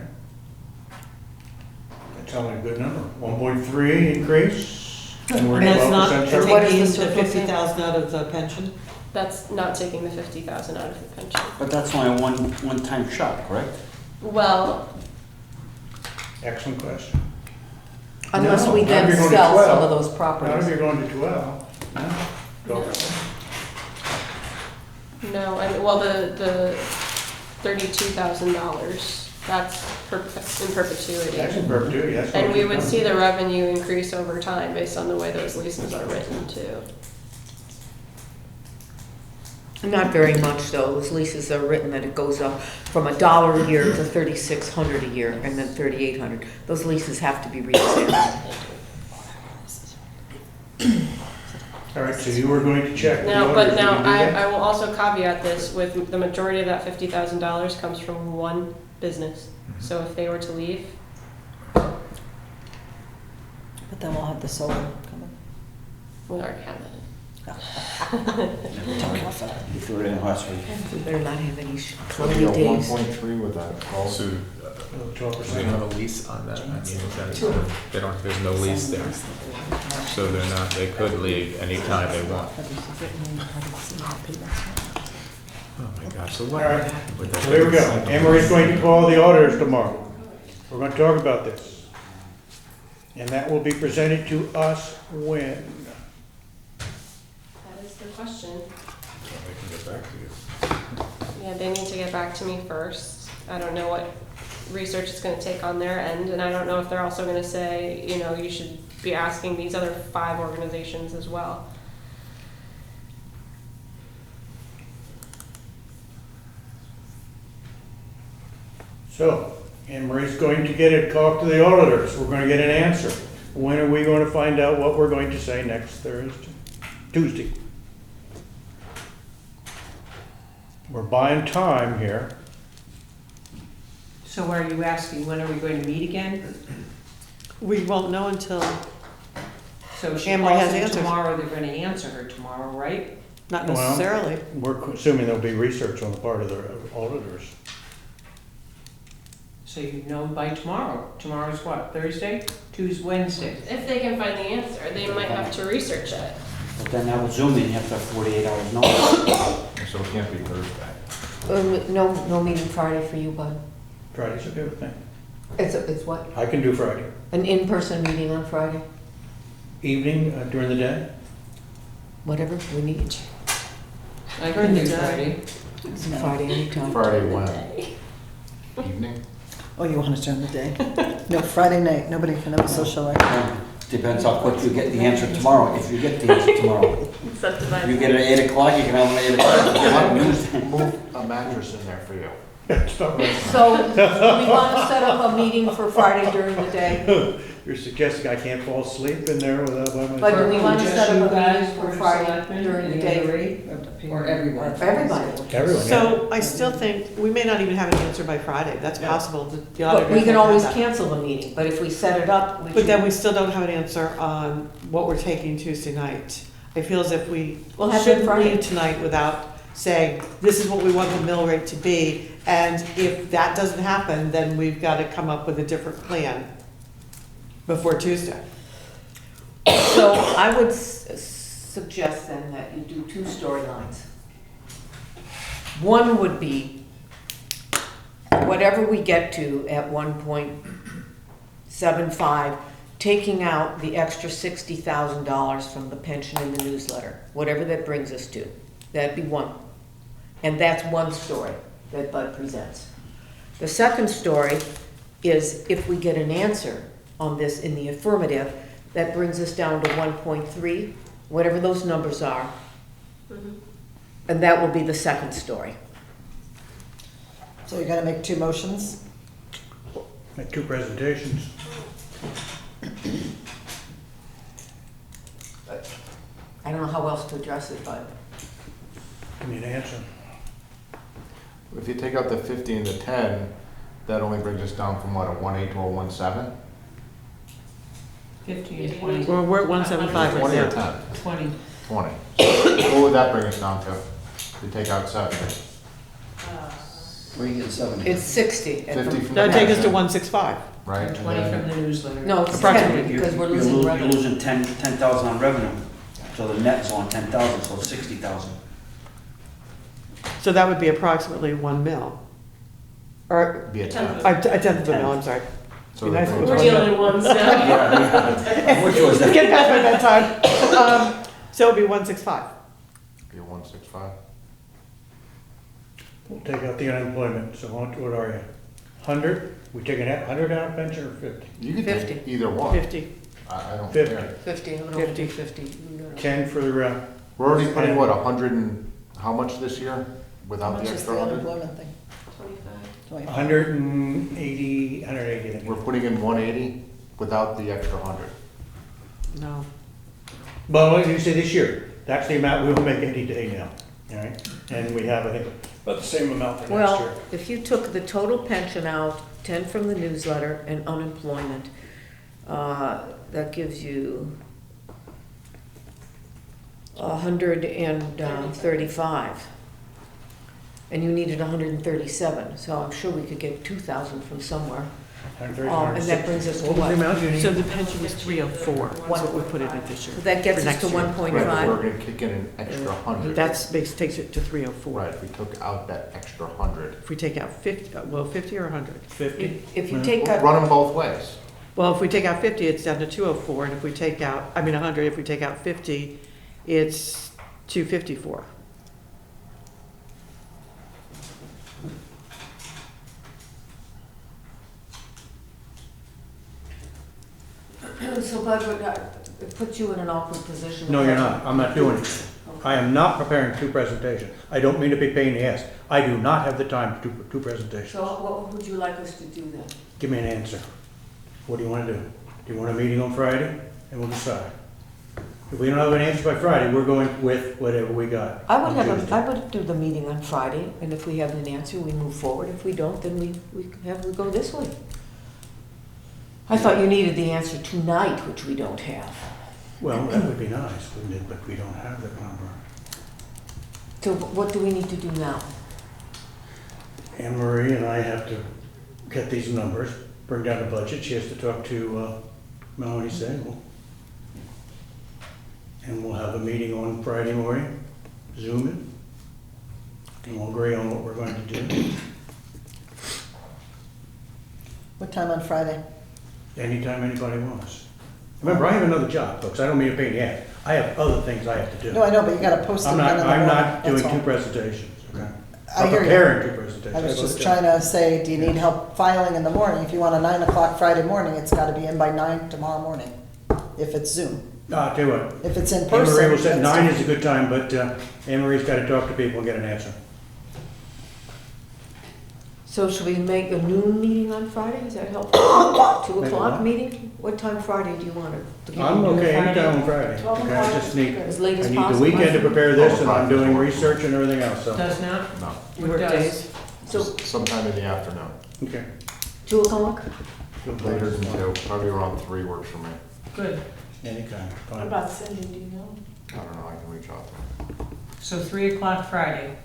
That sounds like a good number. 1.3 increase, and we're and at that's not 12% surplus. What is taking the the surplus? 50,000 out of the pension? That's not taking the 50,000 out of the pension. But that's only a one-time shot, correct? Well, Excellent question. Unless No, we not then if you're going to sell 12. some of those Not if properties. you're going to 12. No. Go. no, well, the $32,000, that's in perpetuity. That's in perpetuity, that's. And what we you're would done. see the revenue increase over time based on the way those leases are written too. Not very much, though. Those leases are written that it goes up from $1 a year to $3,600 a year, and then $3,800. Those leases have to be reexamined. All right, so you were going to check. with the Now, owners, but you now, can do that? I will also caveat this with the majority of that $50,000 comes from one business. So if they were to leave, But then we'll have the solar coming. we already have it. You threw it in last week. We better not have any So cloudy you got days. 1.3 with that, Paul. So, 12%. they have a lease on that, I mean, they don't, there's no lease there. So they're not, they could leave anytime they want. Oh my gosh, so what? All right. with that So here we go. 37? Anne Marie's going to call the auditors tomorrow. We're going to talk about this. And that will be presented to us when? That is the question. They can get back to you. Yeah, they need to get back to me first. I don't know what research it's gonna take on their end, and I don't know if they're also gonna say, you know, you should be asking these other 5 organizations as well. So, Anne Marie's going to get it, talk to the auditors. We're going to get an answer. When are we going to find out what we're going to say next Tuesday? We're buying time here. So are you asking, when are we going to meet again? We won't know until, So she Anne Marie has calls in answers. tomorrow, they're gonna answer her tomorrow, right? not Well, necessarily. We're assuming there'll be research on the part of the auditors. So you know by tomorrow. Tomorrow's what, Thursday? Tuesday, Wednesday? If they can find the answer, they might have to research it. But then that would zoom in, you have to have 48 hours notice. So it can't be Thursday. No meeting Friday for you, bud. Friday's okay with me. It's what? I can do Friday. An in-person meeting on Friday? Evening, during the day? Whatever we need. I During can the do day. Friday. Friday anytime. Friday when? Evening? Oh, you want it during the day? No, Friday night, nobody can have a social life. Depends how quick you get the answer tomorrow, if you get the answer tomorrow. Incentivize. You get it at 8 o'clock, you can have it at 8 o'clock. Move a mattress in there for you. So, we want to set up a meeting for Friday during the day, You're suggesting I can't fall asleep in there without by myself? but do we want to Just set you up a guys, meeting for Board of Friday Selectmen, during the and day? Marie, or everyone? For everybody. Everyone, yeah. So I still think, we may not even have an answer by Friday, that's Yeah. possible. The But auditors we can may always have that. cancel the meeting, but if we set it up, we But then can, we still don't have an answer on what we're taking Tuesday night. I feel as if we We'll have it shouldn't Friday. leave tonight without saying, this is what we want the mill rate to be, And if that doesn't happen, then we've got to come up with a different plan before Tuesday. So I would suggest then that you do two storylines. One would be whatever we get to at 1.75, taking out the extra $60,000 from the pension in the newsletter, whatever that brings us to. That'd be one. And that's one story that Bud presents. The second story is if we get an answer on this in the affirmative, that brings us down to 1.3, whatever those numbers are. And that will be the second story. So you're gonna make two motions? Make two presentations. I don't know how else to address it, but Give me an answer. If you take out the 50 and the 10, that only brings us down from what, a 1.8 to a 1.7? 50 and 20. We're at 175 right 20 or now. 10? 20. 20. What would that bring us down to? If you take out 70? Where you get 70? it's 60. 50 from the That'd take us to 10, 165. right? And 20 from the newsletter. No, it's Approximately. 10, because we're You're losing You're revenue. losing 10,000 on revenue. So the net's on 10,000, so 60,000. So that would be approximately 1 mil. Or, Be a 10. a tenth of a mil, I'm sorry. So Be that nice if it brings was We're us- the only ones now. Which was that? Get past my bedtime. So it'd be 165. Be a 1.65. We'll take out the unemployment, so what are you? 100? We taking 100 out of pension or 50? You could 50. take either one. 50. I don't 50. care. 50, I'm gonna 50. do 50. 10 for, We're already putting, what, 100 and, how much this year? How Without much the is extra the 100? unemployment thing? 25. 180, 180. I think. We're putting in 180 without the extra 100. No. Well, what did you say this year? That's the amount we will make any day now, all right? And we have, I think, about the same amount for next year. Well, if you took the total pension out, 10 from the newsletter and unemployment, that gives you 135. And you needed 137, so I'm sure we could get 2,000 from somewhere. 130, And that brings us to What was the what? amount you need? So the pension was 304, that's what we put in it this year. So that gets For us to next year. Right, but 1.5. we're gonna kick in an extra 100. Takes it to 304. Right, if we took out that extra 100. If we take out 50, well, 50 or 100? 50? If you Yeah. take out, Run them both ways. Well, if we take out 50, it's down to 204, and if we take out, 100, if we take out 50, it's 254. so Bud, it puts you in an awkward position. No, you're not. I'm not doing it. I am not preparing two presentations. I don't mean to be a pain in the ass. I do not have the time to do two presentations. So what would you like us to do then? Give me an answer. What do you want to do? Do you want a meeting on Friday? And we'll decide. If we don't have an answer by Friday, we're going with whatever we got. I would on have, Tuesday. I would do the meeting on Friday, and if we have an answer, we move forward. If we don't, then we go this way. I thought you needed the answer tonight, which we don't have. Well, that would be nice, wouldn't it? But we don't have that number. So what do we need to do now? Anne Marie and I have to get these numbers, bring down the budget. She has to talk to Melanie Sable. And we'll have a meeting on Friday morning, Zoom it. And we'll agree on what we're going to do. What time on Friday? Anytime anybody wants. Remember, I have another job, folks. I don't mean to pain in the ass. I have other things I have to do. No, I know, but you gotta post it I'm again not, in the I'm morning, not doing that's two all. presentations, okay? I I'm hear you. preparing two presentations. I was How just about trying that? to say, do you need help filing in the morning? If you want a 9 o'clock Friday morning, it's gotta be in by 9 tomorrow morning, if it's Zoom. I'll tell you what. If it's in Anne person. Marie will say that's 9 different. is a good time, but Anne Marie's got to talk to people and get an answer. So should we make a noon meeting on Friday? Is that helpful? 2 Make o'clock what? meeting? What time Friday do you want it? I'm okay anytime on Friday. 12 Okay, I just need, As late as I need possible. the weekend to prepare this and I'm doing research and everything else, so. Does not? No, You work does. days? So sometime in the afternoon. Okay. 2 o'clock? Later than 2, probably around 3 works for me. Good. Anytime, What fine. about Cindy, do you know? I don't know, I can reach out to them. So 3 o'clock Friday.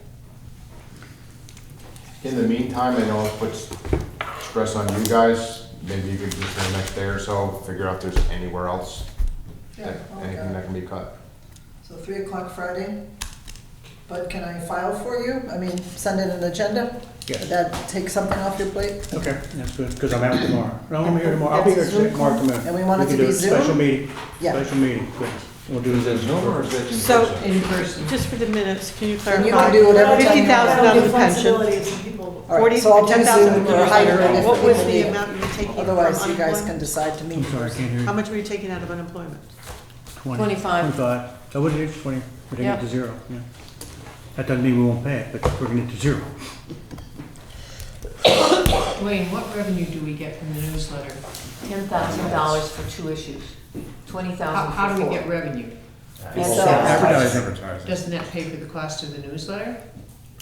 In the meantime, I know it puts stress on you guys, maybe you could just in the next day or so, figure out if there's anywhere else, anything that can be cut. So 3 o'clock Friday. But can I file for you? I mean, send in an agenda? Yes. Would that take something off your plate? Okay, that's good, because I'm out tomorrow. No, I'm here tomorrow. I'll be here That's a Zoom tomorrow. And we want it to can be do Zoom? Special meeting. Yeah. Special meeting, good. We'll do Is it this. Zoom or is it in So, person? In person. just for the minutes, can you And clarify? you can do whatever time you 50,000 want. out of the Flexibility pension. of some people. All right, so I'll do 10,000 Zoom or hybrid if What was people the need it. amount you were taking from Otherwise, you guys can unemployment? decide to meet. I'm sorry, I can't hear How you. much were you taking out of unemployment? 25. 25. So what it is, 20, we're taking it to zero, yeah. That doesn't mean we won't pay it, but we're bringing it to zero. Wayne, what revenue do we get from the newsletter? $10,000 for 2 issues, $20,000 for 4. How do we get revenue? And So- sales. Advertising, Doesn't that pay for the cost of the newsletter?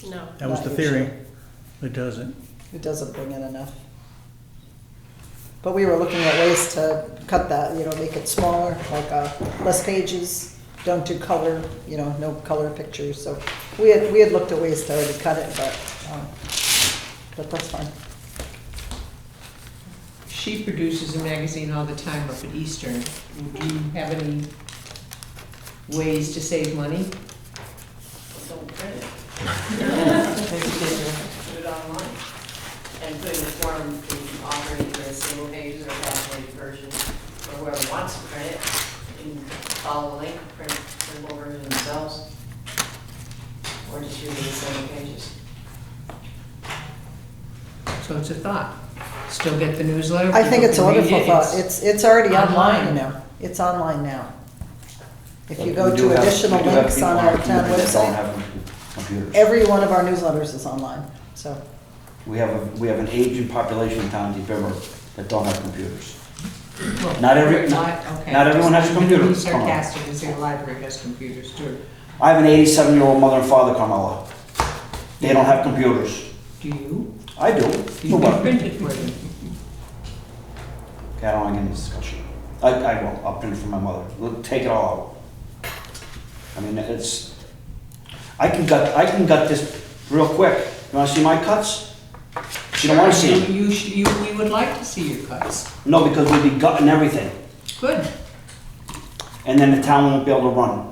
No. that was Not the usually. theory. It doesn't. It doesn't bring in enough. But we were looking at ways to cut that, make it smaller, like less pages, don't do color, no color pictures. So we had looked at ways to already cut it, but that's fine. She produces a magazine all the time up at Eastern. Do you have any ways to save money? Don't print it. Put it online. And put in the form to offer either a single page or a tabulated version, or whoever wants to print it, can follow the link, print the full version themselves, or distribute the single pages. So it's a thought. Still get the newsletter? I think people it's a can read wonderful it, thought. It's already online online. now. It's online now. If you We go do to have- additional we do have links people on our town that don't website, have computers. every one of our newsletters is online, so. We have an aging population in town, Deep River, that don't have computers. Well, Not every- okay. not everyone has a computer. Be Come on. sarcastic and say the library has computers too. I have an 87-year-old mother and father, Carmella. They don't have computers. Do you? I do. You But- can print it for them. Okay, I don't want to get into this discussion. I will, I'll print it for my mother. Take it all out. I mean, I can gut this real quick. You want to see my cuts? You don't want to see them. We would like to see your cuts. No, because we'd be gutting everything. Good. And then the town won't be able to run.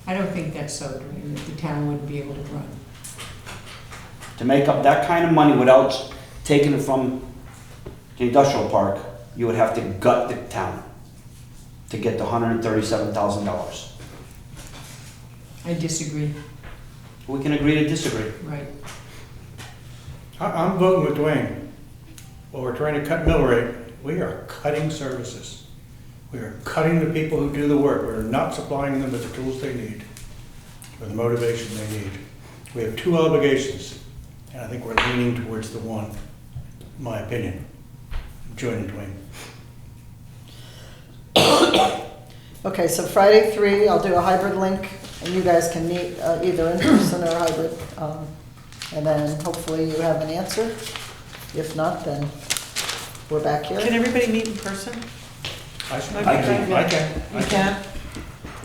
I don't think that's so, Dwayne, that the town wouldn't be able to run. To make up that kind of money without taking it from the industrial park, you would have to gut the town to get the $137,000. I disagree. We can agree to disagree. Right. I'm voting with Dwayne. While we're trying to cut mill rate, we are cutting services. We are cutting the people who do the work. We're not supplying them with the tools they need, or the motivation they need. We have 2 obligations, and I think we're leaning towards the one, in my opinion. I'm joining Dwayne. Okay, so Friday 3, I'll do a hybrid link, and you guys can meet either in person or hybrid. And then hopefully you have an answer. If not, then we're back here. Can everybody meet in person? I can. You can?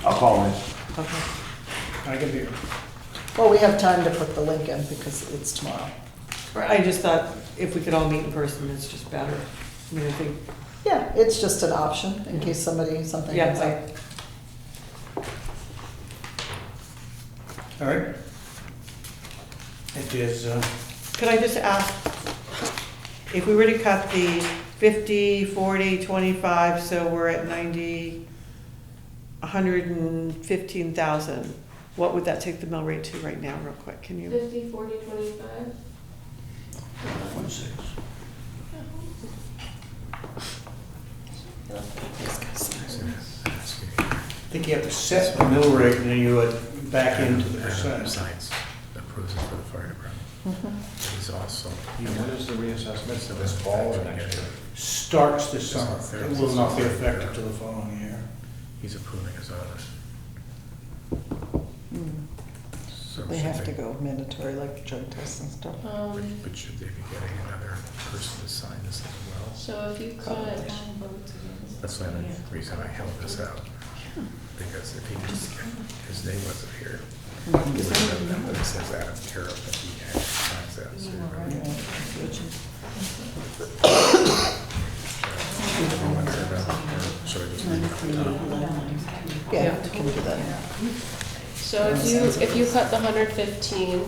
I'll call in. Okay. I can be here. Well, we have time to put the link in because it's tomorrow. I just thought if we could all meet in person, it's just better. I mean, I think, Yeah, it's just an option in case something comes yeah, up. All right. It is, could I just ask, if we were to cut the 50, 40, 25, so we're at 90, 115,000, what would that take the mill rate to right now, real quick? Can you? 50, 40, 25? 26. I think you have to set the mill rate and then you would back into the percent. Besides, approves it for the fire department. He's also. And when is the reassessment, of this fall or next year? Starts this summer. It will not be effective till the following year. He's approving his others. So They should have to go mandatory, like drug tests and stuff. But should they be getting another person to sign this as well? So if you cut, That's the only reason I held this out. Because if he didn't get, his name wasn't here. He would have known that it says Adam Carroll, but he had signs Yeah, we can do that. So if you cut the 115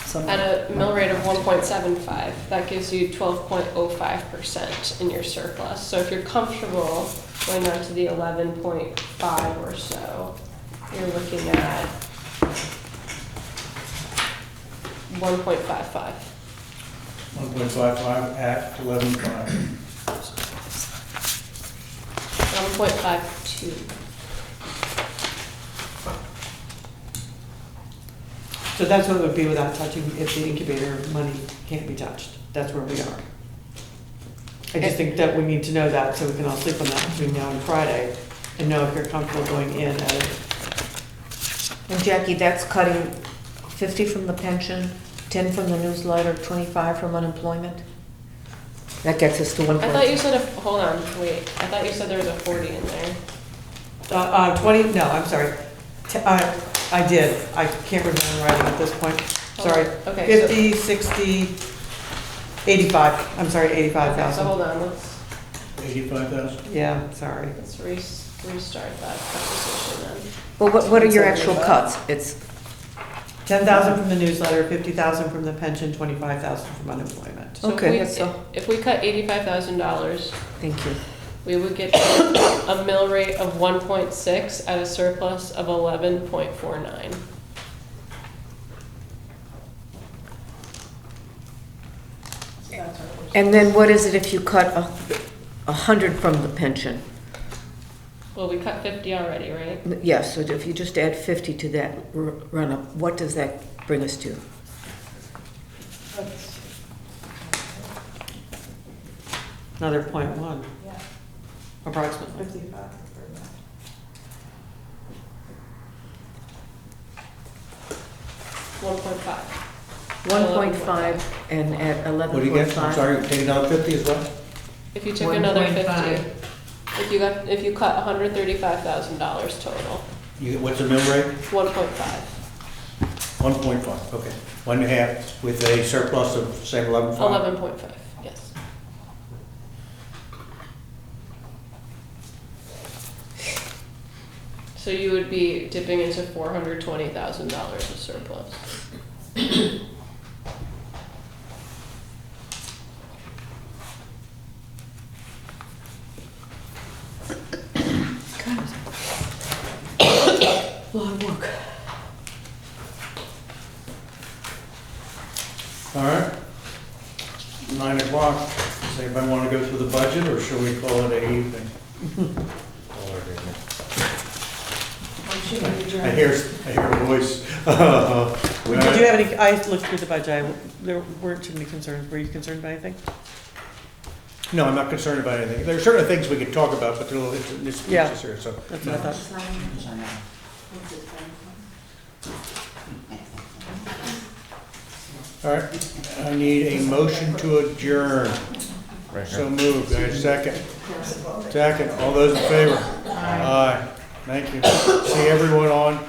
So- at a mill rate of 1.75, that gives you 12.05% in your surplus. So if you're comfortable going down to the 11.5 or so, you're looking at 1.55. 1.55 at 11.5. 1.52. So that's what it would be without touching, if the incubator money can't be touched. That's where we are. I just think that we need to know that so we can all sleep on that between now and Friday and know if you're comfortable going in at a. And Jackie, that's cutting 50 from the pension, 10 from the newsletter, 25 from unemployment? That gets us to 1. I thought you said, hold on, wait, I thought you said there was a 40 in there. 20, no, I'm sorry. I did. I can't remember writing at this point. Sorry. Okay, 50, 60, 85. I'm sorry, Okay, so 85,000. hold on, let's 85,000. Yeah, sorry. restart that conversation then. Well, what are your actual cuts? It's, 10,000 from the newsletter, 50,000 from the pension, 25,000 from unemployment. So Okay, if we- so- if we cut $85,000, thank you. we would get a mill rate of 1.6 at a surplus of 11.49. And then what is it if you cut 100 from the pension? Well, we cut 50 already, right? Yes, so if you just add 50 to that run-up, what does that bring us to? Another 0.1, Yeah, approximately. 55. 1.5. 1.5 and at 11.5? What do you get? I'm sorry, take another 50 as well? If you took another 1.5. 50, if you cut $135,000 total, You get, what's the mill rate? 1.5. 1.5, okay. 1.5 with a surplus of, say, 11.5? 11.5, yes. So you would be dipping into $420,000 of surplus. A lot of work. All right. 9 o'clock. Does anybody want to go through the budget, or should we call it an evening? I hear a voice. Did you have any, I looked through the budget, there weren't too many concerns. Were you concerned about anything? No, I'm not concerned about anything. There are certain things we could talk about, but they're a little Yeah. necessary, so. That's what I thought. All right, I need a motion to adjourn. So moved, guys, second. Second, all those in favor? Aye. Thank you. See everyone on